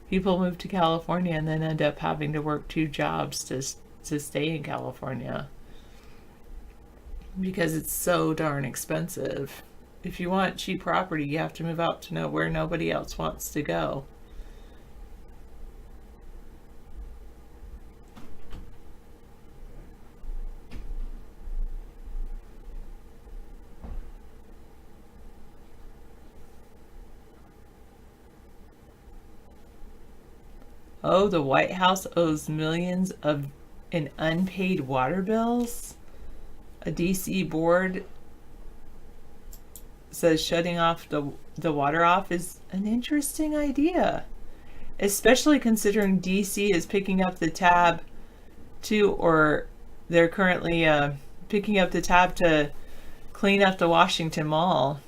People move to California and then end up having to work 2 jobs to stay in California. Because it's so darn expensive. If you want cheap property, you have to move out to where nobody else wants to go. Oh, the White House owes millions in unpaid water bills? A DC board says shutting off the water off is an interesting idea, especially considering DC is picking up the tab to, or they're currently picking up the tab to clean up the Washington Mall.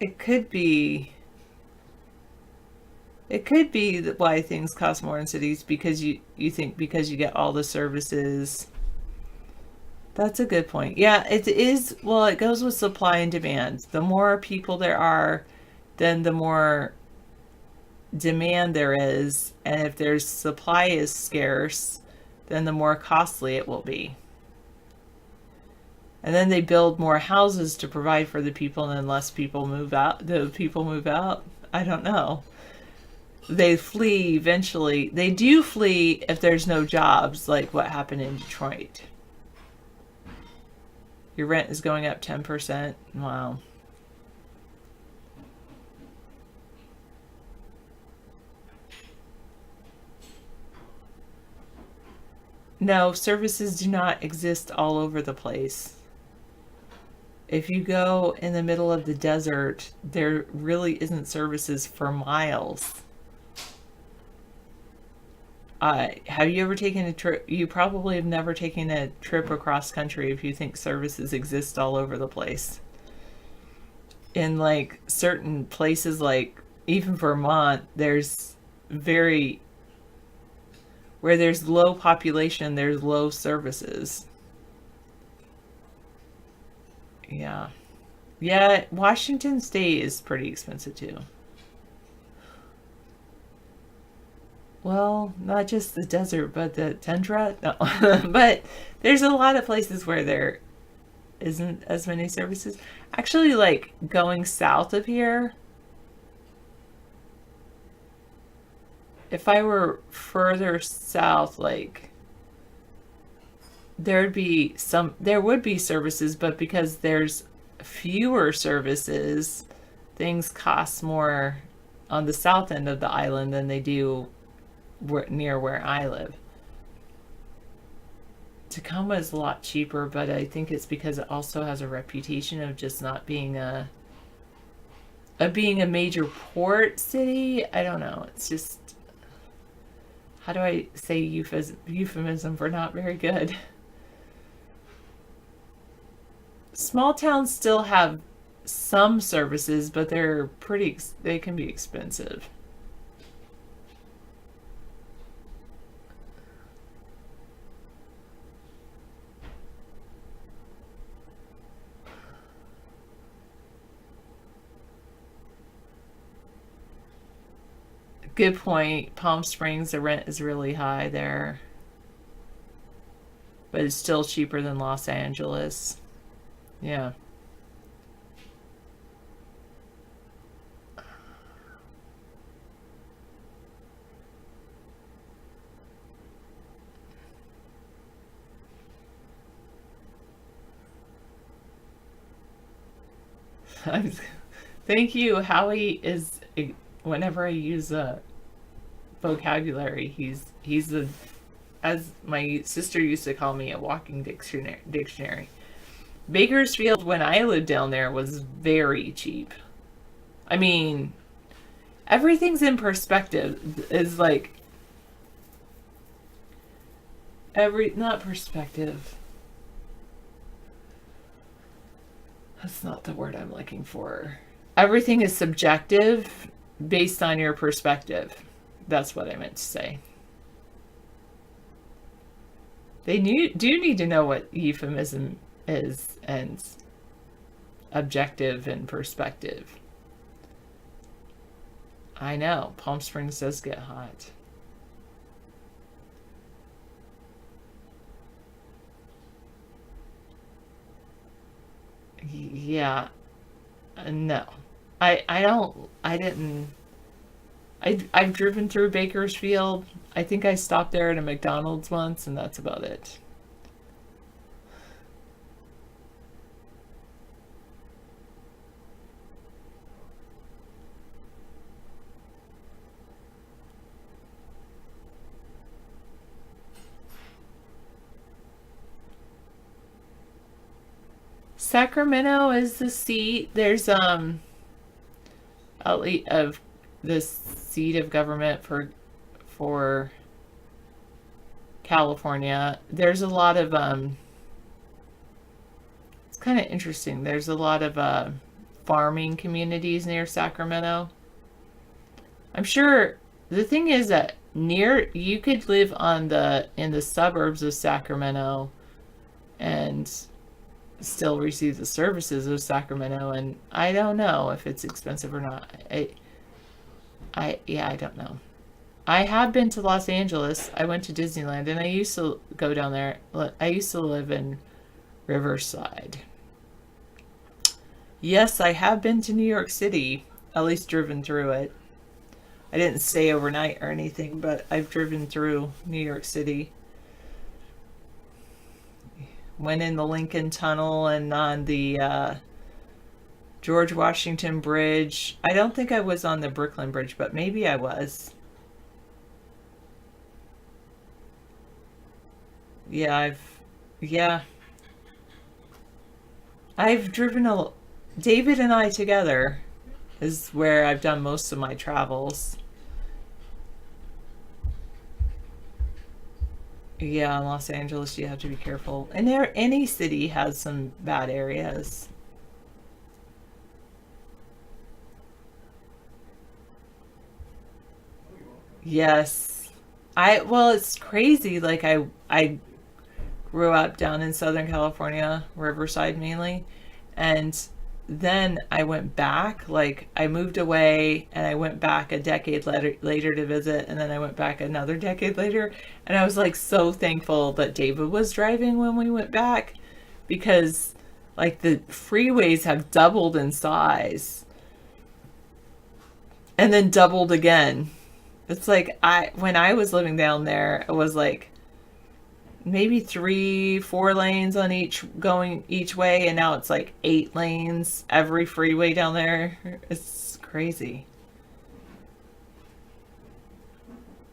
It could be why things cost more in cities, because you think because you get all the services. That's a good point. Yeah, it is. Well, it goes with supply and demand. The more people there are, then the more demand there is. And if there's supply is scarce, then the more costly it will be. And then they build more houses to provide for the people, and then less people move out. The people move out. I don't know. They flee eventually. They do flee if there's no jobs, like what happened in Detroit. Your rent is going up 10%. Wow. No, services do not exist all over the place. If you go in the middle of the desert, there really isn't services for miles. Have you ever taken a trip? You probably have never taken a trip across country if you think services exist all over the place. In like certain places, like even Vermont, there's where there's low population, there's low services. Yeah. Yeah, Washington State is pretty expensive too. well, not just the desert, but the tundra. No, but there's a lot of places where there isn't as many services. Actually, like going south of here, if I were further south, like there would be services, but because there's fewer services, things cost more on the south end of the island than they do near where I live. Tacoma is a lot cheaper, but I think it's because it also has a reputation of just not being a major port city. I don't know. It's just, how do I say euphemism for not very good? Small towns still have some services, but they can be expensive. Good point. Palm Springs, the rent is really high there, but it's still cheaper than Los Angeles. Yeah. Thank you. Howie is, whenever I use a vocabulary, he's a, as my sister used to call me, a walking dictionary. Bakersfield, when I lived down there, was very cheap. I mean, everything's in perspective. Is like not perspective. That's not the word I'm looking for. Everything is subjective based on your perspective. That's what I meant to say. They do need to know what euphemism is and objective and perspective. I know, Palm Springs does get hot. Yeah. No. I've driven through Bakersfield. I think I stopped there at a McDonald's once, and that's about it. Sacramento is the seat. There's of the seat of government for California. There's a lot of it's kind of interesting. There's a lot of farming communities near Sacramento. I'm sure the thing is that you could live in the suburbs of Sacramento and still receive the services of Sacramento, and I don't know if it's expensive or not. I don't know. I have been to Los Angeles. I went to Disneyland, and I used to go down there. I used to live in Riverside. Yes, I have been to New York City, at least driven through it. I didn't stay overnight or anything, but I've driven through New York City. Went in the Lincoln Tunnel and on the George Washington Bridge. I don't think I was on the Brooklyn Bridge, but maybe I was. Yeah, I've driven David and I together is where I've done most of my travels. Yeah, in Los Angeles, you have to be careful. And any city has some bad areas. Yes. Well, it's crazy. Like I grew up down in Southern California, Riverside mainly, and then I went back, like I moved away and I went back a decade later to visit, and then I went back another decade later, and I was like so thankful that David was driving when we went back, because like the freeways have doubled in size and then doubled again. It's like when I was living down there, it was like maybe 3-4 lanes on going each way, and now it's like 8 lanes every freeway down there. It's crazy.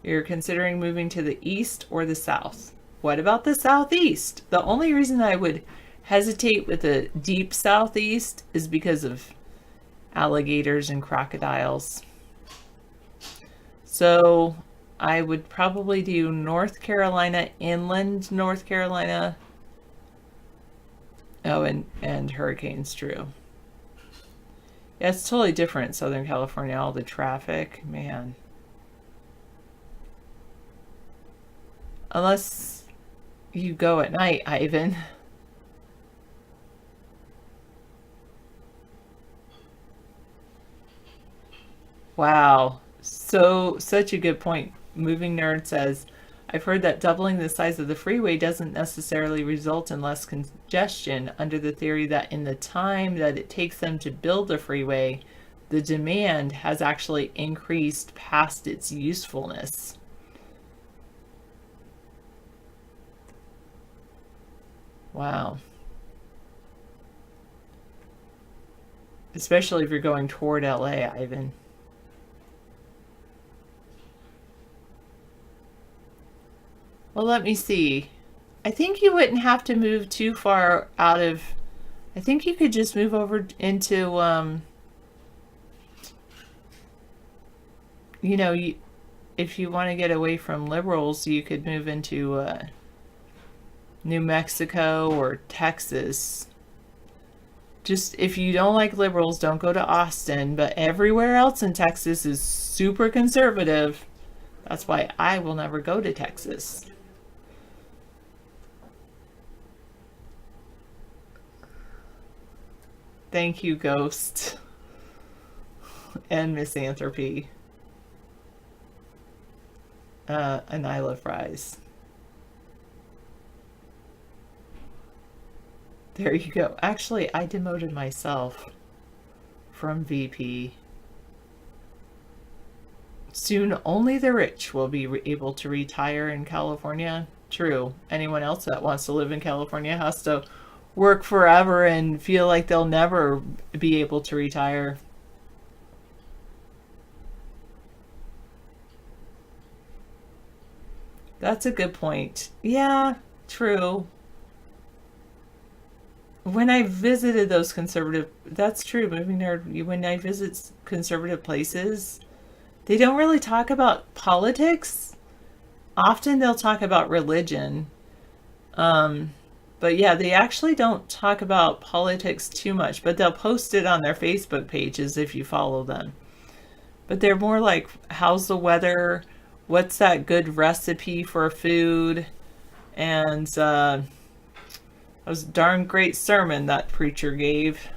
You're considering moving to the east or the south. What about the southeast? The only reason I would hesitate with the deep southeast is because of alligators and crocodiles. So I would probably do North Carolina, inland North Carolina. Oh, and hurricanes, true. Yeah, it's totally different. Southern California, all the traffic, man. Unless you go at night, Ivan. Wow. Such a good point. Moving Nerd says, I've heard that doubling the size of the freeway doesn't necessarily result in less congestion, under the theory that in the time that it takes them to build the freeway, the demand has actually increased past its usefulness. Wow. Especially if you're going toward LA, Ivan. Well, let me see. I think you wouldn't have to move too far out of... I think you could just move over into, you know, if you want to get away from liberals, you could move into New Mexico or Texas. Just, if you don't like liberals, don't go to Austin. But everywhere else in Texas is super conservative. That's why I will never go to Texas. Thank you, Ghost. And Misanthropy. And I love fries. There you go. Actually, I demoted myself from VP. Soon, only the rich will be able to retire in California. True. Anyone else that wants to live in California has to work forever and feel like they'll never be able to retire. That's a good point. Yeah, true. When I visited those conservative, that's true, Moving Nerd, when I visit conservative places, they don't really talk about politics. Often they'll talk about religion. But yeah, they actually don't talk about politics too much, but they'll post it on their Facebook pages if you follow them. But they're more like, how's the weather? What's that good recipe for food? And that was a darn great sermon that preacher gave.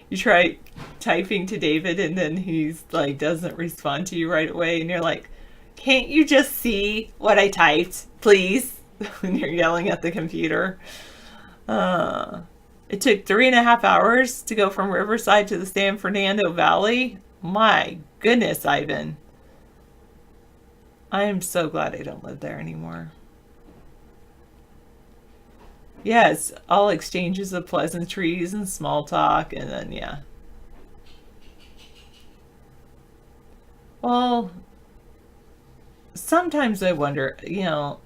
You try typing to David and then he's like, doesn't respond to you right away. And you're like, can't you just see what I typed, please? When you're yelling at the computer. It took 3.5 hours to go from Riverside to the San Fernando Valley. My goodness, Ivan. I am so glad I don't live there anymore. Yeah, it's all exchanges of pleasantries and small talk, and then, yeah. Well, sometimes I wonder, you know,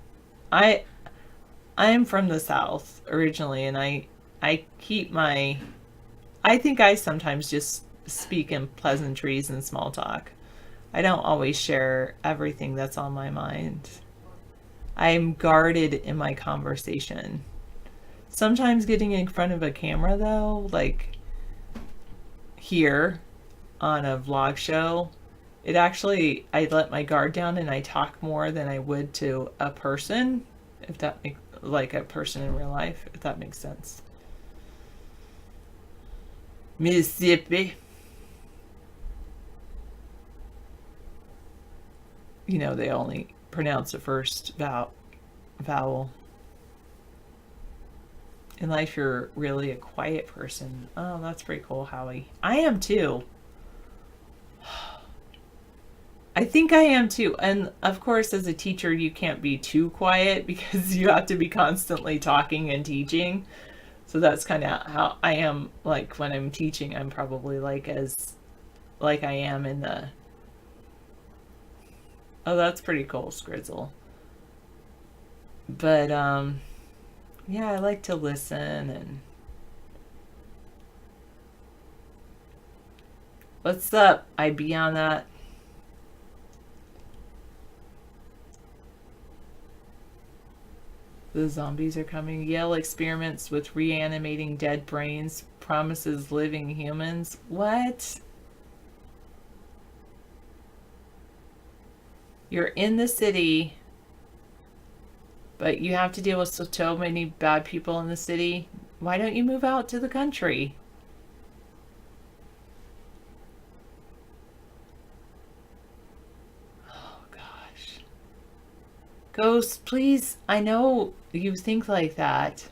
I'm from the South originally, and I keep my... I think I sometimes just speak in pleasantries and small talk. I don't always share everything that's on my mind. I'm guarded in my conversation. Sometimes getting in front of a camera, though, like here on a vlog show, it actually, I let my guard down and I talk more than I would to a person, if that makes, like a person in real life, if that makes sense. Mississippi. You know, they only pronounce the first vowel. In life, you're really a quiet person. Oh, that's pretty cool, Howie. I am too. I think I am too. And of course, as a teacher, you can't be too quiet because you have to be constantly talking and teaching. So that's kind of how I am. Like when I'm teaching, I'm probably like I am in the... Oh, that's pretty cool, Skrizzle. But, yeah, I like to listen and... What's up? I be on that. The zombies are coming. Yale experiments with reanimating dead brains. Promises living humans. What? You're in the city, but you have to deal with so many bad people in the city. Why don't you move out to the country? Oh, gosh. Ghost, please. I know you think like that.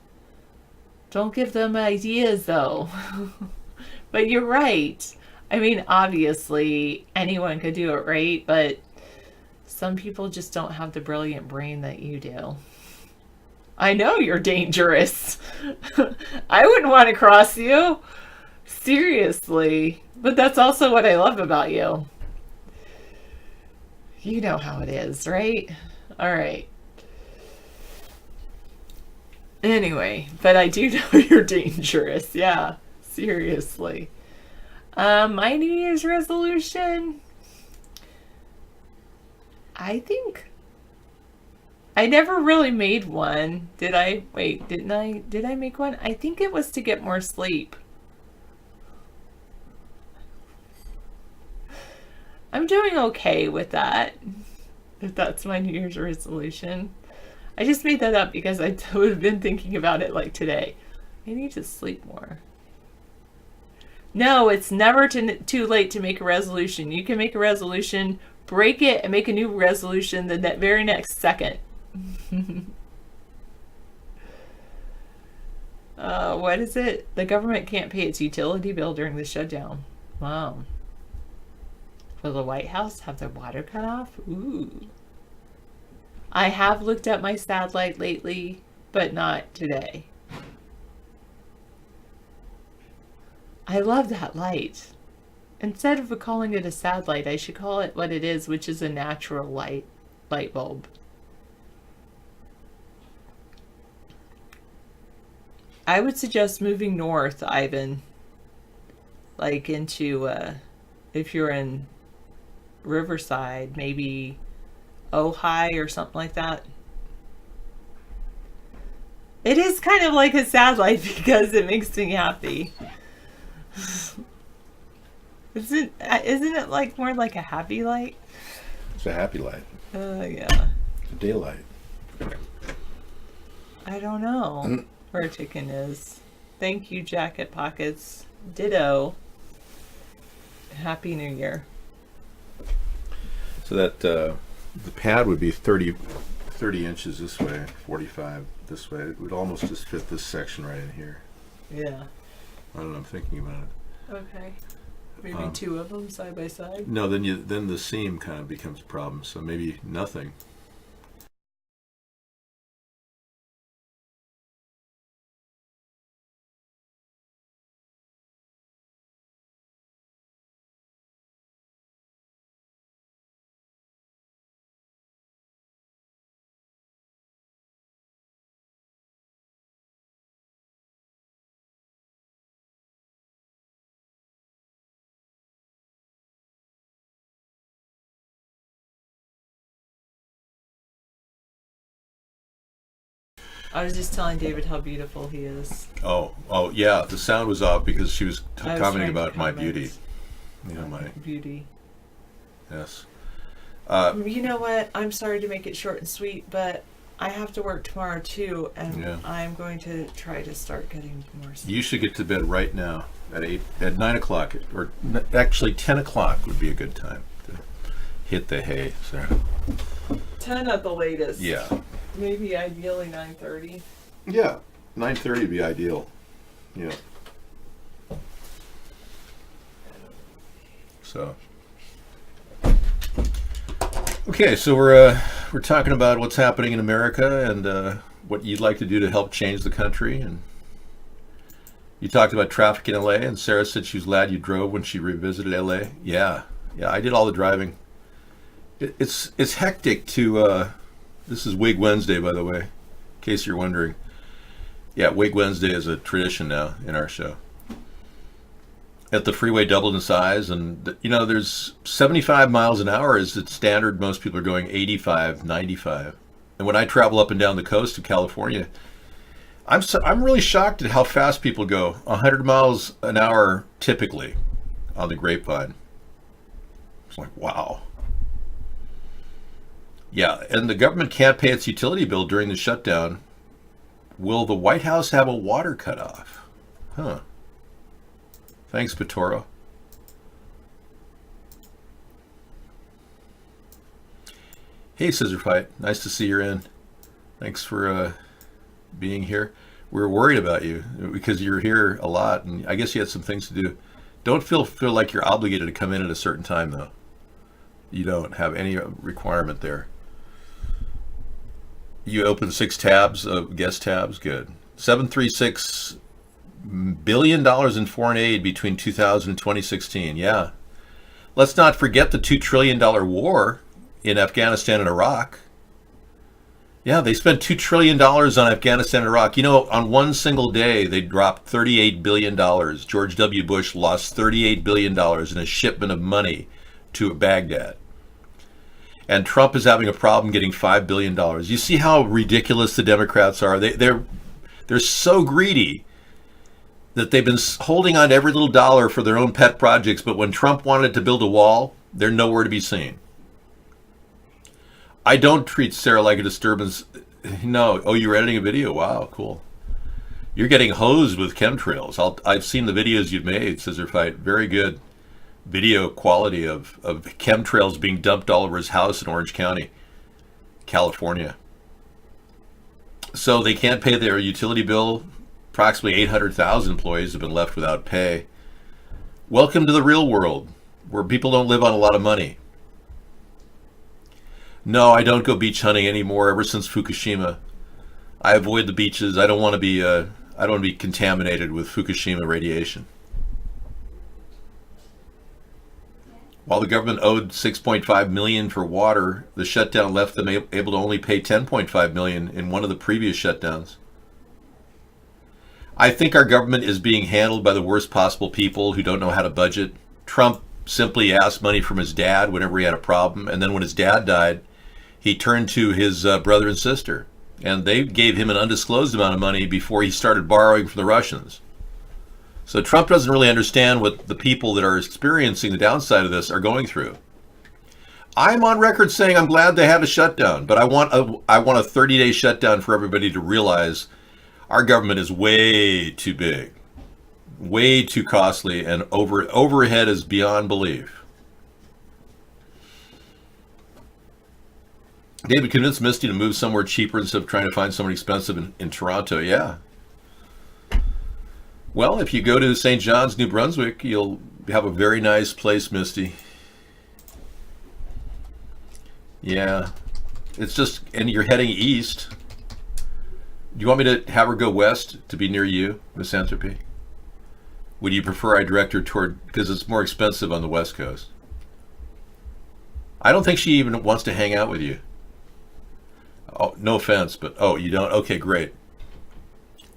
Don't give them ideas, though. But you're right. I mean, obviously, anyone could do it, right? But some people just don't have the brilliant brain that you do. I know you're dangerous. I wouldn't want to cross you. Seriously. But that's also what I love about you. You know how it is, right? All right. Anyway, but I do know you're dangerous. Yeah, seriously. My New Year's resolution... I think I never really made one. Did I? Wait, didn't I? Did I make one? I think it was to get more sleep. I'm doing okay with that. If that's my New Year's resolution. I just made that up because I have been thinking about it like today. I need to sleep more. No, it's never too late to make a resolution. You can make a resolution, break it, and make a new resolution the very next second. What is it? The government can't pay its utility bill during the shutdown. Wow. Will the White House have their water cut off? Ooh. I have looked at my satellite lately, but not today. I love that light. Instead of calling it a sad light, I should call it what it is, which is a natural light bulb. I would suggest moving north, Ivan. Like into, if you're in Riverside, maybe Ojai or something like that. It is kind of like a sad light because it makes me happy. Isn't it like more like a happy light? It's a happy light. Yeah. It's a daylight. I don't know where chicken is. Thank you, Jacket Pockets. Ditto. Happy New Year. So that the pad would be 30 inches this way, 45 this way. It would almost just fit this section right in here. Yeah. I don't know. I'm thinking about it. Okay. Maybe two of them side by side. No, then the seam kind of becomes a problem. So maybe nothing. I was just telling David how beautiful he is. Oh, yeah. The sound was off because she was commenting about my beauty. You know, my beauty. Yes. You know what? I'm sorry to make it short and sweet, but I have to work tomorrow too, and Yeah. I'm going to try to start getting more sleep. You should get to bed right now at 9 o'clock, or actually 10 o'clock would be a good time to hit the hay, Sarah. 10 at the latest. Yeah. Maybe ideally 9:30. Yeah, 9:30 would be ideal. Yeah. So. Okay, so we're talking about what's happening in America and what you'd like to do to help change the country. And you talked about traffic in LA, and Sarah said she was glad you drove when she revisited LA. Yeah, I did all the driving. It's hectic to. This is Wig Wednesday, by the way, in case you're wondering. Yeah, Wig Wednesday is a tradition now in our show. At the freeway doubled in size, and there's 75 miles an hour is the standard. Most people are going 85, 95. And when I travel up and down the coast of California, I'm really shocked at how fast people go. 100 miles an hour typically on the Grapevine. It's like, wow. Yeah, and the government can't pay its utility bill during the shutdown. Will the White House have a water cutoff? Huh. Thanks, Petoro. Hey, Scissor Fight. Nice to see you're in. Thanks for being here. We were worried about you because you're here a lot, and I guess you had some things to do. Don't feel like you're obligated to come in at a certain time, though. You don't have any requirement there. You opened 6 tabs, guest tabs. Good. $736 billion in foreign aid between 2000 and 2016. Yeah. Let's not forget the $2 trillion war in Afghanistan and Iraq. Yeah, they spent $2 trillion on Afghanistan and Iraq. On one single day, they dropped $38 billion. George W. Bush lost $38 billion in a shipment of money to Baghdad. And Trump is having a problem getting $5 billion. You see how ridiculous the Democrats are? They're so greedy that they've been holding on to every little dollar for their own pet projects, but when Trump wanted to build a wall, they're nowhere to be seen. I don't treat Sarah like a disturbance. No. Oh, you're editing a video? Wow, cool. You're getting hosed with chemtrails. I've seen the videos you've made, Scissor Fight. Very good video quality of chemtrails being dumped all over his house in Orange County, California. So they can't pay their utility bill. Approximately 800,000 employees have been left without pay. Welcome to the real world, where people don't live on a lot of money. No, I don't go beach hunting anymore. Ever since Fukushima, I avoid the beaches. I don't want to be contaminated with Fukushima radiation. While the government owed $6.5 million for water, the shutdown left them able to only pay $10.5 million in one of the previous shutdowns. I think our government is being handled by the worst possible people who don't know how to budget. Trump simply asked money from his dad whenever he had a problem, and then when his dad died, he turned to his brother and sister, and they gave him an undisclosed amount of money before he started borrowing from the Russians. So Trump doesn't really understand what the people that are experiencing the downside of this are going through. I'm on record saying I'm glad they had a shutdown, but I want a 30-day shutdown for everybody to realize our government is way too big, way too costly, and overhead is beyond belief. David convinced Misty to move somewhere cheaper instead of trying to find someone expensive in Toronto. Yeah. Well, if you go to St. John's, New Brunswick, you'll have a very nice place, Misty. Yeah. It's just, and you're heading east. Do you want me to have her go west to be near you, Miss Entropy? Would you prefer I direct her toward, because it's more expensive on the West Coast? I don't think she even wants to hang out with you. Oh, no offense, but, oh, you don't? Okay, great.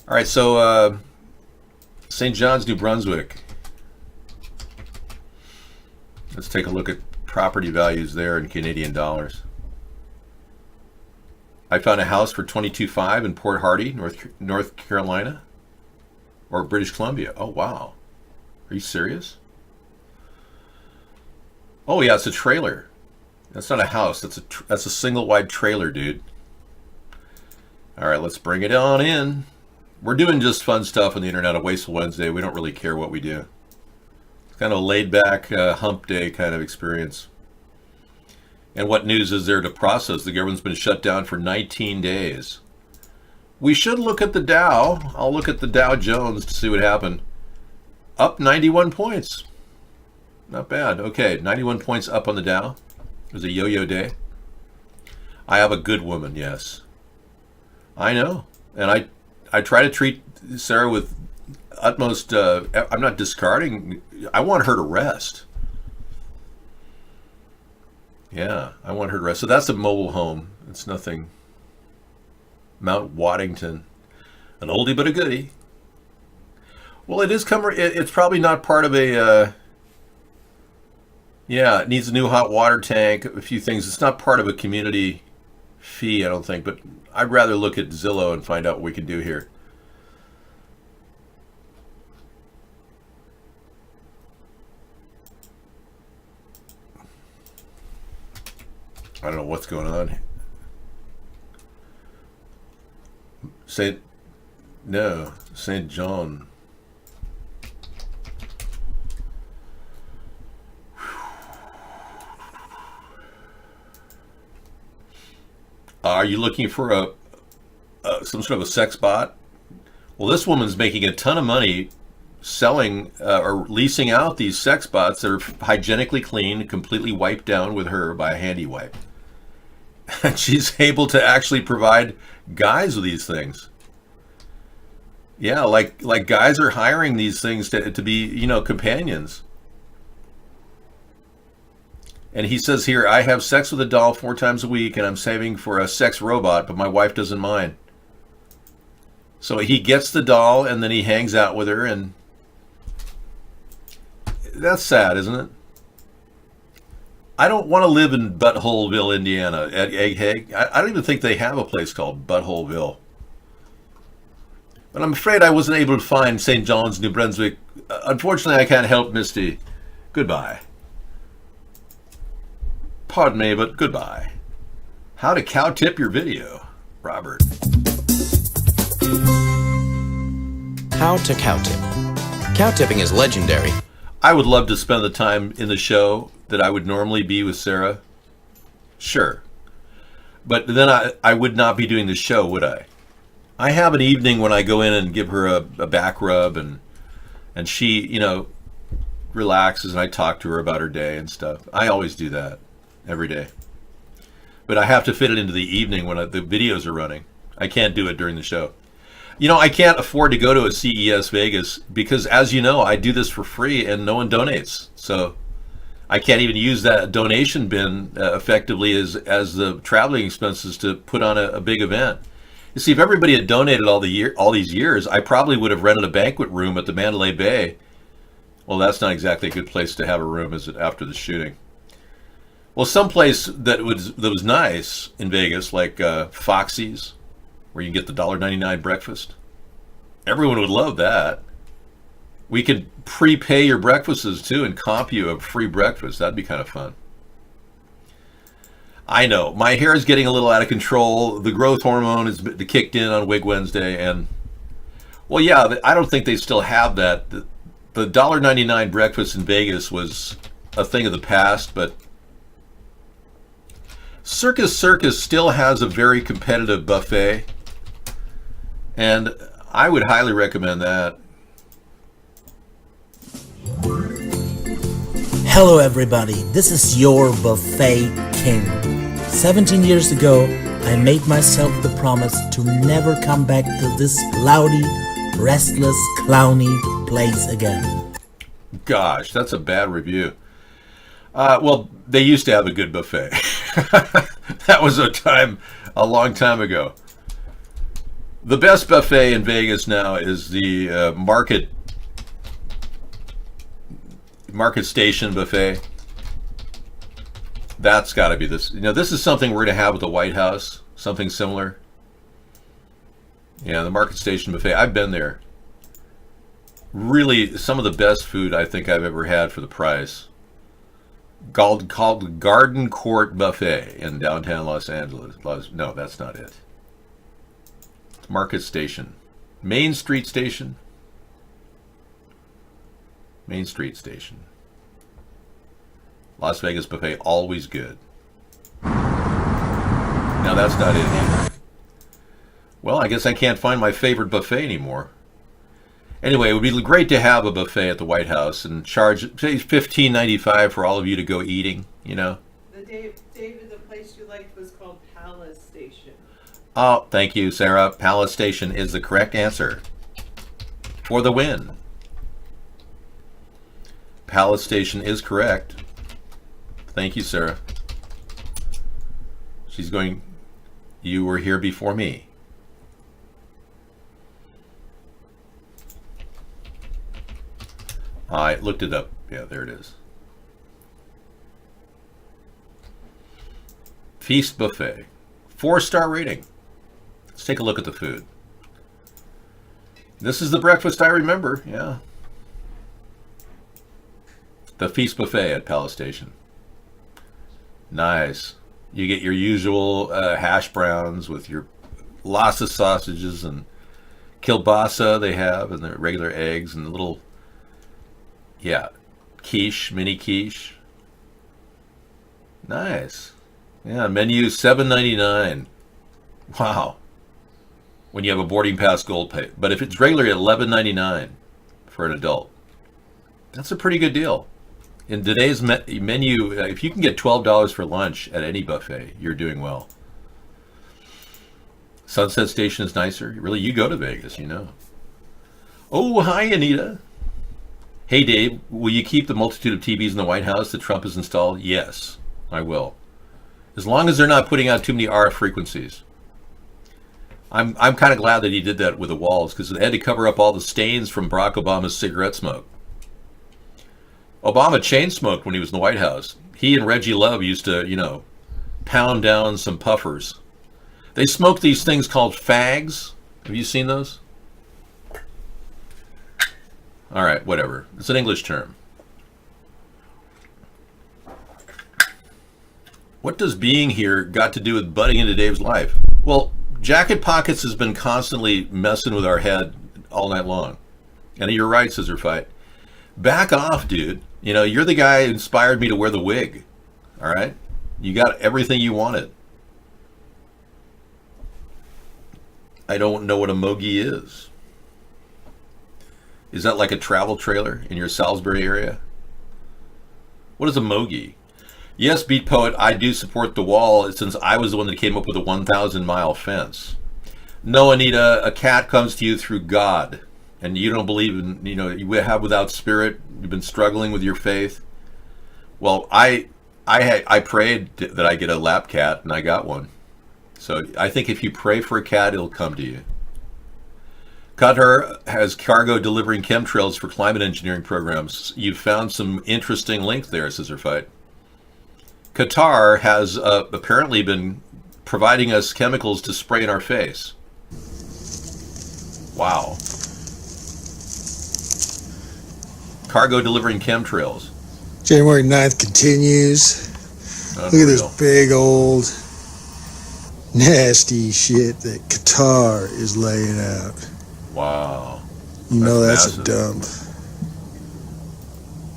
All right, so St. John's, New Brunswick. Let's take a look at property values there in Canadian dollars. I found a house for $22,500 in Port Hardy, North Carolina, or British Columbia. Oh, wow. Are you serious? Oh, yeah, it's a trailer. That's not a house. That's a single wide trailer, dude. All right, let's bring it on in. We're doing just fun stuff on the internet on Wasteful Wednesday. We don't really care what we do. It's kind of a laid-back hump day kind of experience. And what news is there to process? The government's been shut down for 19 days. We should look at the Dow. I'll look at the Dow Jones to see what happened. Up 91 points. Not bad. Okay, 91 points up on the Dow. It was a yo-yo day. I have a good woman, yes. I know. And I try to treat Sarah with utmost, I'm not discarding. I want her to rest. Yeah, I want her to rest. So that's a mobile home. It's nothing. Mount Waddington. An oldie but a goodie. Well, it is it's probably not part of a, yeah, it needs a new hot water tank, a few things. It's not part of a community fee, I don't think, but I'd rather look at Zillow and find out what we can do here. I don't know what's going on. St. John. Are you looking for some sort of a sex bot? Well, this woman's making a ton of money selling or leasing out these sex bots that are hygienically clean, completely wiped down with her by a handy wipe. And she's able to actually provide guys with these things. Yeah, like guys are hiring these things to be, you know, companions. And he says here, I have sex with a doll 4 times a week and I'm saving for a sex robot, but my wife doesn't mind. So he gets the doll and then he hangs out with her, and that's sad, isn't it? I don't want to live in Buttholeville, Indiana, at Egghead. I don't even think they have a place called Buttholeville. But I'm afraid I wasn't able to find St. John's, New Brunswick. Unfortunately, I can't help Misty. Goodbye. Pardon me, but goodbye. How to cow tip your video, Robert. How to cow tip. Cow tipping is legendary. I would love to spend the time in the show that I would normally be with Sarah. Sure. But then I would not be doing the show, would I? I have an evening when I go in and give her a back rub, and she, you know, relaxes, and I talk to her about her day and stuff. I always do that every day. But I have to fit it into the evening when the videos are running. I can't do it during the show. You know, I can't afford to go to a CES Vegas because, as you know, I do this for free and no one donates. So I can't even use that donation bin effectively as the traveling expenses to put on a big event. You see, if everybody had donated all these years, I probably would have rented a banquet room at the Mandalay Bay. Well, that's not exactly a good place to have a room, is it, after the shooting? Well, someplace that was nice in Vegas, like Foxy's, where you get the $1.99 breakfast. Everyone would love that. We could prepay your breakfasts too and comp you a free breakfast. That'd be kind of fun. I know, my hair is getting a little out of control. The growth hormone is kicked in on Wig Wednesday, and well, yeah, I don't think they still have that. The $1.99 breakfast in Vegas was a thing of the past, but Circus still has a very competitive buffet, and I would highly recommend that. Hello everybody, this is your buffet king. 17 years ago, I made myself the promise to never come back to this loudy, restless, clowny place again. Gosh, that's a bad review. Well, they used to have a good buffet. That was a long time ago. The best buffet in Vegas now is the Market Station buffet. That's got to be this. You know, this is something we're going to have at the White House. Something similar. Yeah, the Market Station buffet. I've been there. Really, some of the best food I think I've ever had for the price. Called Garden Court Buffet in downtown Los Angeles. No, that's not it. Market Station. Main Street Station. Main Street Station. Las Vegas buffet, always good. Now that's not it either. Well, I guess I can't find my favorite buffet anymore. Anyway, it would be great to have a buffet at the White House and charge, say, $15.95 for all of you to go eating, you know. David, the place you liked was called Palace Station. Oh, thank you, Sarah. Palace Station is the correct answer for the win. Palace Station is correct. Thank you, Sarah. She's going, you were here before me. I looked it up. Yeah, there it is. Feast Buffet. 4-star rating. Let's take a look at the food. This is the breakfast I remember, yeah. The Feast Buffet at Palace Station. Nice. You get your usual hash browns with your lots of sausages and kielbasa they have, and the regular eggs and the little, yeah, quiche, mini quiche. Nice. Yeah, menu $7.99. Wow. When you have a boarding pass gold pay. But if it's regularly $11.99 for an adult, that's a pretty good deal. In today's menu, if you can get $12 for lunch at any buffet, you're doing well. Sunset Station is nicer. Really, you go to Vegas, you know. Oh, hi, Anita. Hey, Dave, will you keep the multitude of TVs in the White House that Trump has installed? Yes, I will. As long as they're not putting out too many RF frequencies. I'm kind of glad that he did that with the walls, because they had to cover up all the stains from Barack Obama's cigarette smoke. Obama chain smoked when he was in the White House. He and Reggie Love used to, you know, pound down some puffers. They smoked these things called fags. Have you seen those? All right, whatever. It's an English term. What does being here got to do with butting into Dave's life? Well, Jacket Pockets has been constantly messing with our head all night long. And you're right, Scissor Fight. Back off, dude. You know, you're the guy who inspired me to wear the wig. All right? You got everything you wanted. I don't know what a mogi is. Is that like a travel trailer in your Salisbury area? What is a mogi? Yes, Beat Poet, I do support the wall since I was the one that came up with a 1,000-mile fence. No, Anita, a cat comes to you through God. And you don't believe in, you know, you have without spirit, you've been struggling with your faith. Well, I prayed that I get a lap cat, and I got one. So I think if you pray for a cat, it'll come to you. Qatar has cargo delivering chemtrails for climate engineering programs. You've found some interesting link there, Scissor Fight. Qatar has apparently been providing us chemicals to spray in our face. Wow. Cargo delivering chemtrails. January 9th continues. Unreal. Look at this big old nasty shit that Qatar is laying out. Wow. You know that's massive. a dump.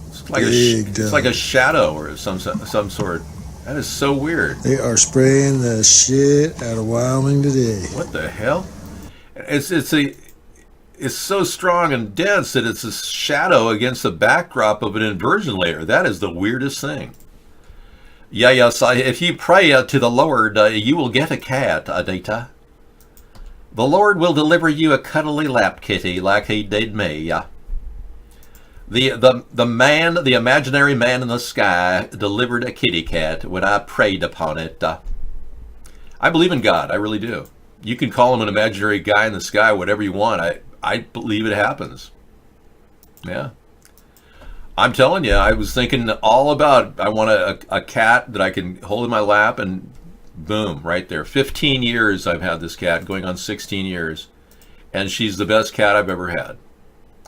It's like it's like a shadow or some sort. That is so weird. They are spraying the shit out of Wyoming today. What the hell? It's so strong and dense that it's a shadow against the backdrop of an inversion layer. That is the weirdest thing. Yeah, yes. If you pray to the Lord, you will get a cat, Anita. The Lord will deliver you a cuddly lap kitty like he did me. The imaginary man in the sky delivered a kitty cat when I prayed upon it. I believe in God. I really do. You can call him an imaginary guy in the sky, whatever you want. I believe it happens. Yeah. I'm telling you, I was thinking all about, I want a cat that I can hold in my lap, and boom, right there. 15 years I've had this cat, going on 16 years. And she's the best cat I've ever had.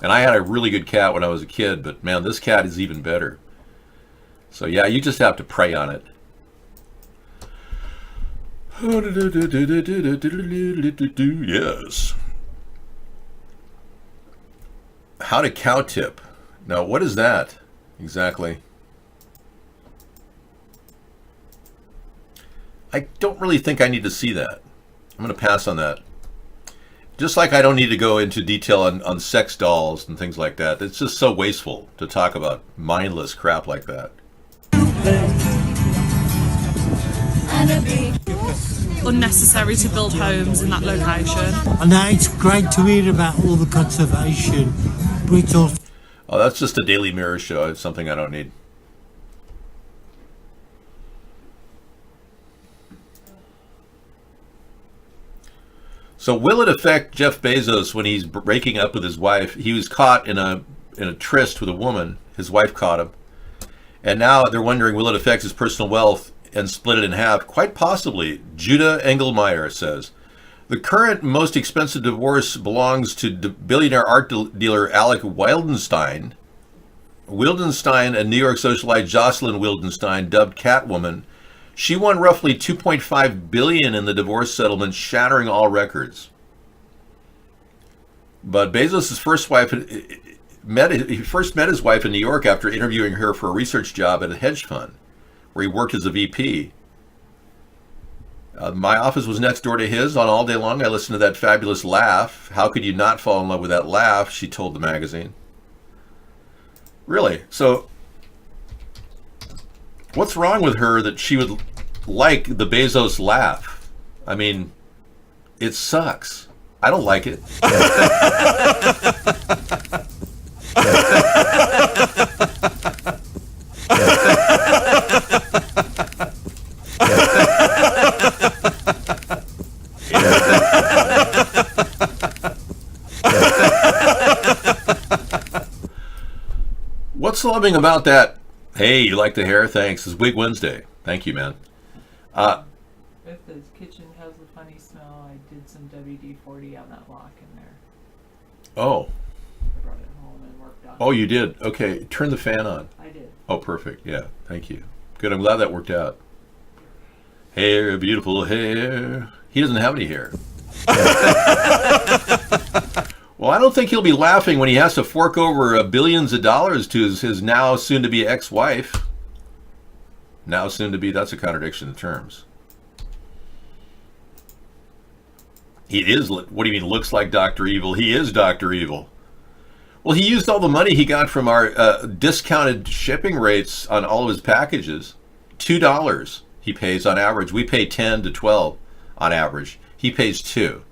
And I had a really good cat when I was a kid, but man, this cat is even better. So yeah, you just have to pray on it. Yes. How to cow tip. Now, what is that exactly? I don't really think I need to see that. I'm going to pass on that. Just like I don't need to go into detail on sex dolls and things like that. It's just so wasteful to talk about mindless crap like that. Unnecessary to build homes in that location. And now it's great to hear about all the conservation, but it's also... Oh, that's just a Daily Mirror show. It's something I don't need. So will it affect Jeff Bezos when he's breaking up with his wife? He was caught in a tryst with a woman. His wife caught him. And now they're wondering, will it affect his personal wealth and split it in half? Quite possibly. Judah Engelmeyer says, the current most expensive divorce belongs to billionaire art dealer Alec Wildenstein. Wildenstein and New York socialite Jocelyn Wildenstein, dubbed Catwoman, she won roughly $2.5 billion in the divorce settlement, shattering all records. But Bezos' first wife he first met his wife in New York after interviewing her for a research job at a hedge fund, where he worked as a VP. My office was next door to his. On all day long, I listened to that fabulous laugh. How could you not fall in love with that laugh? She told the magazine. Really? So, what's wrong with her that she would like the Bezos laugh? I mean, it sucks. I don't like it. What's loving about that? Hey, you like the hair? Thanks. It's Wig Wednesday. Thank you, man. If the kitchen has a funny smell, I did some WD-40 on that lock in there. Oh. I brought it home and worked on it. Oh, you did? Okay. Turn the fan on. I did. Oh, perfect. Yeah. Thank you. Good. I'm glad that worked out. Hair, beautiful hair. He doesn't have any hair. Well, I don't think he'll be laughing when he has to fork over billions of dollars to his now soon-to-be ex-wife. Now soon-to-be, that's a contradiction in terms. He is, what do you mean, looks like Dr. Evil? He is Dr. Evil. Well, he used all the money he got from our discounted shipping rates on all of his packages. $2 he pays on average. We pay 10 to 12 on average. He pays 2.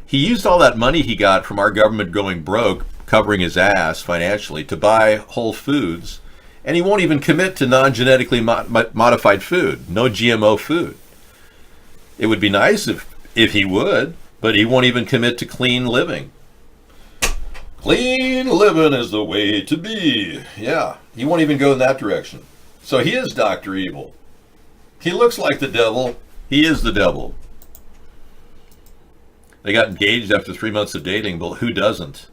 He used all that money he got from our government going broke, covering his ass financially, to buy Whole Foods, and he won't even commit to non-genetically modified food, no GMO food. It would be nice if he would, but he won't even commit to clean living. Clean living is the way to be. Yeah, he won't even go in that direction. So he is Dr. Evil. He looks like the devil. He is the devil. They got engaged after 3 months of dating, but who doesn't?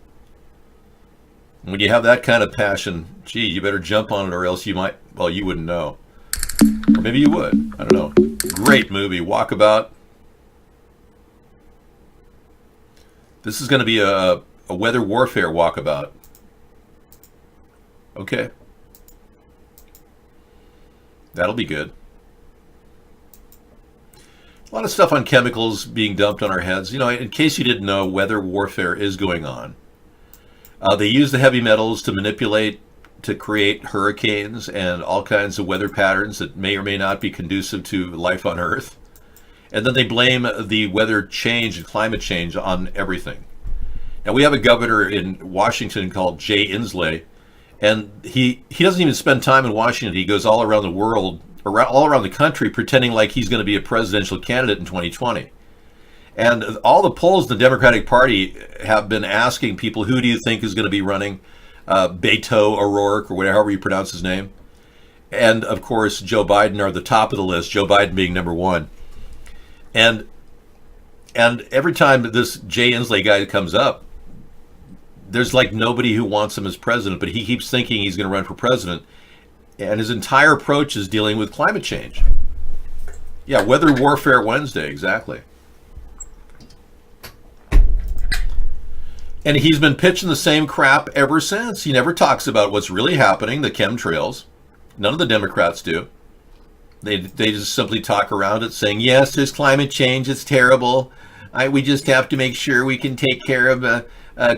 When you have that kind of passion, gee, you better jump on it or else you might, well, you wouldn't know. Or maybe you would. I don't know. Great movie, Walkabout. This is going to be a weather warfare walkabout. Okay. That'll be good. A lot of stuff on chemicals being dumped on our heads. You know, in case you didn't know, weather warfare is going on. They use the heavy metals to manipulate, to create hurricanes and all kinds of weather patterns that may or may not be conducive to life on Earth. And then they blame the weather change and climate change on everything. Now, we have a governor in Washington called Jay Inslee, and he doesn't even spend time in Washington. He goes all around the world, all around the country, pretending like he's going to be a presidential candidate in 2020. And all the polls in the Democratic Party have been asking people, who do you think is going to be running? Beto O'Rourke, or whatever you pronounce his name. And, of course, Joe Biden are the top of the list, Joe Biden being number one. And every time this Jay Inslee guy comes up, there's like nobody who wants him as president, but he keeps thinking he's going to run for president. And his entire approach is dealing with climate change. Yeah, Weather Warfare Wednesday, exactly. And he's been pitching the same crap ever since. He never talks about what's really happening, the chemtrails. None of the Democrats do. They just simply talk around it saying, yes, there's climate change, it's terrible. We just have to make sure we can take care of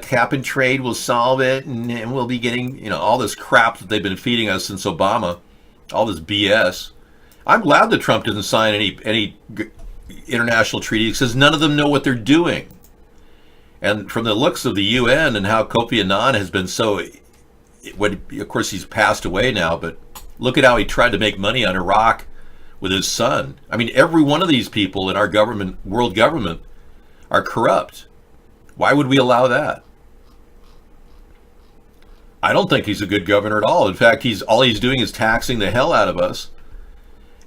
cap and trade, we'll solve it, and we'll be getting, all this crap that they've been feeding us since Obama, all this BS. I'm glad that Trump doesn't sign any international treaties because none of them know what they're doing. And from the looks of the UN and how Kofi Annan has been of course he's passed away now, but look at how he tried to make money on Iraq with his son. I mean, every one of these people in our government, world government, are corrupt. Why would we allow that? I don't think he's a good governor at all. In fact, all he's doing is taxing the hell out of us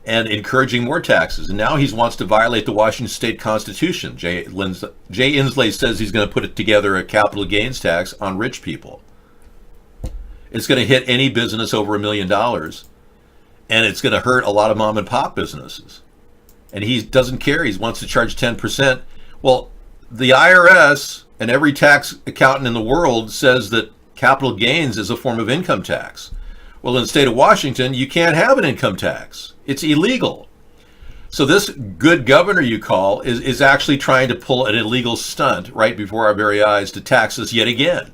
and encouraging more taxes. And now he wants to violate the Washington State Constitution. Jay Inslee says he's going to put together a capital gains tax on rich people. It's going to hit any business over $1 million, and it's going to hurt a lot of mom and pop businesses. And he doesn't care. He wants to charge 10%. Well, the IRS and every tax accountant in the world says that capital gains is a form of income tax. Well, in the state of Washington, you can't have an income tax. It's illegal. So this good governor you call is actually trying to pull an illegal stunt right before our very eyes to tax us yet again.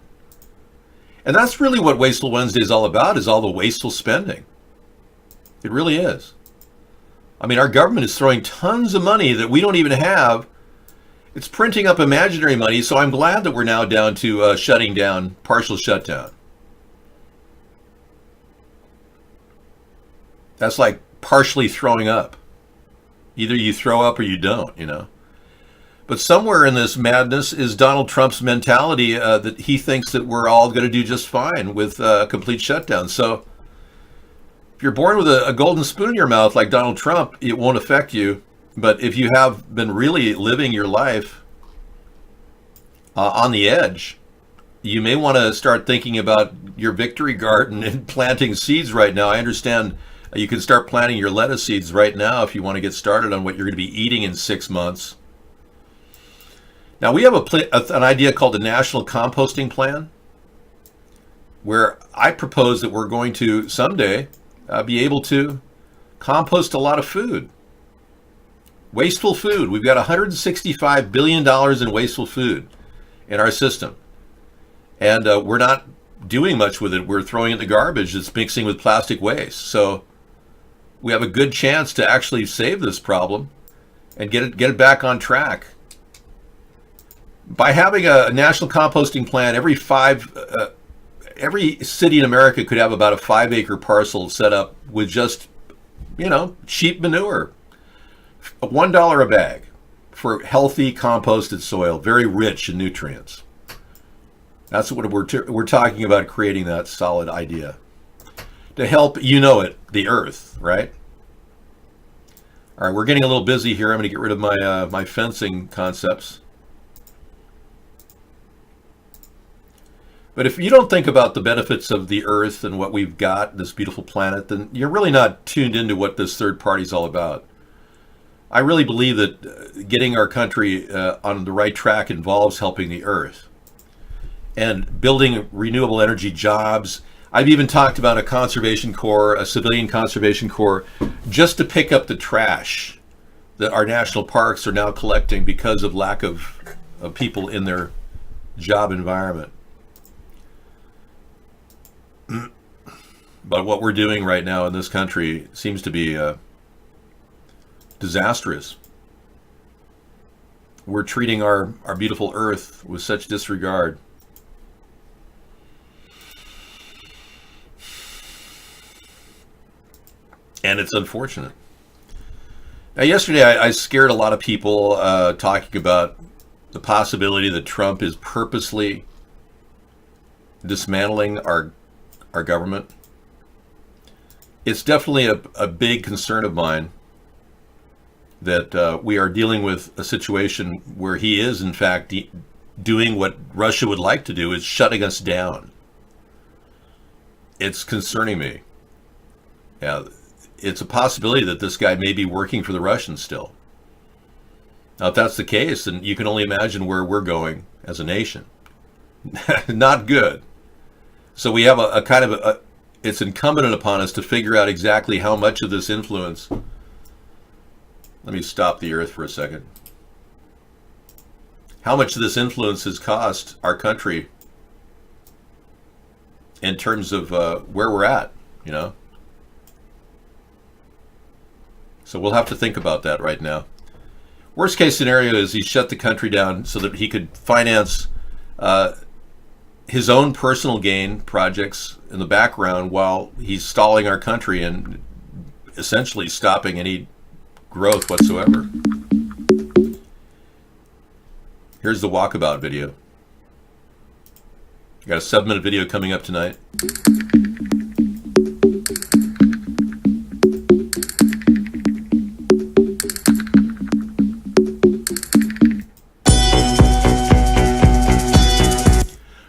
And that's really what Wasteful Wednesday is all about, is all the wasteful spending. It really is. I mean, our government is throwing tons of money that we don't even have. It's printing up imaginary money, so I'm glad that we're now down to shutting down, partial shutdown. That's like partially throwing up. Either you throw up or you don't, But somewhere in this madness is Donald Trump's mentality that he thinks that we're all going to do just fine with a complete shutdown. So if you're born with a golden spoon in your mouth like Donald Trump, it won't affect you. But if you have been really living your life on the edge, you may want to start thinking about your victory garden and planting seeds right now. I understand you can start planting your lettuce seeds right now if you want to get started on what you're going to be eating in 6 months. Now, we have an idea called the National Composting Plan, where I propose that we're going to someday be able to compost a lot of food. Wasteful food. We've got $165 billion in wasteful food in our system. And we're not doing much with it. We're throwing it in the garbage. It's mixing with plastic waste. So we have a good chance to actually save this problem and get it back on track. By having a national composting plan, every city in America could have about a 5-acre parcel set up with just, cheap manure. $1 a bag for healthy composted soil, very rich in nutrients. That's what we're talking about, creating that solid idea to help, the earth, right? All right, we're getting a little busy here. I'm going to get rid of my fencing concepts. But if you don't think about the benefits of the earth and what we've got, this beautiful planet, then you're really not tuned into what this third party is all about. I really believe that getting our country on the right track involves helping the earth and building renewable energy jobs. I've even talked about a conservation corps, a civilian conservation corps, just to pick up the trash that our national parks are now collecting because of lack of people in their job environment. But what we're doing right now in this country seems to be disastrous. We're treating our beautiful earth with such disregard. And it's unfortunate. Now, yesterday I scared a lot of people talking about the possibility that Trump is purposely dismantling our government. It's definitely a big concern of mine that we are dealing with a situation where he is, in fact, doing what Russia would like to do, is shutting us down. It's concerning me. Yeah, it's a possibility that this guy may be working for the Russians still. Now, if that's the case, then you can only imagine where we're going as a nation. Not good. So we have a kind of it's incumbent upon us to figure out exactly how much of this influence. Let me stop the earth for a second. How much of this influence has cost our country in terms of where we're at, you know? So we'll have to think about that right now. Worst case scenario is he shut the country down so that he could finance his own personal gain projects in the background while he's stalling our country and essentially stopping any growth whatsoever. Here's the walkabout video. Got a 7-minute video coming up tonight.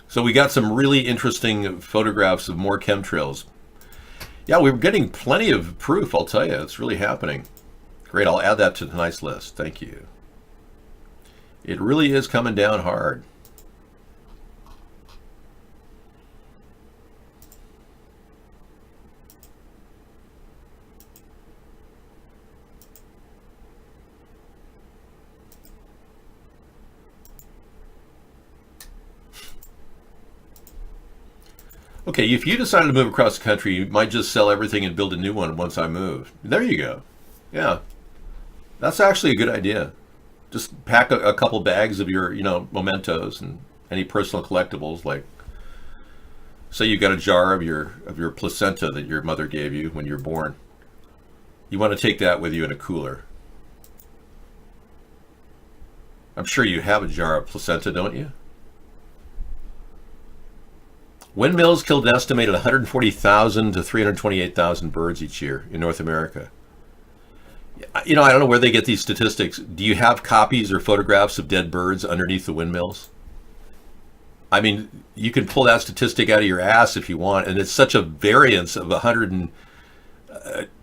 So we got some really interesting photographs of more chemtrails. Yeah, we're getting plenty of proof, I'll tell you. It's really happening. Great, I'll add that to tonight's list. Thank you. It really is coming down hard. Okay, if you decided to move across the country, you might just sell everything and build a new one once I move. There you go. Yeah. That's actually a good idea. Just pack a couple bags of your, mementos and any personal collectibles, like, say you got a jar of your placenta that your mother gave you when you were born. You want to take that with you in a cooler. I'm sure you have a jar of placenta, don't you? Windmills killed an estimated 140,000 to 328,000 birds each year in North America. I don't know where they get these statistics. Do you have copies or photographs of dead birds underneath the windmills? I mean, you can pull that statistic out of your ass if you want, and it's such a variance of 100 and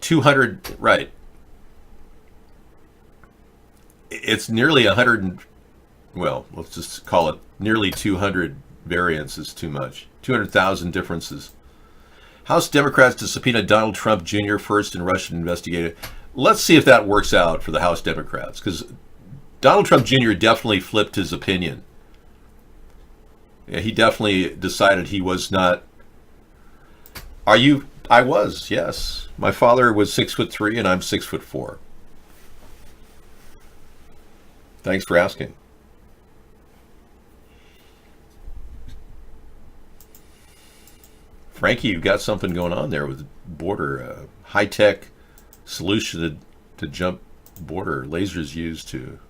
200, right. It's nearly 100, well, let's just call it nearly 200 variance is too much. 200,000 differences. House Democrats to subpoena Donald Trump Jr. first and Russian investigator. Let's see if that works out for the House Democrats, because Donald Trump Jr. definitely flipped his opinion. Yeah, he definitely decided he was not. I was, yes. My father was 6'3" and I'm 6'4". Thanks for asking. Frankie, you've got something going on there with border, high-tech solution to jump border, lasers used to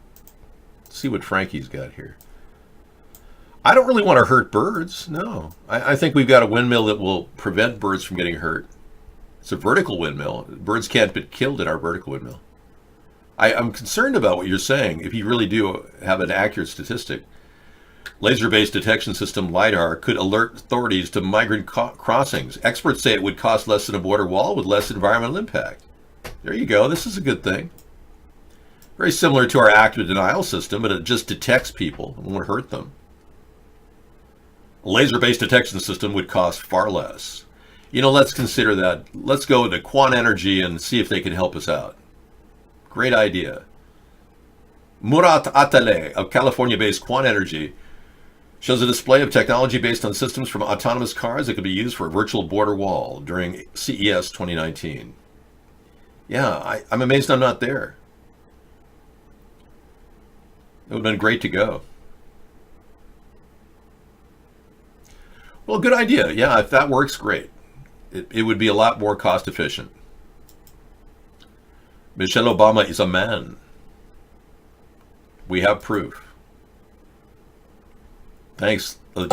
see what Frankie's got here. I don't really want to hurt birds, no. I think we've got a windmill that will prevent birds from getting hurt. It's a vertical windmill. Birds can't be killed in our vertical windmill. I'm concerned about what you're saying, if you really do have an accurate statistic. Laser-based detection system, LiDAR, could alert authorities to migrant crossings. Experts say it would cost less than a border wall with less environmental impact. There you go. This is a good thing. Very similar to our active denial system, but it just detects people and won't hurt them. A laser-based detection system would cost far less. Let's consider that. Let's go to Quant Energy and see if they can help us out. Great idea. Murat Atalay of California-based Quant Energy shows a display of technology based on systems from autonomous cars that could be used for a virtual border wall during CES 2019. Yeah, I'm amazed I'm not there. It would have been great to go. Well, good idea. Yeah, if that works, great. It would be a lot more cost efficient. Michelle Obama is a man. We have proof. Thanks, Adita.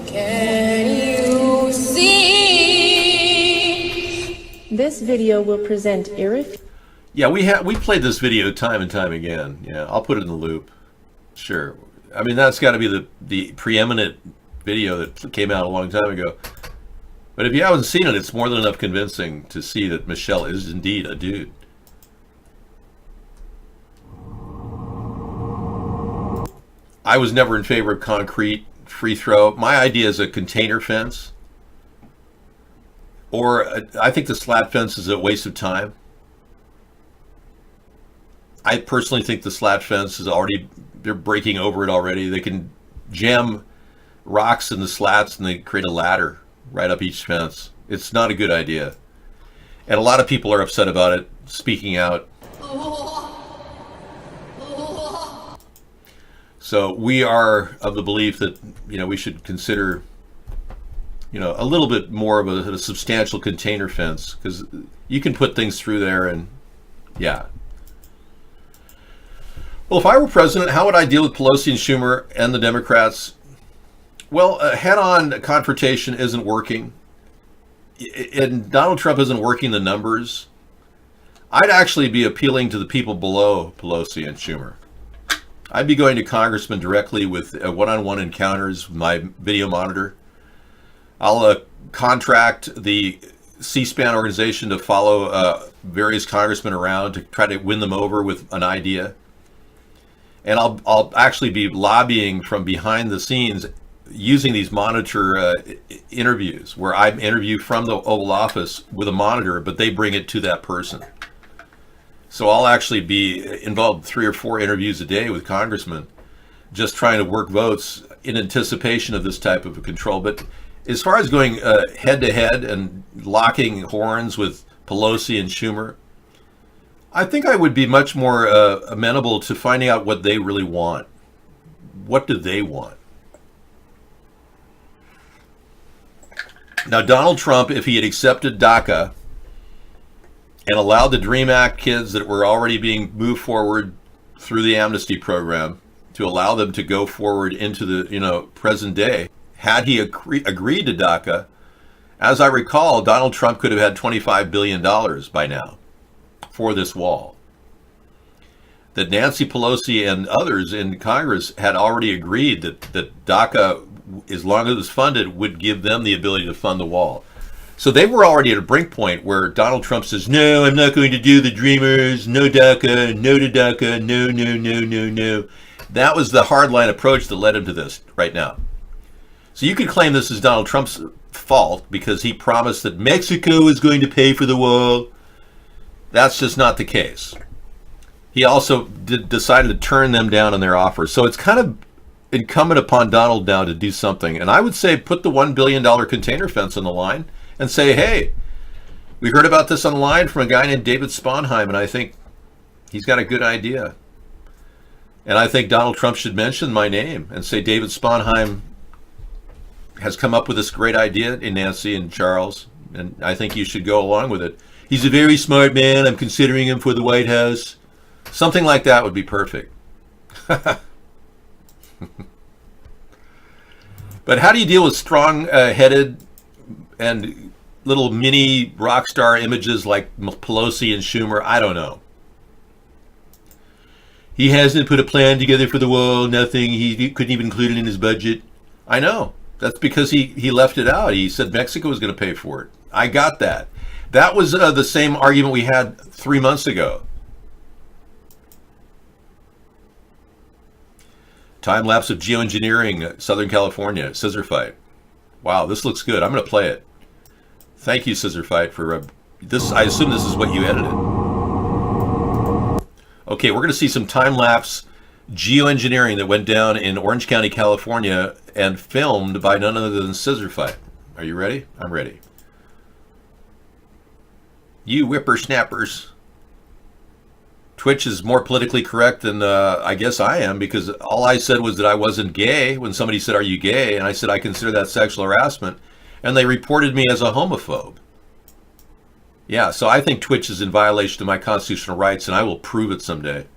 Can you see? This video will present Yeah, we played this video time and time again. Yeah, I'll put it in the loop. Sure. I mean, that's got to be the preeminent video that came out a long time ago. But if you haven't seen it, it's more than enough convincing to see that Michelle is indeed a dude. I was never in favor of concrete free throw. My idea is a container fence. Or I think the slat fence is a waste of time. I personally think the slat fence is they're breaking over it already. They can jam rocks in the slats and they create a ladder right up each fence. It's not a good idea. And a lot of people are upset about it, speaking out. So we are of the belief that, we should consider, a little bit more of a substantial container fence, because you can put things through there and, yeah. Well, if I were president, how would I deal with Pelosi and Schumer and the Democrats? Well, a head-on confrontation isn't working, and Donald Trump isn't working the numbers. I'd actually be appealing to the people below Pelosi and Schumer. I'd be going to congressmen directly with one-on-one encounters with my video monitor. I'll contract the C-SPAN organization to follow various congressmen around to try to win them over with an idea. And I'll actually be lobbying from behind the scenes using these monitor interviews where I interview from the Oval Office with a monitor, but they bring it to that person. So I'll actually be involved in 3 or 4 interviews a day with congressmen, just trying to work votes in anticipation of this type of a control. But as far as going head-to-head and locking horns with Pelosi and Schumer, I think I would be much more amenable to finding out what they really want. What do they want? Now, Donald Trump, if he had accepted DACA and allowed the DREAM Act kids that were already being moved forward through the amnesty program to allow them to go forward into the present day, had he agreed to DACA, as I recall, Donald Trump could have had $25 billion by now for this wall. That Nancy Pelosi and others in Congress had already agreed that DACA, as long as it was funded, would give them the ability to fund the wall. So they were already at a brink point where Donald Trump says, no, I'm not going to do the Dreamers, no DACA, no to DACA, no, no, no, no, no. That was the hardline approach that led him to this right now. So you could claim this is Donald Trump's fault because he promised that Mexico is going to pay for the wall. That's just not the case. He also decided to turn them down on their offer. So it's kind of incumbent upon Donald now to do something. And I would say put the $1 billion container fence on the line and say, hey, we heard about this online from a guy named David Sponheim, and I think he's got a good idea. And I think Donald Trump should mention my name and say David Sponheim has come up with this great idea in Nancy and Charles, and I think you should go along with it. He's a very smart man. I'm considering him for the White House. Something like that would be perfect. But how do you deal with strong-headed and little mini rock star images like Pelosi and Schumer? I don't know. He hasn't put a plan together for the wall, nothing. He couldn't even include it in his budget. I know. That's because he left it out. He said Mexico was going to pay for it. I got that. That was the same argument we had 3 months ago. Time lapse of geoengineering, Southern California, Scissor Fight. Wow, this looks good. I'm going to play it. Thank you, Scissor Fight, for this. I assume this is what you edited. Okay, we're going to see some time lapse geoengineering that went down in Orange County, California, and filmed by none other than Scissor Fight. Are you ready? I'm ready. You whippersnappers. Twitch is more politically correct than I guess I am, because all I said was that I wasn't gay when somebody said, are you gay? And I said, I consider that sexual harassment. And they reported me as a homophobe. Yeah, so I think Twitch is in violation of my constitutional rights, and I will prove it someday.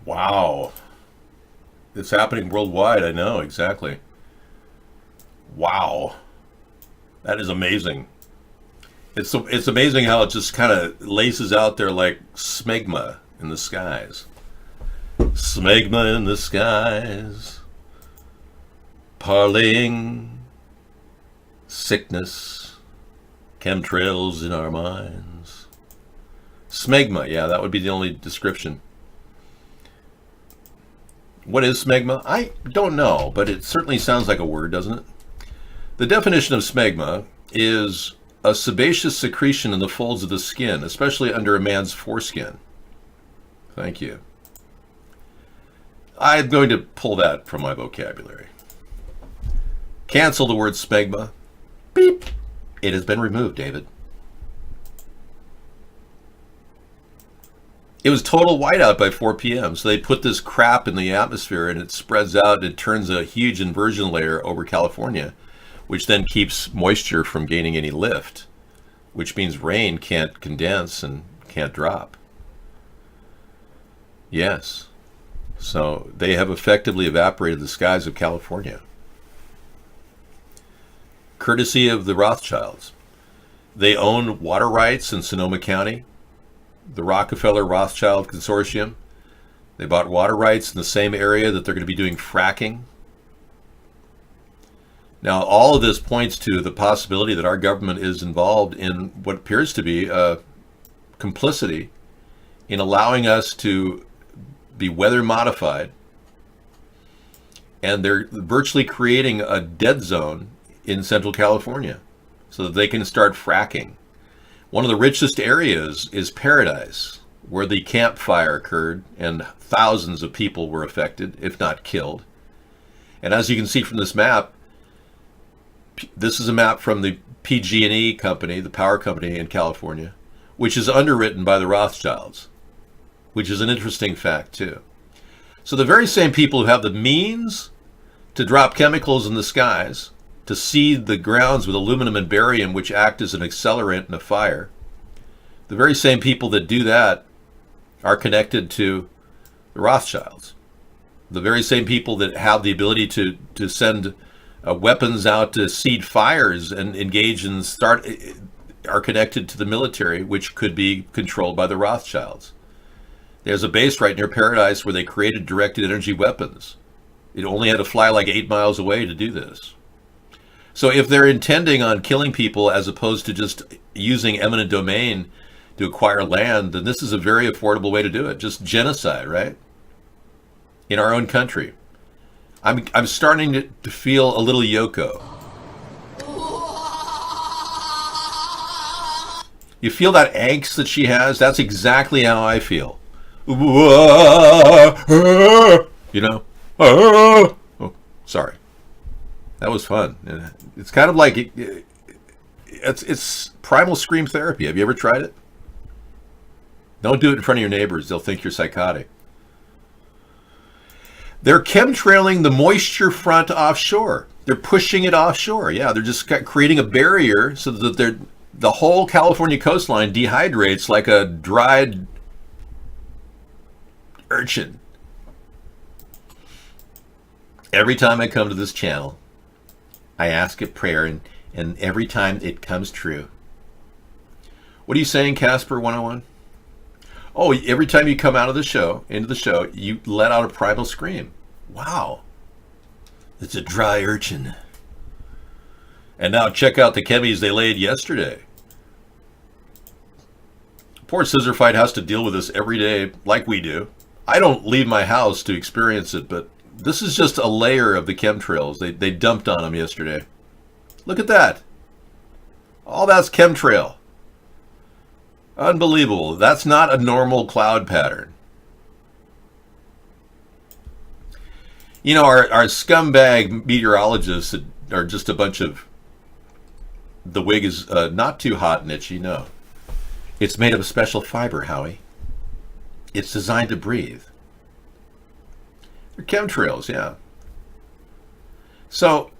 Wow. It's happening worldwide, I know, exactly. Wow. That is amazing. It's amazing how it just kind of laces out there like smegma in the skies. Smegma in the skies. Parlaying. Sickness. Chemtrails in our minds. Smegma, yeah, that would be the only description. What is smegma? I don't know, but it certainly sounds like a word, doesn't it? The definition of smegma is a sebaceous secretion in the folds of the skin, especially under a man's foreskin. Thank you. I'm going to pull that from my vocabulary. Cancel the word smegma. Beep. It has been removed, David. It was total whiteout by 4 p.m. So they put this crap in the atmosphere and it spreads out and it turns a huge inversion layer over California, which then keeps moisture from gaining any lift, which means rain can't condense and can't drop. Yes. So they have effectively evaporated the skies of California. Courtesy of the Rothschilds. They own water rights in Sonoma County. The Rockefeller-Rothschild Consortium. They bought water rights in the same area that they're going to be doing fracking. Now, all of this points to the possibility that our government is involved in what appears to be complicity in allowing us to be weather modified. And they're virtually creating a dead zone in Central California so that they can start fracking. One of the richest areas is Paradise, where the Camp Fire occurred and thousands of people were affected, if not killed. And as you can see from this map, this is a map from the PG&E company, the power company in California, which is underwritten by the Rothschilds, which is an interesting fact too. So the very same people who have the means to drop chemicals in the skies, to seed the grounds with aluminum and barium, which act as an accelerant in a fire, the very same people that do that are connected to the Rothschilds. The very same people that have the ability to send weapons out to seed fires and engage and start are connected to the military, which could be controlled by the Rothschilds. There's a base right near Paradise where they created directed energy weapons. It only had to fly like 8 miles away to do this. So if they're intending on killing people as opposed to just using eminent domain to acquire land, then this is a very affordable way to do it. Just genocide, right? In our own country. I'm starting to feel a little Yoko. You feel that angst that she has? That's exactly how I feel. You know? Oh, sorry. That was fun. It's kind of like it's primal scream therapy. Have you ever tried it? Don't do it in front of your neighbors. They'll think you're psychotic. They're chemtrailing the moisture front offshore. They're pushing it offshore. Yeah, they're just creating a barrier so that the whole California coastline dehydrates like a dried urchin. Every time I come to this channel, I ask a prayer, and every time it comes true. What are you saying, Casper 101? Oh, every time you come out of the show, into the show, you let out a primal scream. Wow. It's a dry urchin. And now check out the chemies they laid yesterday. Poor Scissor Fight has to deal with this every day like we do. I don't leave my house to experience it, but this is just a layer of the chemtrails they dumped on them yesterday. Look at that. All that's chemtrail. Unbelievable. That's not a normal cloud pattern. You know, our scumbag meteorologists are just a bunch of... The wig is not too hot and itchy, no. It's made of a special fiber, Howie. It's designed to breathe. They're chemtrails, yeah. So,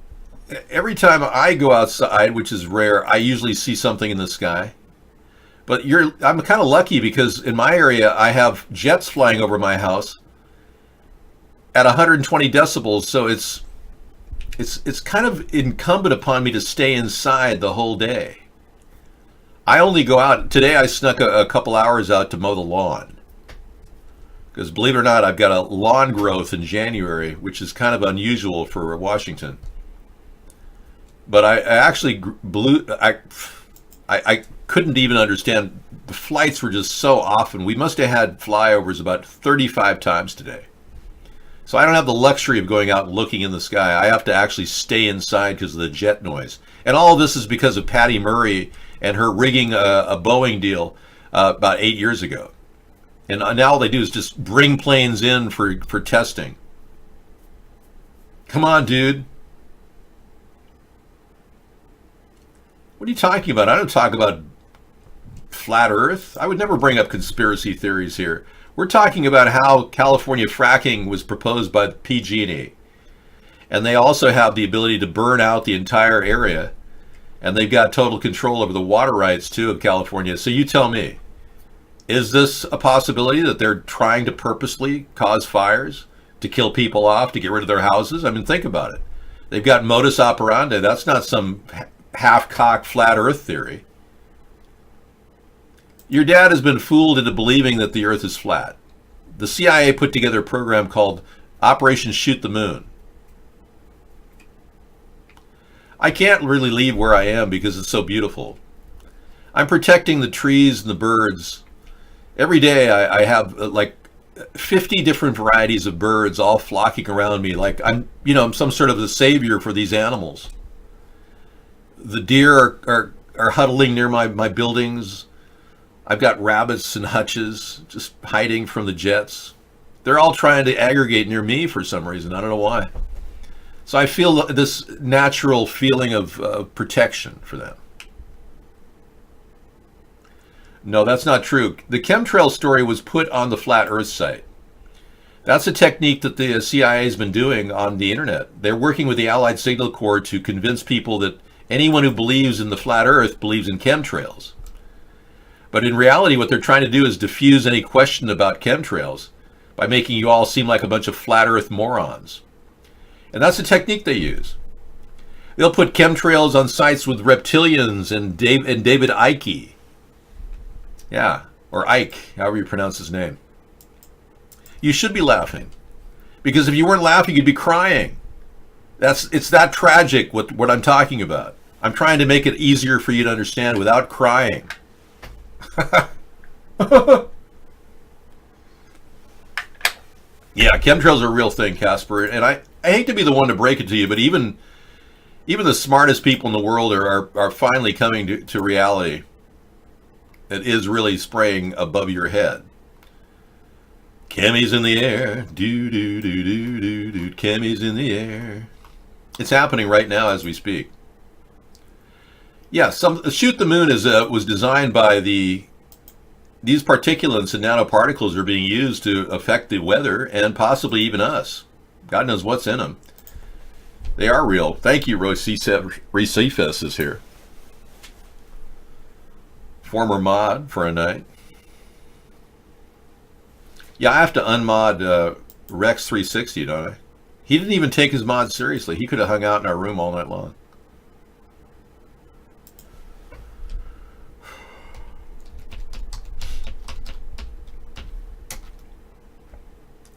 every time I go outside, which is rare, I usually see something in the sky. But I'm kind of lucky because in my area, I have jets flying over my house at 120 decibels, so it's kind of incumbent upon me to stay inside the whole day. I only go out. Today I snuck a couple hours out to mow the lawn. Because believe it or not, I've got a lawn growth in January, which is kind of unusual for Washington. But I actually I couldn't even understand. The flights were just so often. We must have had flyovers about 35 times today. So I don't have the luxury of going out and looking in the sky. I have to actually stay inside because of the jet noise. And all of this is because of Patty Murray and her rigging a Boeing deal about 8 years ago. And now all they do is just bring planes in for testing. Come on, dude. What are you talking about? I don't talk about flat Earth. I would never bring up conspiracy theories here. We're talking about how California fracking was proposed by PG&E. And they also have the ability to burn out the entire area. And they've got total control over the water rights, too, of California. So you tell me, is this a possibility that they're trying to purposely cause fires, to kill people off, to get rid of their houses? I mean, think about it. They've got modus operandi. That's not some half-cocked flat Earth theory. Your dad has been fooled into believing that the Earth is flat. The CIA put together a program called Operation Shoot the Moon. I can't really leave where I am because it's so beautiful. I'm protecting the trees and the birds. Every day I have like 50 different varieties of birds all flocking around me like I'm some sort of a savior for these animals. The deer are huddling near my buildings. I've got rabbits and hutches just hiding from the jets. They're all trying to aggregate near me for some reason. I don't know why. So I feel this natural feeling of protection for them. No, that's not true. The chemtrail story was put on the Flat Earth site. That's a technique that the CIA has been doing on the internet. They're working with the Allied Signal Corps to convince people that anyone who believes in the Flat Earth believes in chemtrails. But in reality, what they're trying to do is diffuse any question about chemtrails by making you all seem like a bunch of Flat Earth morons. And that's the technique they use. They'll put chemtrails on sites with reptilians and David Icke. Yeah, or Ike, however you pronounce his name. You should be laughing. Because if you weren't laughing, you'd be crying. It's that tragic what I'm talking about. I'm trying to make it easier for you to understand without crying. Yeah, chemtrails are a real thing, Casper. And I hate to be the one to break it to you, but even the smartest people in the world are finally coming to reality. It is really spraying above your head. Chemi's in the air. Do, do, do, do, do, do. Chemi's in the air. It's happening right now as we speak. Yeah, Shoot the Moon was designed by these particulates and nanoparticles are being used to affect the weather and possibly even us. God knows what's in them. They are real. Thank you, Racefus is here. Former mod for a night. Yeah, I have to unmod Rex 360, don't I? He didn't even take his mod seriously. He could have hung out in our room all night long.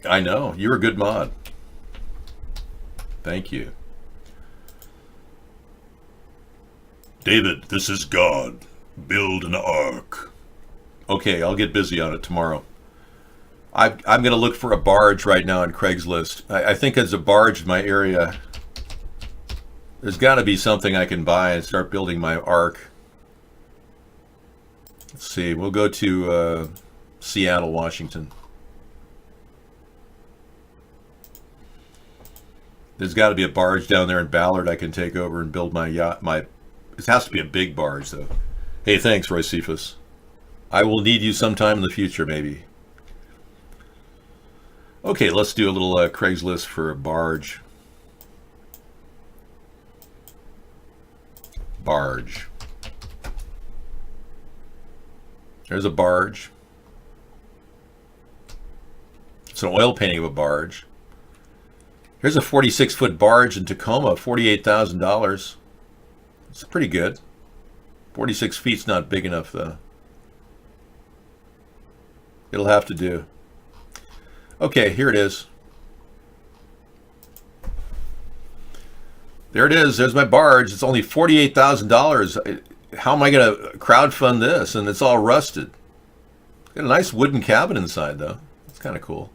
I know. You're a good mod. Thank you. David, this is God. Build an ark. Okay, I'll get busy on it tomorrow. I'm going to look for a barge right now on Craigslist. I think there's a barge in my area. There's got to be something I can buy and start building my ark. Let's see. We'll go to Seattle, Washington. There's got to be a barge down there in Ballard I can take over and build my yacht. It has to be a big barge, though. Hey, thanks, Roy Cephas. I will need you sometime in the future, maybe. Okay, let's do a little Craigslist for a barge. Barge. There's a barge. It's an oil painting of a barge. There's a 46-foot barge in Tacoma, $48,000. It's pretty good. 46 feet's not big enough, though. It'll have to do. Okay, here it is. There it is. There's my barge. It's only $48,000. How am I going to crowdfund this? And it's all rusted. Got a nice wooden cabin inside, though. It's kind of cool.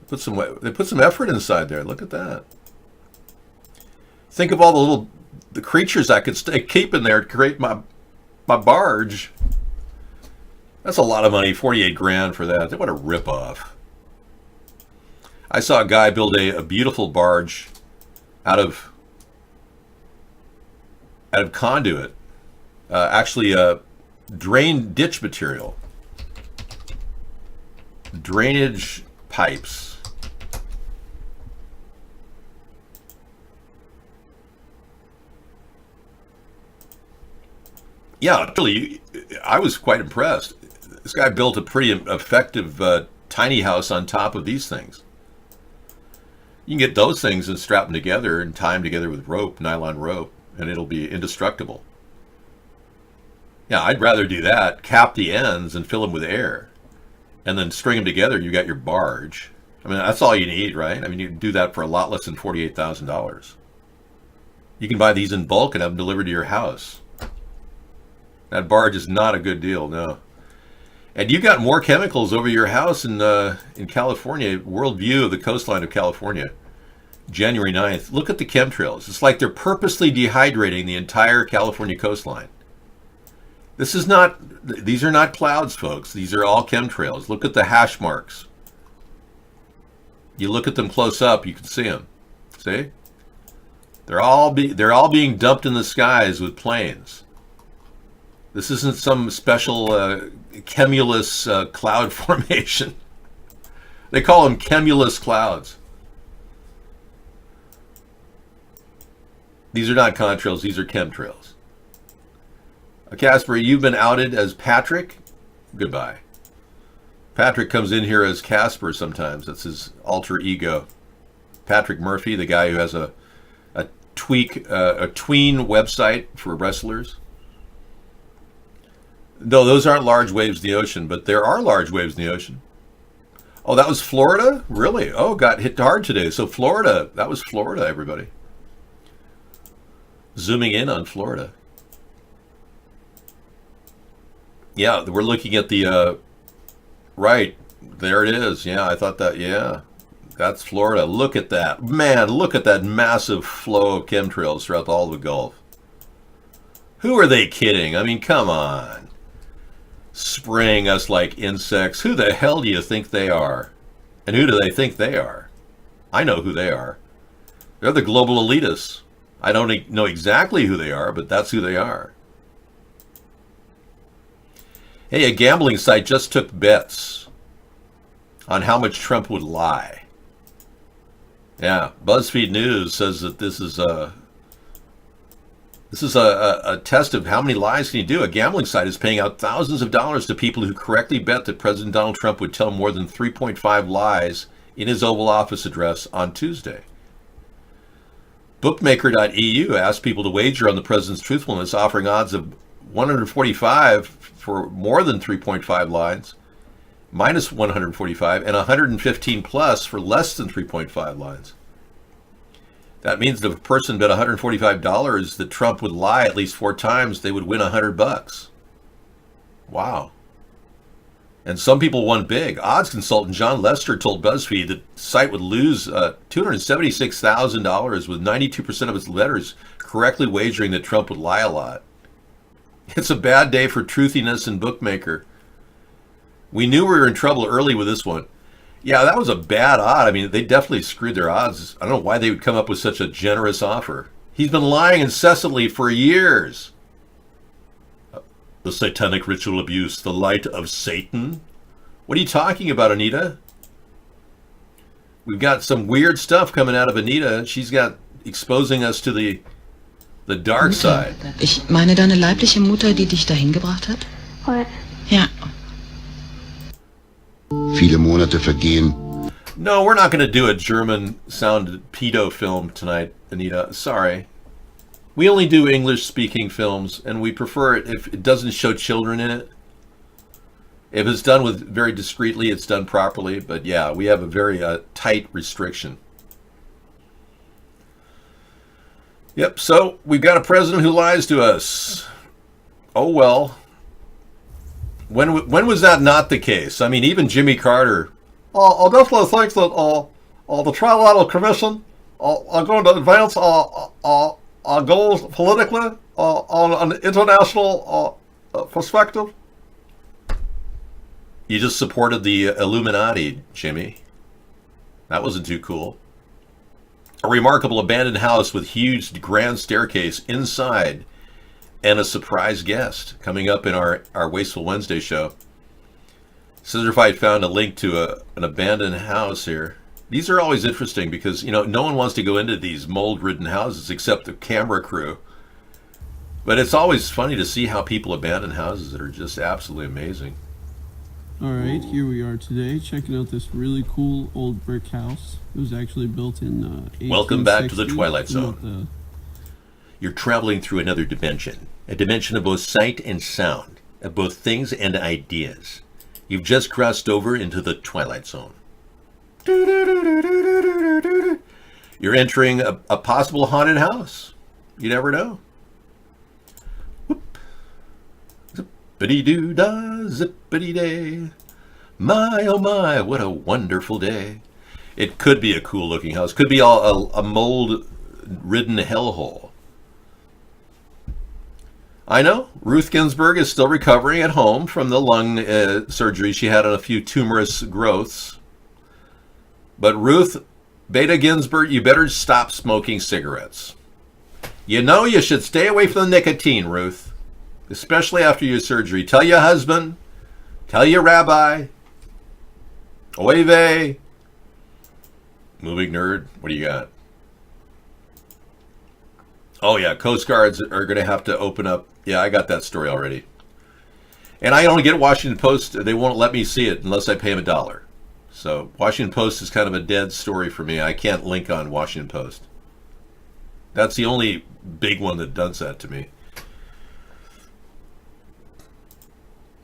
They put some effort inside there. Look at that. Think of all the creatures I could keep in there to create my barge. That's a lot of money. 48 grand for that. What a ripoff. I saw a guy build a beautiful barge out of conduit. Actually, drain ditch material. Drainage pipes. Yeah, really, I was quite impressed. This guy built a pretty effective tiny house on top of these things. You can get those things and strap them together and tie them together with rope, nylon rope, and it'll be indestructible. Yeah, I'd rather do that, cap the ends and fill them with air, and then string them together, you got your barge. I mean, that's all you need, right? I mean, you can do that for a lot less than $48,000. You can buy these in bulk and have them delivered to your house. That barge is not a good deal, no. And you got more chemicals over your house in California. World View of the coastline of California, January 9th. Look at the chemtrails. It's like they're purposely dehydrating the entire California coastline. These are not clouds, folks. These are all chemtrails. Look at the hash marks. You look at them close up, you can see them. See? They're all being dumped in the skies with planes. This isn't some special cumulus cloud formation. They call them cumulus clouds. These are not contrails, these are chemtrails. Casper, you've been outed as Patrick. Goodbye. Patrick comes in here as Casper sometimes. That's his alter ego. Patrick Murphy, the guy who has a tween website for wrestlers. No, those aren't large waves in the ocean, but there are large waves in the ocean. Oh, that was Florida? Really? Oh, got hit hard today. So Florida, that was Florida, everybody. Zooming in on Florida. Yeah, we're looking at the, right, there it is. Yeah, I thought that, yeah, that's Florida. Look at that. Man, look at that massive flow of chemtrails throughout all the Gulf. Who are they kidding? I mean, come on. Spraying us like insects. Who the hell do you think they are? And who do they think they are? I know who they are. They're the global elitists. I don't know exactly who they are, but that's who they are. Hey, a gambling site just took bets on how much Trump would lie. Yeah, BuzzFeed News says that this is a test of how many lies can you do. A gambling site is paying out thousands of dollars to people who correctly bet that President Donald Trump would tell more than 3.5 lies in his Oval Office address on Tuesday. Bookmaker.eu asked people to wager on the president's truthfulness, offering odds of 145 for more than 3.5 lies, minus 145, and 115 plus for less than 3.5 lies. That means if a person bet $145 that Trump would lie at least 4 times, they would win $100. Wow. And some people won big. Odds consultant John Lester told BuzzFeed that the site would lose $276,000 with 92% of its letters correctly wagering that Trump would lie a lot. It's a bad day for truthiness and bookmaker. We knew we were in trouble early with this one. Yeah, that was a bad odd. I mean, they definitely screwed their odds. I don't know why they would come up with such a generous offer. He's been lying incessantly for years. The satanic ritual abuse, the light of Satan? What are you talking about, Anita? We've got some weird stuff coming out of Anita. She's got exposing us to the dark side. Ich meine deine leibliche Mutter, die dich dahin gebracht hat? What? Ja. Viele Monate vergehen. No, we're not going to do a German-sounded pedo film tonight, Anita. Sorry. We only do English-speaking films, and we prefer it if it doesn't show children in it. If it's done with very discreetly, it's done properly. But yeah, we have a very tight restriction. Yep, so we've got a president who lies to us. Oh, well. When was that not the case? I mean, even Jimmy Carter... I definitely think that the Trilateral Commission are going to advance our goals politically on an international perspective. You just supported the Illuminati, Jimmy. That wasn't too cool. A remarkable abandoned house with huge grand staircase inside and a surprise guest coming up in our Wasteful Wednesday show. Scissorfight found a link to an abandoned house here. These are always interesting because, you know, no one wants to go into these mold-ridden houses except the camera crew. But it's always funny to see how people abandon houses that are just absolutely amazing. Alright, here we are today, checking out this really cool old brick house. It was actually built in 1860. Welcome back to the Twilight Zone. You're traveling through another dimension. A dimension of both sight and sound, of both things and ideas. You've just crossed over into the Twilight Zone. You're entering a possible haunted house. You never know. Whoop. Zippity-doo-dah, zippity-day. My, oh my, what a wonderful day. It could be a cool-looking house. Could be a mold-ridden hellhole. I know, Ruth Ginsburg is still recovering at home from the lung surgery she had on a few tumorous growths. But Ruth Bader Ginsburg, you better stop smoking cigarettes. You know you should stay away from the nicotine, Ruth. Especially after your surgery. Tell your husband. Tell your rabbi. Oy vey. Moving nerd, what do you got? Oh yeah, Coast Guards are going to have to open up. Yeah, I got that story already. And I only get Washington Post. They won't let me see it unless I pay them $1. So Washington Post is kind of a dead story for me. I can't link on Washington Post. That's the only big one that does that to me.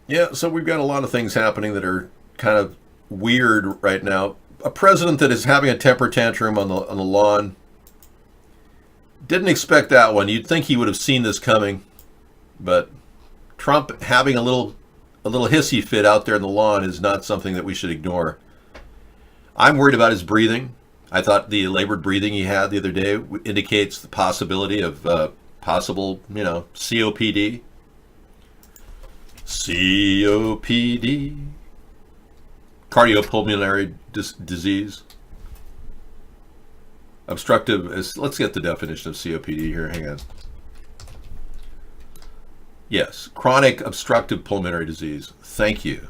Yeah, so we've got a lot of things happening that are kind of weird right now. A president that is having a temper tantrum on the lawn. Didn't expect that one. You'd think he would have seen this coming. But Trump having a little hissy fit out there in the lawn is not something that we should ignore. I'm worried about his breathing. I thought the labored breathing he had the other day indicates the possibility of possible, COPD. COPD. Cardiopulmonary disease. Obstructive, let's get the definition of COPD here, hang on. Yes, chronic obstructive pulmonary disease. Thank you.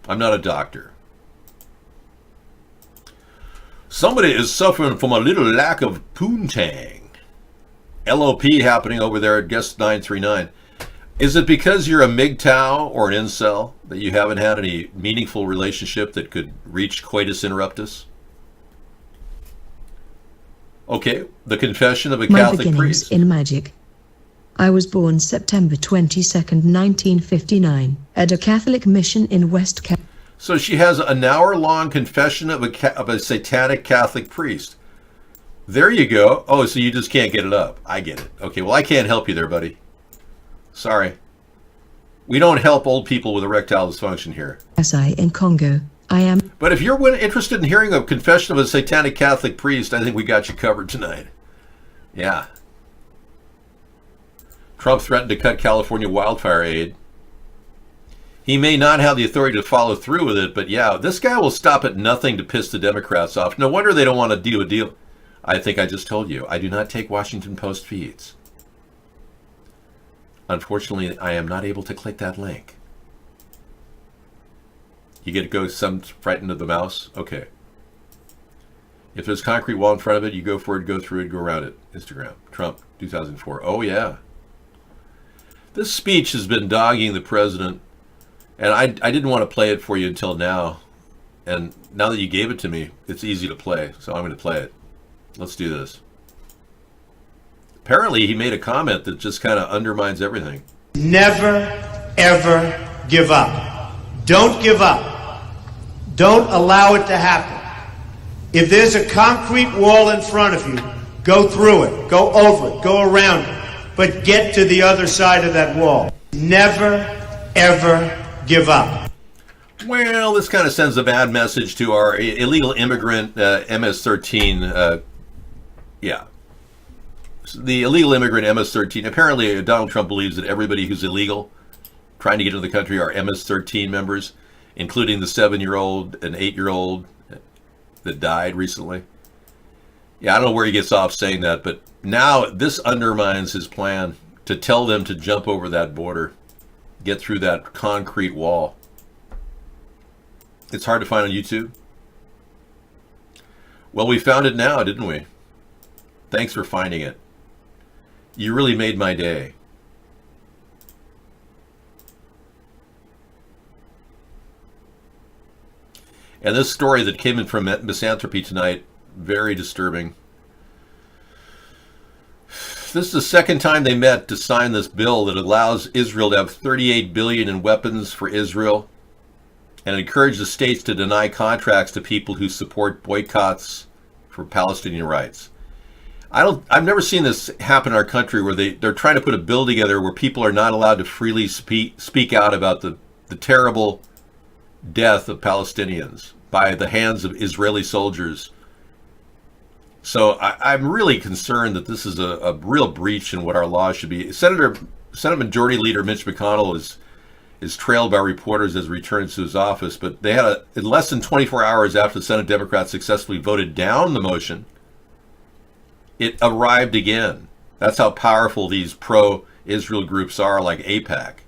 I'm not a doctor. Somebody is suffering from a little lack of poontang. LOP happening over there at Guest 939. Is it because you're a MGTOW or an incel that you haven't had any meaningful relationship that could reach coitus interruptus? Okay, the confession of a Catholic priest. In magic. I was born September 22nd, 1959, at a Catholic mission in West Ca. So she has an hour-long confession of a satanic Catholic priest. There you go. Oh, so you just can't get it up. I get it. Okay, well, I can't help you there, buddy. Sorry. We don't help old people with erectile dysfunction here. In Congo. I am. But if you're interested in hearing a confession of a satanic Catholic priest, I think we got you covered tonight. Yeah. Trump threatened to cut California wildfire aid. He may not have the authority to follow through with it, but yeah, this guy will stop at nothing to piss the Democrats off. No wonder they don't want to do a deal. I think I just told you, I do not take Washington Post feeds. Unfortunately, I am not able to click that link. You get to go some frightened of the mouse? Okay. If there's concrete wall in front of it, you go for it, go through it, go around it. Instagram. Trump, 2004. Oh, yeah. This speech has been dogging the president, and I didn't want to play it for you until now. And now that you gave it to me, it's easy to play. So I'm going to play it. Let's do this. Apparently, he made a comment that just kind of undermines everything. Never, ever give up. Don't give up. Don't allow it to happen. If there's a concrete wall in front of you, go through it, go over it, go around it, but get to the other side of that wall. Never, ever give up. Well, this kind of sends a bad message to our illegal immigrant MS-13. Yeah. The illegal immigrant MS-13. Apparently, Donald Trump believes that everybody who's illegal, trying to get into the country, are MS-13 members, including the 7-year-old and 8-year-old that died recently. Yeah, I don't know where he gets off saying that, but now this undermines his plan to tell them to jump over that border, get through that concrete wall. It's hard to find on YouTube. Well, we found it now, didn't we? Thanks for finding it. You really made my day. And this story that came in from Misanthropy tonight, very disturbing. This is the second time they met to sign this bill that allows Israel to have $38 billion in weapons for Israel and encourage the states to deny contracts to people who support boycotts for Palestinian rights. I've never seen this happen in our country where they're trying to put a bill together where people are not allowed to freely speak out about the terrible death of Palestinians by the hands of Israeli soldiers. So I'm really concerned that this is a real breach in what our laws should be. Senate Majority Leader Mitch McConnell is trailed by reporters as he returns to his office, but they had in less than 24 hours after the Senate Democrats successfully voted down the motion, it arrived again. That's how powerful these pro-Israel groups are, like AIPAC.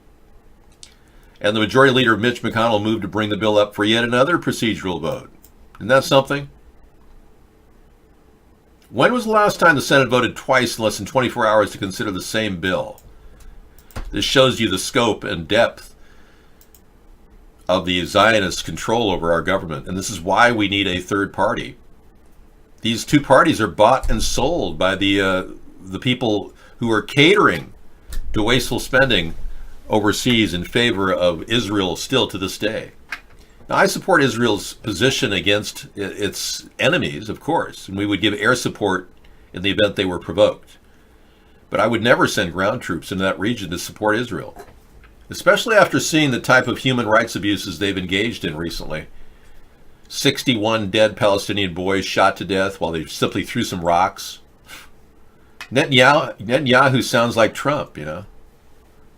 And the Majority Leader Mitch McConnell moved to bring the bill up for yet another procedural vote. Isn't that something? When was the last time the Senate voted twice in less than 24 hours to consider the same bill? This shows you the scope and depth of the Zionist control over our government. And this is why we need a third party. These two parties are bought and sold by the people who are catering to wasteful spending overseas in favor of Israel still to this day. Now, I support Israel's position against its enemies, of course, and we would give air support in the event they were provoked. But I would never send ground troops into that region to support Israel, especially after seeing the type of human rights abuses they've engaged in recently. 61 dead Palestinian boys shot to death while they simply threw some rocks. Netanyahu sounds like Trump, you know.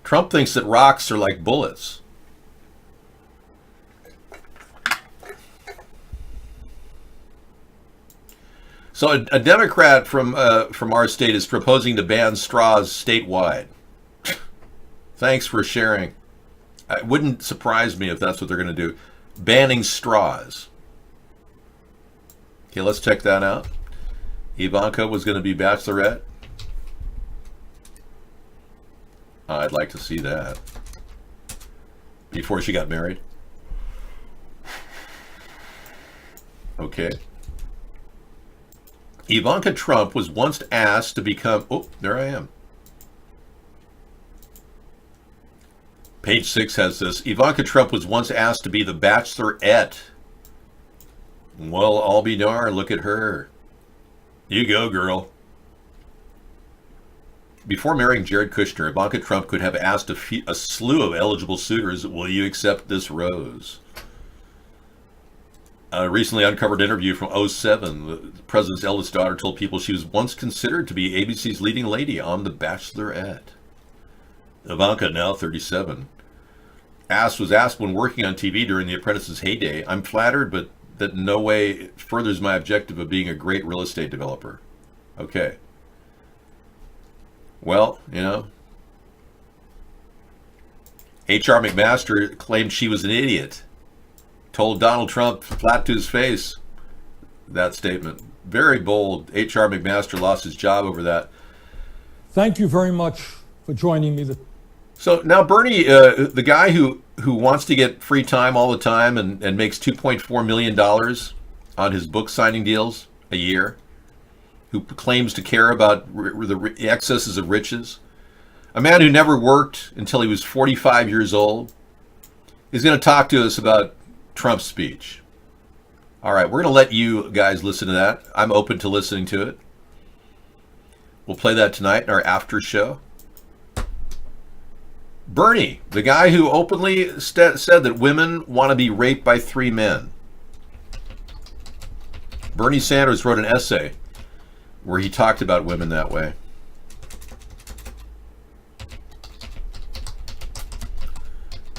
Trump thinks that rocks are like bullets. So a Democrat from our state is proposing to ban straws statewide. Thanks for sharing. It wouldn't surprise me if that's what they're going to do. Banning straws. Okay, let's check that out. Ivanka was going to be bachelorette. I'd like to see that. Before she got married. Okay. Ivanka Trump was once asked to become... Oh, there I am. Page 6 has this. Ivanka Trump was once asked to be the bachelorette. Well, I'll be darned. Look at her. You go, girl. Before marrying Jared Kushner, Ivanka Trump could have asked a slew of eligible suitors, will you accept this rose? A recently uncovered interview from 2007, the president's eldest daughter told people she was once considered to be ABC's leading lady on The Bachelorette. Ivanka, now 37, was asked when working on TV during The Apprentice's heyday, I'm flattered, but that in no way furthers my objective of being a great real estate developer. Okay. Well, you know, H.R. McMaster claimed she was an idiot. Told Donald Trump flat to his face that statement. Very bold. H.R. McMaster lost his job over that. Thank you very much for joining me. So now Bernie, the guy who who wants to get free time all the time and makes $2.4 million on his book signing deals a year, who claims to care about the excesses of riches, a man who never worked until he was 45 years old, is going to talk to us about Trump's speech. All right, we're going to let you guys listen to that. I'm open to listening to it. We'll play that tonight in our after show. Bernie, the guy who openly said that women want to be raped by 3 men. Bernie Sanders wrote an essay where he talked about women that way.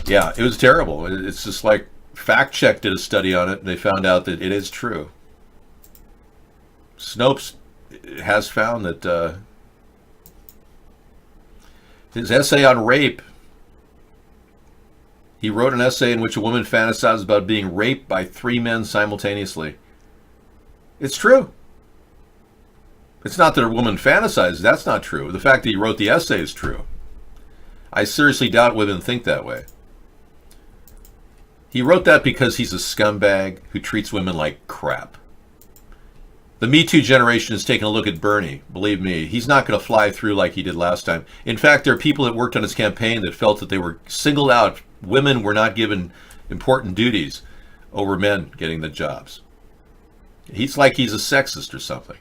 Yeah, it was terrible. It's just like Fact Check did a study on it, and they found out that it is true. Snopes has found that his essay on rape, he wrote an essay in which a woman fantasizes about being raped by 3 men simultaneously. It's true. It's not that a woman fantasizes. That's not true. The fact that he wrote the essay is true. I seriously doubt women think that way. He wrote that because he's a scumbag who treats women like crap. The Me Too generation is taking a look at Bernie. Believe me, he's not going to fly through like he did last time. In fact, there are people that worked on his campaign that felt that they were singled out. Women were not given important duties over men getting the jobs. He's like he's a sexist or something.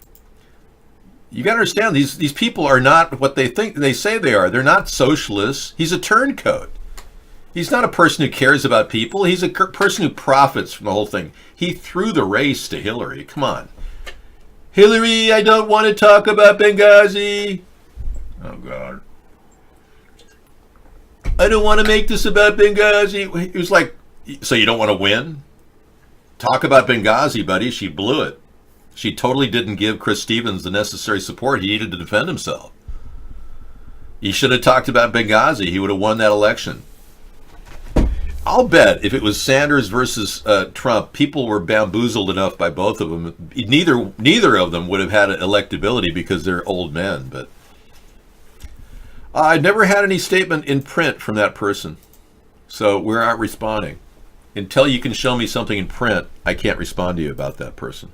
You got to understand, these people are not what they say they are. They're not socialists. He's a turncoat. He's not a person who cares about people. He's a person who profits from the whole thing. He threw the race to Hillary. Come on. Hillary, I don't want to talk about Benghazi. Oh, God. I don't want to make this about Benghazi. He was like, so you don't want to win? Talk about Benghazi, buddy. She blew it. She totally didn't give Chris Stevens the necessary support he needed to defend himself. He should have talked about Benghazi. He would have won that election. I'll bet if it was Sanders versus Trump, people were bamboozled enough by both of them. Neither of them would have had electability because they're old men. But I never had any statement in print from that person, so we're not responding. Until you can show me something in print, I can't respond to you about that person.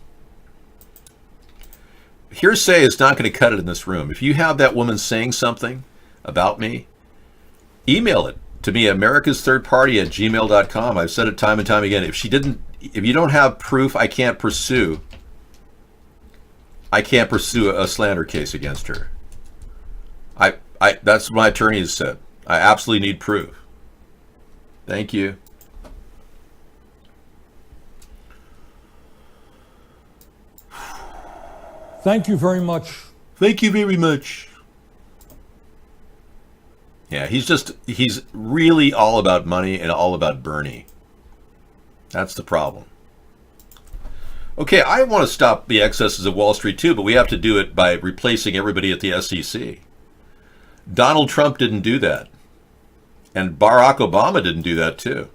Hearsay is not going to cut it in this room. If you have that woman saying something about me, email it to me, americasthirdparty@gmail.com. I've said it time and time again. If you don't have proof, I can't pursue a slander case against her. That's what my attorney has said. I absolutely need proof. Thank you. Thank you very much. Thank you very much. Yeah, he's really all about money and all about Bernie. That's the problem. Okay, I want to stop the excesses of Wall Street too, but we have to do it by replacing everybody at the SEC. Donald Trump didn't do that. And Barack Obama didn't do that too.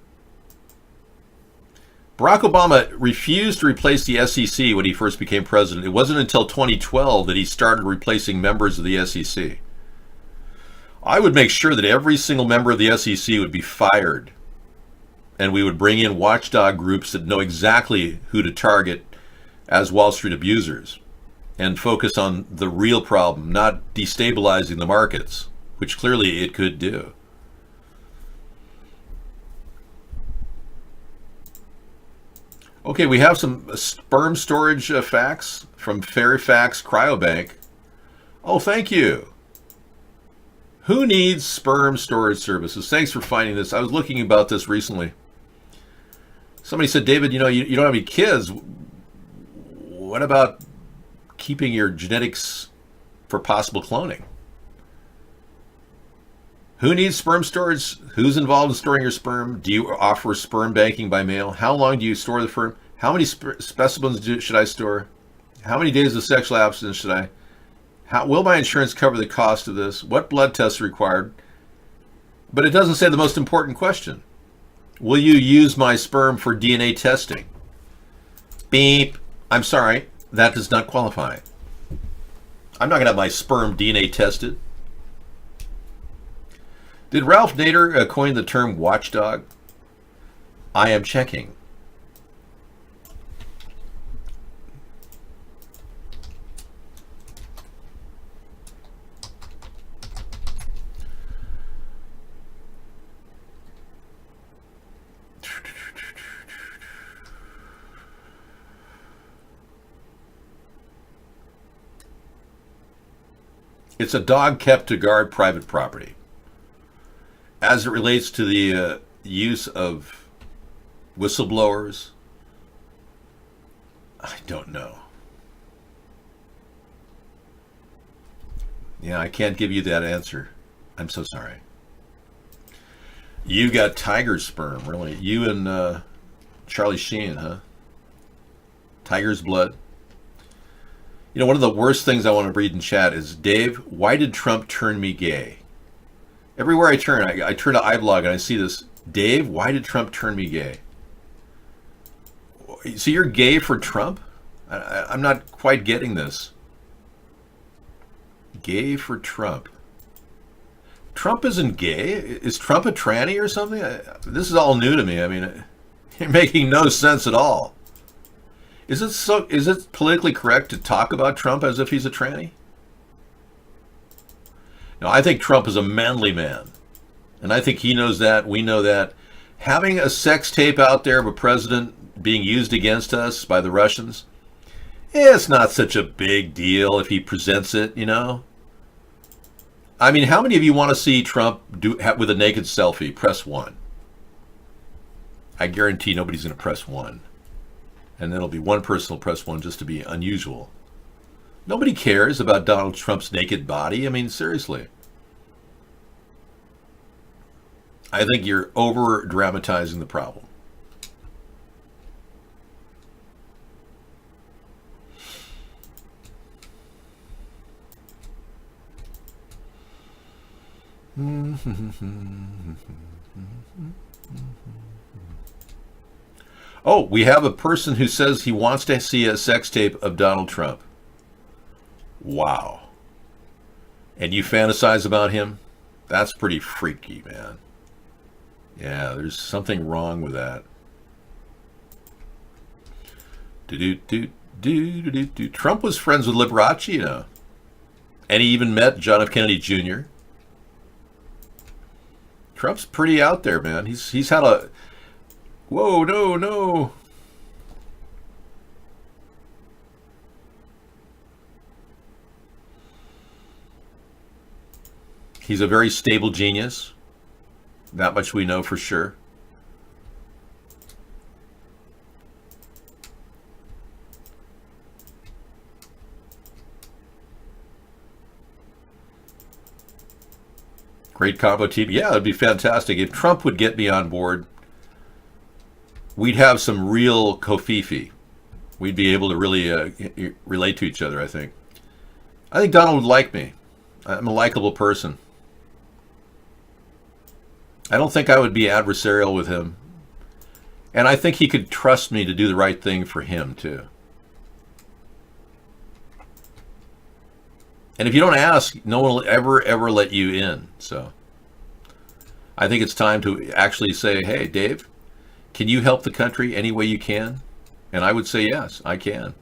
Barack Obama refused to replace the SEC when he first became president. It wasn't until 2012 that he started replacing members of the SEC. I would make sure that every single member of the SEC would be fired, and we would bring in watchdog groups that know exactly who to target as Wall Street abusers and focus on the real problem, not destabilizing the markets, which clearly it could do. Okay, we have some sperm storage facts from Fairfax Cryobank. Oh, thank you. Who needs sperm storage services? Thanks for finding this. I was looking about this recently. Somebody said, David, you don't have any kids. What about keeping your genetics for possible cloning? Who needs sperm storage? Who's involved in storing your sperm? Do you offer sperm banking by mail? How long do you store the sperm? How many specimens should I store? How many days of sexual abstinence should I? Will my insurance cover the cost of this? What blood tests are required? But it doesn't say the most important question. Will you use my sperm for DNA testing? Beep. I'm sorry, that does not qualify. I'm not going to have my sperm DNA tested. Did Ralph Nader coin the term watchdog? I am checking. It's a dog kept to guard private property. As it relates to the use of whistleblowers, I don't know. Yeah, I can't give you that answer. I'm so sorry. You got tiger sperm, really. You and Charlie Sheen, huh? Tiger's blood. You know, one of the worst things I want to read in chat is, Dave, why did Trump turn me gay? Everywhere I turn, I turn to iBlog and I see this, Dave, why did Trump turn me gay? So you're gay for Trump? I'm not quite getting this. Gay for Trump. Trump isn't gay. Is Trump a tranny or something? This is all new to me. I mean, you're making no sense at all. Is it politically correct to talk about Trump as if he's a tranny? No, I think Trump is a manly man. And I think he knows that. We know that. Having a sex tape out there of a president being used against us by the Russians, it's not such a big deal if he presents it, you know? I mean, how many of you want to see Trump with a naked selfie? Press 1. I guarantee nobody's going to press 1. And then it'll be one person will press 1 just to be unusual. Nobody cares about Donald Trump's naked body. I mean, seriously. I think you're over-dramatizing the problem. Oh, we have a person who says he wants to see a sex tape of Donald Trump. Wow. And you fantasize about him? That's pretty freaky, man. Yeah, there's something wrong with that. Trump was friends with Liberace, you know. And he even met John F. Kennedy Jr. Trump's pretty out there, man. He's had a... Whoa, no. He's a very stable genius. That much we know for sure. Great combo team. Yeah, it'd be fantastic. If Trump would get me on board, we'd have some real kofifi. We'd be able to really relate to each other, I think. I think Donald would like me. I'm a likable person. I don't think I would be adversarial with him. And I think he could trust me to do the right thing for him, too. And if you don't ask, no one will ever let you in. So I think it's time to actually say, hey, Dave, can you help the country any way you can? And I would say, yes, I can.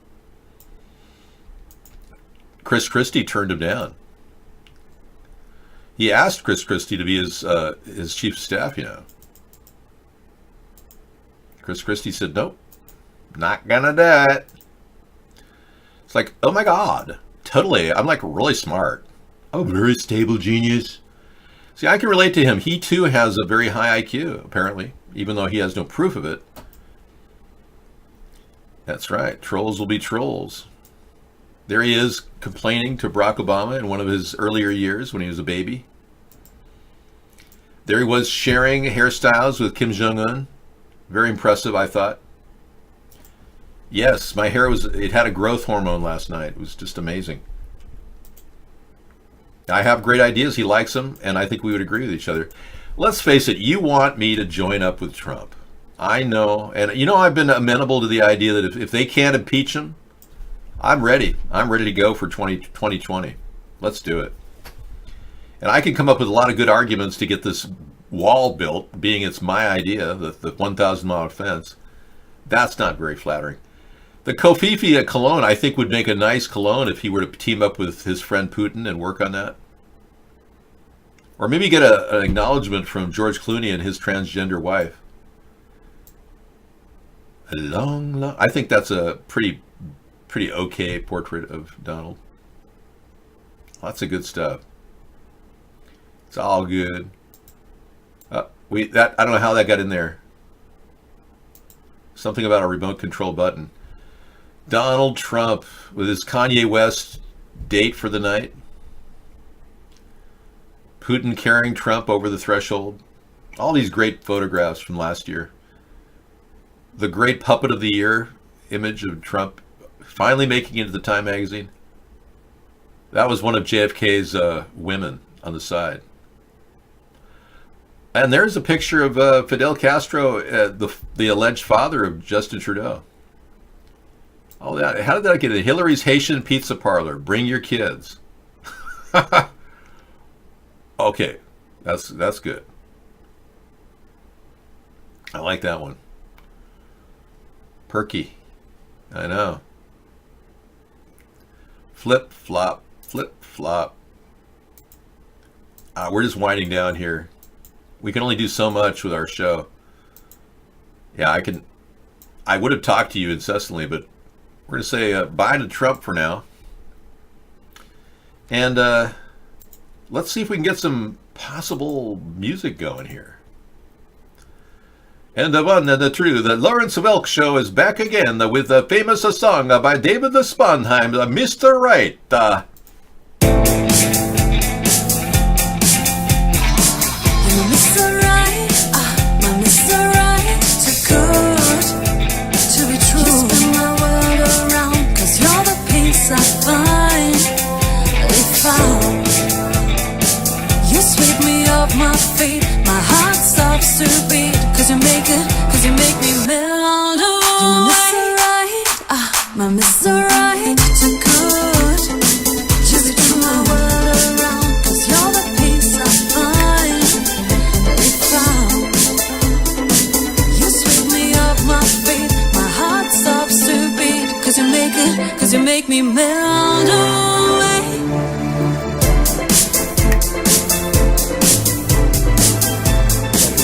Chris Christie turned him down. He asked Chris Christie to be his chief of staff, you know. Chris Christie said, nope, not gonna do it. It's like, oh my God, totally. I'm like really smart. I'm a very stable genius. See, I can relate to him. He too has a very high IQ, apparently, even though he has no proof of it. That's right. Trolls will be trolls. There he is complaining to Barack Obama in one of his earlier years when he was a baby. There he was sharing hairstyles with Kim Jong-un. Very impressive, I thought. Yes, my hair it had a growth hormone last night. It was just amazing. I have great ideas. He likes them, and I think we would agree with each other. Let's face it, you want me to join up with Trump. I know, and you know I've been amenable to the idea that if they can't impeach him, I'm ready. I'm ready to go for 2020. Let's do it. And I can come up with a lot of good arguments to get this wall built, being it's my idea, the 1,000-mile fence. That's not very flattering. The Kofifi cologne, I think, would make a nice cologne if he were to team up with his friend Putin and work on that. Or maybe get an acknowledgement from George Clooney and his transgender wife. I think that's a pretty okay portrait of Donald. Lots of good stuff. It's all good. I don't know how that got in there. Something about a remote control button. Donald Trump with his Kanye West date for the night. Putin carrying Trump over the threshold. All these great photographs from last year. The great puppet of the year image of Trump finally making it into the Time magazine. That was one of JFK's women on the side. And there's a picture of Fidel Castro, the alleged father of Justin Trudeau. All that. How did that get in? Hillary's Haitian Pizza Parlor. Bring your kids. Okay, that's good. I like that one. Perky. I know. Flip flop, flip flop. We're just winding down here. We can only do so much with our show. Yeah, I would have talked to you incessantly, but we're going to say bye to Trump for now. And let's see if we can get some possible music going here. And the one and the true, the Lawrence Welk Show is back again with a famous song by David the Sponheim, Mr. Right. My feet, my heart stops to beat. Cause you make me melt away. You're Mr. Right, too good. Just turn my world around. Cause you're the peace I find. If you sweep me off my feet, my heart stops to beat. Cause you make me melt away.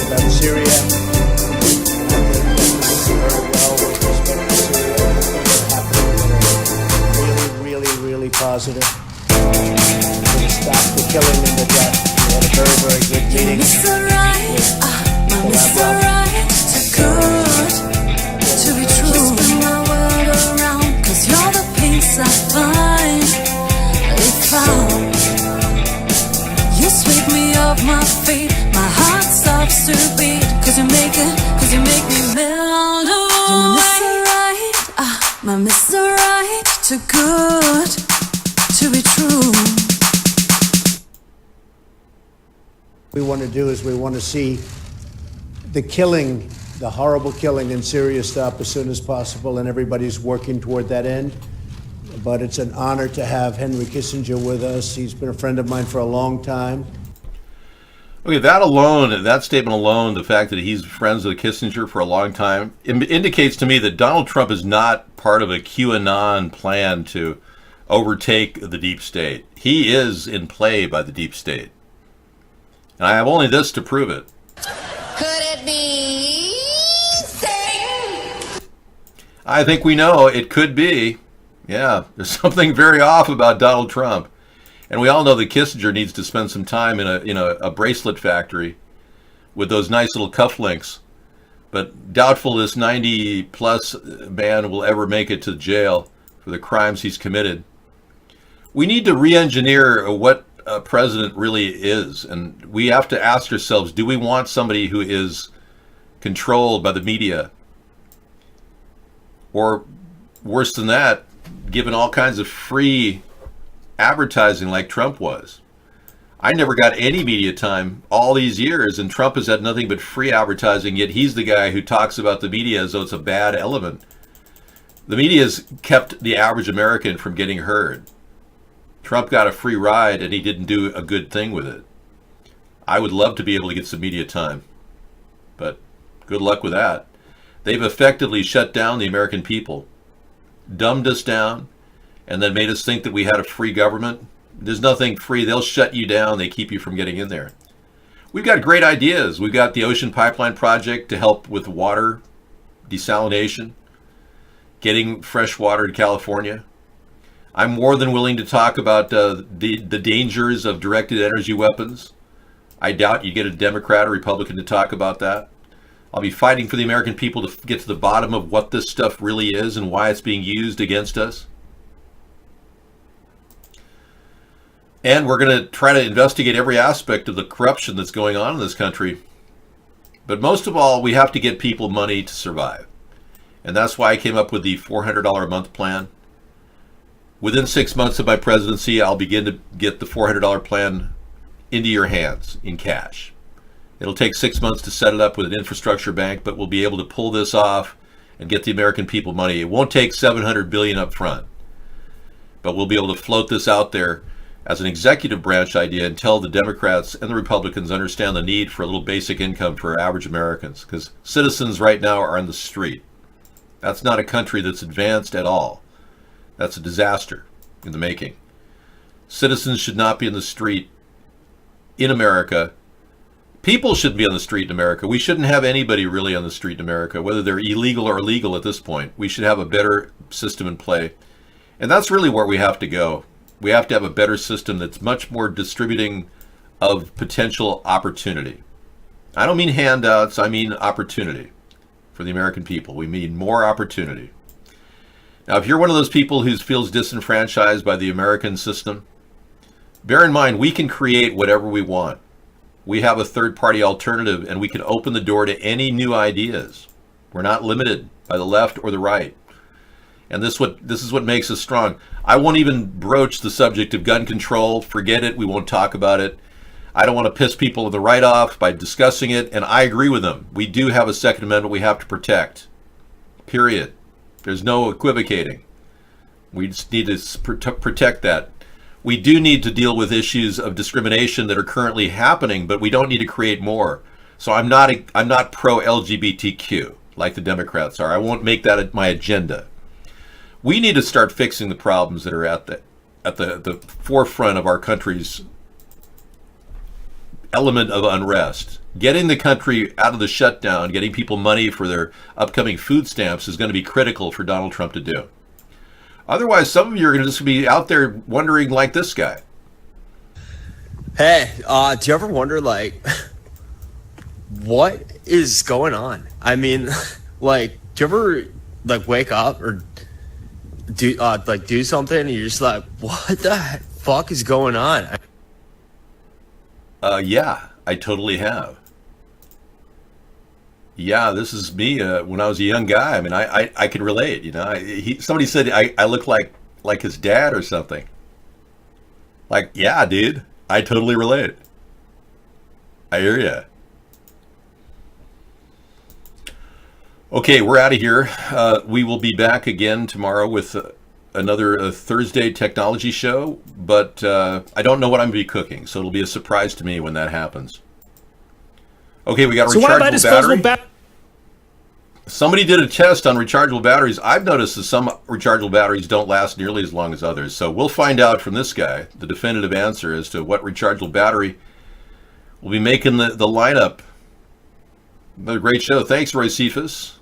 About Syria, very well with respect to Syria. Really, really positive. We're going to stop the killing and the death. We had a very, very good meeting. Mr. Right, Mr. Right, too good to be true. You spin my world around, cause you're the peace I find. If you sweep me off my feet, my heart stops to beat. Cause you make me melt away. You're Mr. Right, too good to be true. What we want to do is we want to see the killing, the horrible killing in Syria stop as soon as possible, and everybody's working toward that end. But it's an honor to have Henry Kissinger with us. He's been a friend of mine for a long time. Okay, that statement alone, the fact that he's friends with Kissinger for a long time, indicates to me that Donald Trump is not part of a QAnon plan to overtake the deep state. He is in play by the deep state. And I have only this to prove it. Could it be Satan? I think we know it could be. Yeah, there's something very off about Donald Trump. And we all know that Kissinger needs to spend some time in a bracelet factory with those nice little cufflinks. But doubtful this 90-plus man will ever make it to jail for the crimes he's committed. We need to re-engineer what a president really is. And we have to ask ourselves, do we want somebody who is controlled by the media? Or worse than that, given all kinds of free advertising like Trump was. I never got any media time all these years, and Trump has had nothing but free advertising, yet he's the guy who talks about the media as though it's a bad element. The media has kept the average American from getting heard. Trump got a free ride, and he didn't do a good thing with it. I would love to be able to get some media time, but good luck with that. They've effectively shut down the American people, dumbed us down, and then made us think that we had a free government. There's nothing free. They'll shut you down. They keep you from getting in there. We've got great ideas. We've got the Ocean Pipeline Project to help with water desalination, getting fresh water to California. I'm more than willing to talk about the dangers of directed energy weapons. I doubt you get a Democrat or Republican to talk about that. I'll be fighting for the American people to get to the bottom of what this stuff really is and why it's being used against us. And we're going to try to investigate every aspect of the corruption that's going on in this country. But most of all, we have to get people money to survive. And that's why I came up with the $400 a month plan. Within 6 months of my presidency, I'll begin to get the $400 plan into your hands in cash. It'll take 6 months to set it up with an infrastructure bank, but we'll be able to pull this off and get the American people money. It won't take $700 billion up front, but we'll be able to float this out there as an executive branch idea until the Democrats and the Republicans understand the need for a little basic income for average Americans, because citizens right now are on the street. That's not a country that's advanced at all. That's a disaster in the making. Citizens should not be in the street in America. People shouldn't be on the street in America. We shouldn't have anybody really on the street in America, whether they're illegal or legal at this point. We should have a better system in play. And that's really where we have to go. We have to have a better system that's much more distributing of potential opportunity. I don't mean handouts, I mean opportunity for the American people. We need more opportunity. Now, if you're one of those people who feels disenfranchised by the American system, bear in mind, we can create whatever we want. We have a third-party alternative, and we can open the door to any new ideas. We're not limited by the left or the right. And this is what makes us strong. I won't even broach the subject of gun control. Forget it. We won't talk about it. I don't want to piss people on the right off by discussing it, and I agree with them. We do have a Second Amendment we have to protect. Period. There's no equivocating. We just need to protect that. We do need to deal with issues of discrimination that are currently happening, but we don't need to create more. So I'm not pro LGBTQ like the Democrats are. I won't make that my agenda. We need to start fixing the problems that are at the forefront of our country's element of unrest. Getting the country out of the shutdown, getting people money for their upcoming food stamps is going to be critical for Donald Trump to do. Otherwise, some of you are going to just be out there wondering like this guy. Hey, do you ever wonder, like, what is going on? I mean, like, do you ever, like, wake up or do something and you're just like, what the fuck is going on? Yeah, I totally have. Yeah, this is me when I was a young guy. I mean, I can relate, you know. Somebody said I look like his dad or something. Like, yeah, dude, I totally relate. I hear ya. Okay, we're out of here. We will be back again tomorrow with another Thursday technology show, but I don't know what I'm going to be cooking, so it'll be a surprise to me when that happens. Okay, we got a rechargeable battery. Somebody did a test on rechargeable batteries. I've noticed that some rechargeable batteries don't last nearly as long as others, so we'll find out from this guy the definitive answer as to what rechargeable battery will be making the lineup. Another great show. Thanks, Roy Cephas.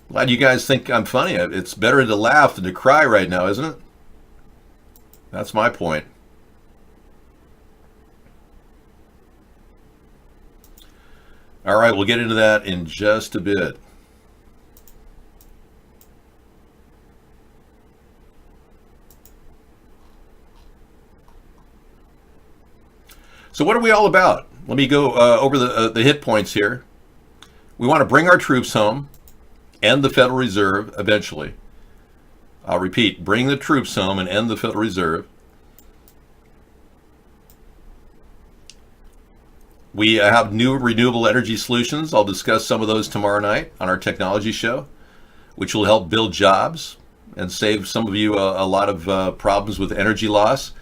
Glad you guys think I'm funny. It's better to laugh than to cry right now, isn't it? That's my point. All right, we'll get into that in just a bit. So what are we all about? Let me go over the hit points here. We want to bring our troops home, end the Federal Reserve eventually. I'll repeat, bring the troops home and end the Federal Reserve. We have new renewable energy solutions. I'll discuss some of those tomorrow night on our technology show, which will help build jobs and save some of you a lot of problems with energy loss.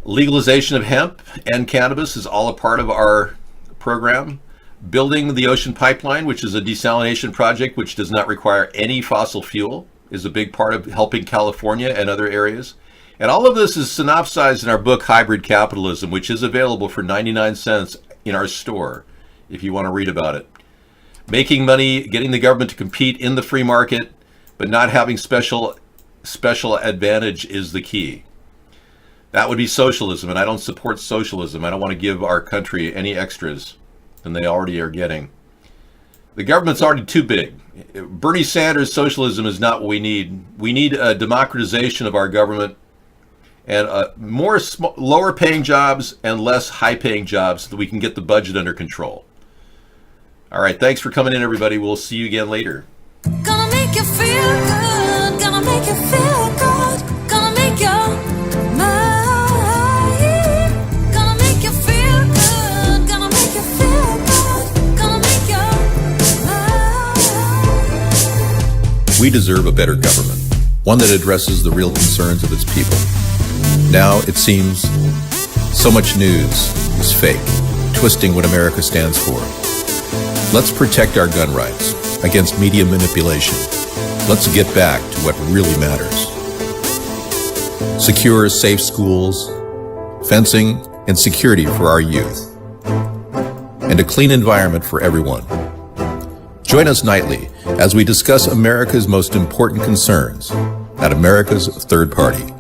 Legalization of hemp and cannabis is all a part of our program. Building the Ocean Pipeline, which is a desalination project which does not require any fossil fuel, is a big part of helping California and other areas. And all of this is synopsized in our book, Hybrid Capitalism, which is available for 99 cents in our store if you want to read about it. Making money, getting the government to compete in the free market, but not having special advantage is the key. That would be socialism, and I don't support socialism. I don't want to give our country any extras than they already are getting. The government's already too big. Bernie Sanders' socialism is not what we need. We need a democratization of our government and more lower paying jobs and less high paying jobs so that we can get the budget under control. All right, thanks for coming in, everybody. We'll see you again later. Gonna make you feel good, gonna make you feel good, gonna make you mine, gonna make you feel good, gonna make you feel good, gonna make you mine. We deserve a better government, one that addresses the real concerns of its people. Now, it seems, so much news is fake, twisting what America stands for. Let's protect our gun rights against media manipulation. Let's get back to what really matters. Secure, safe schools, fencing, and security for our youth, and a clean environment for everyone. Join us nightly as we discuss America's most important concerns at America's Third Party.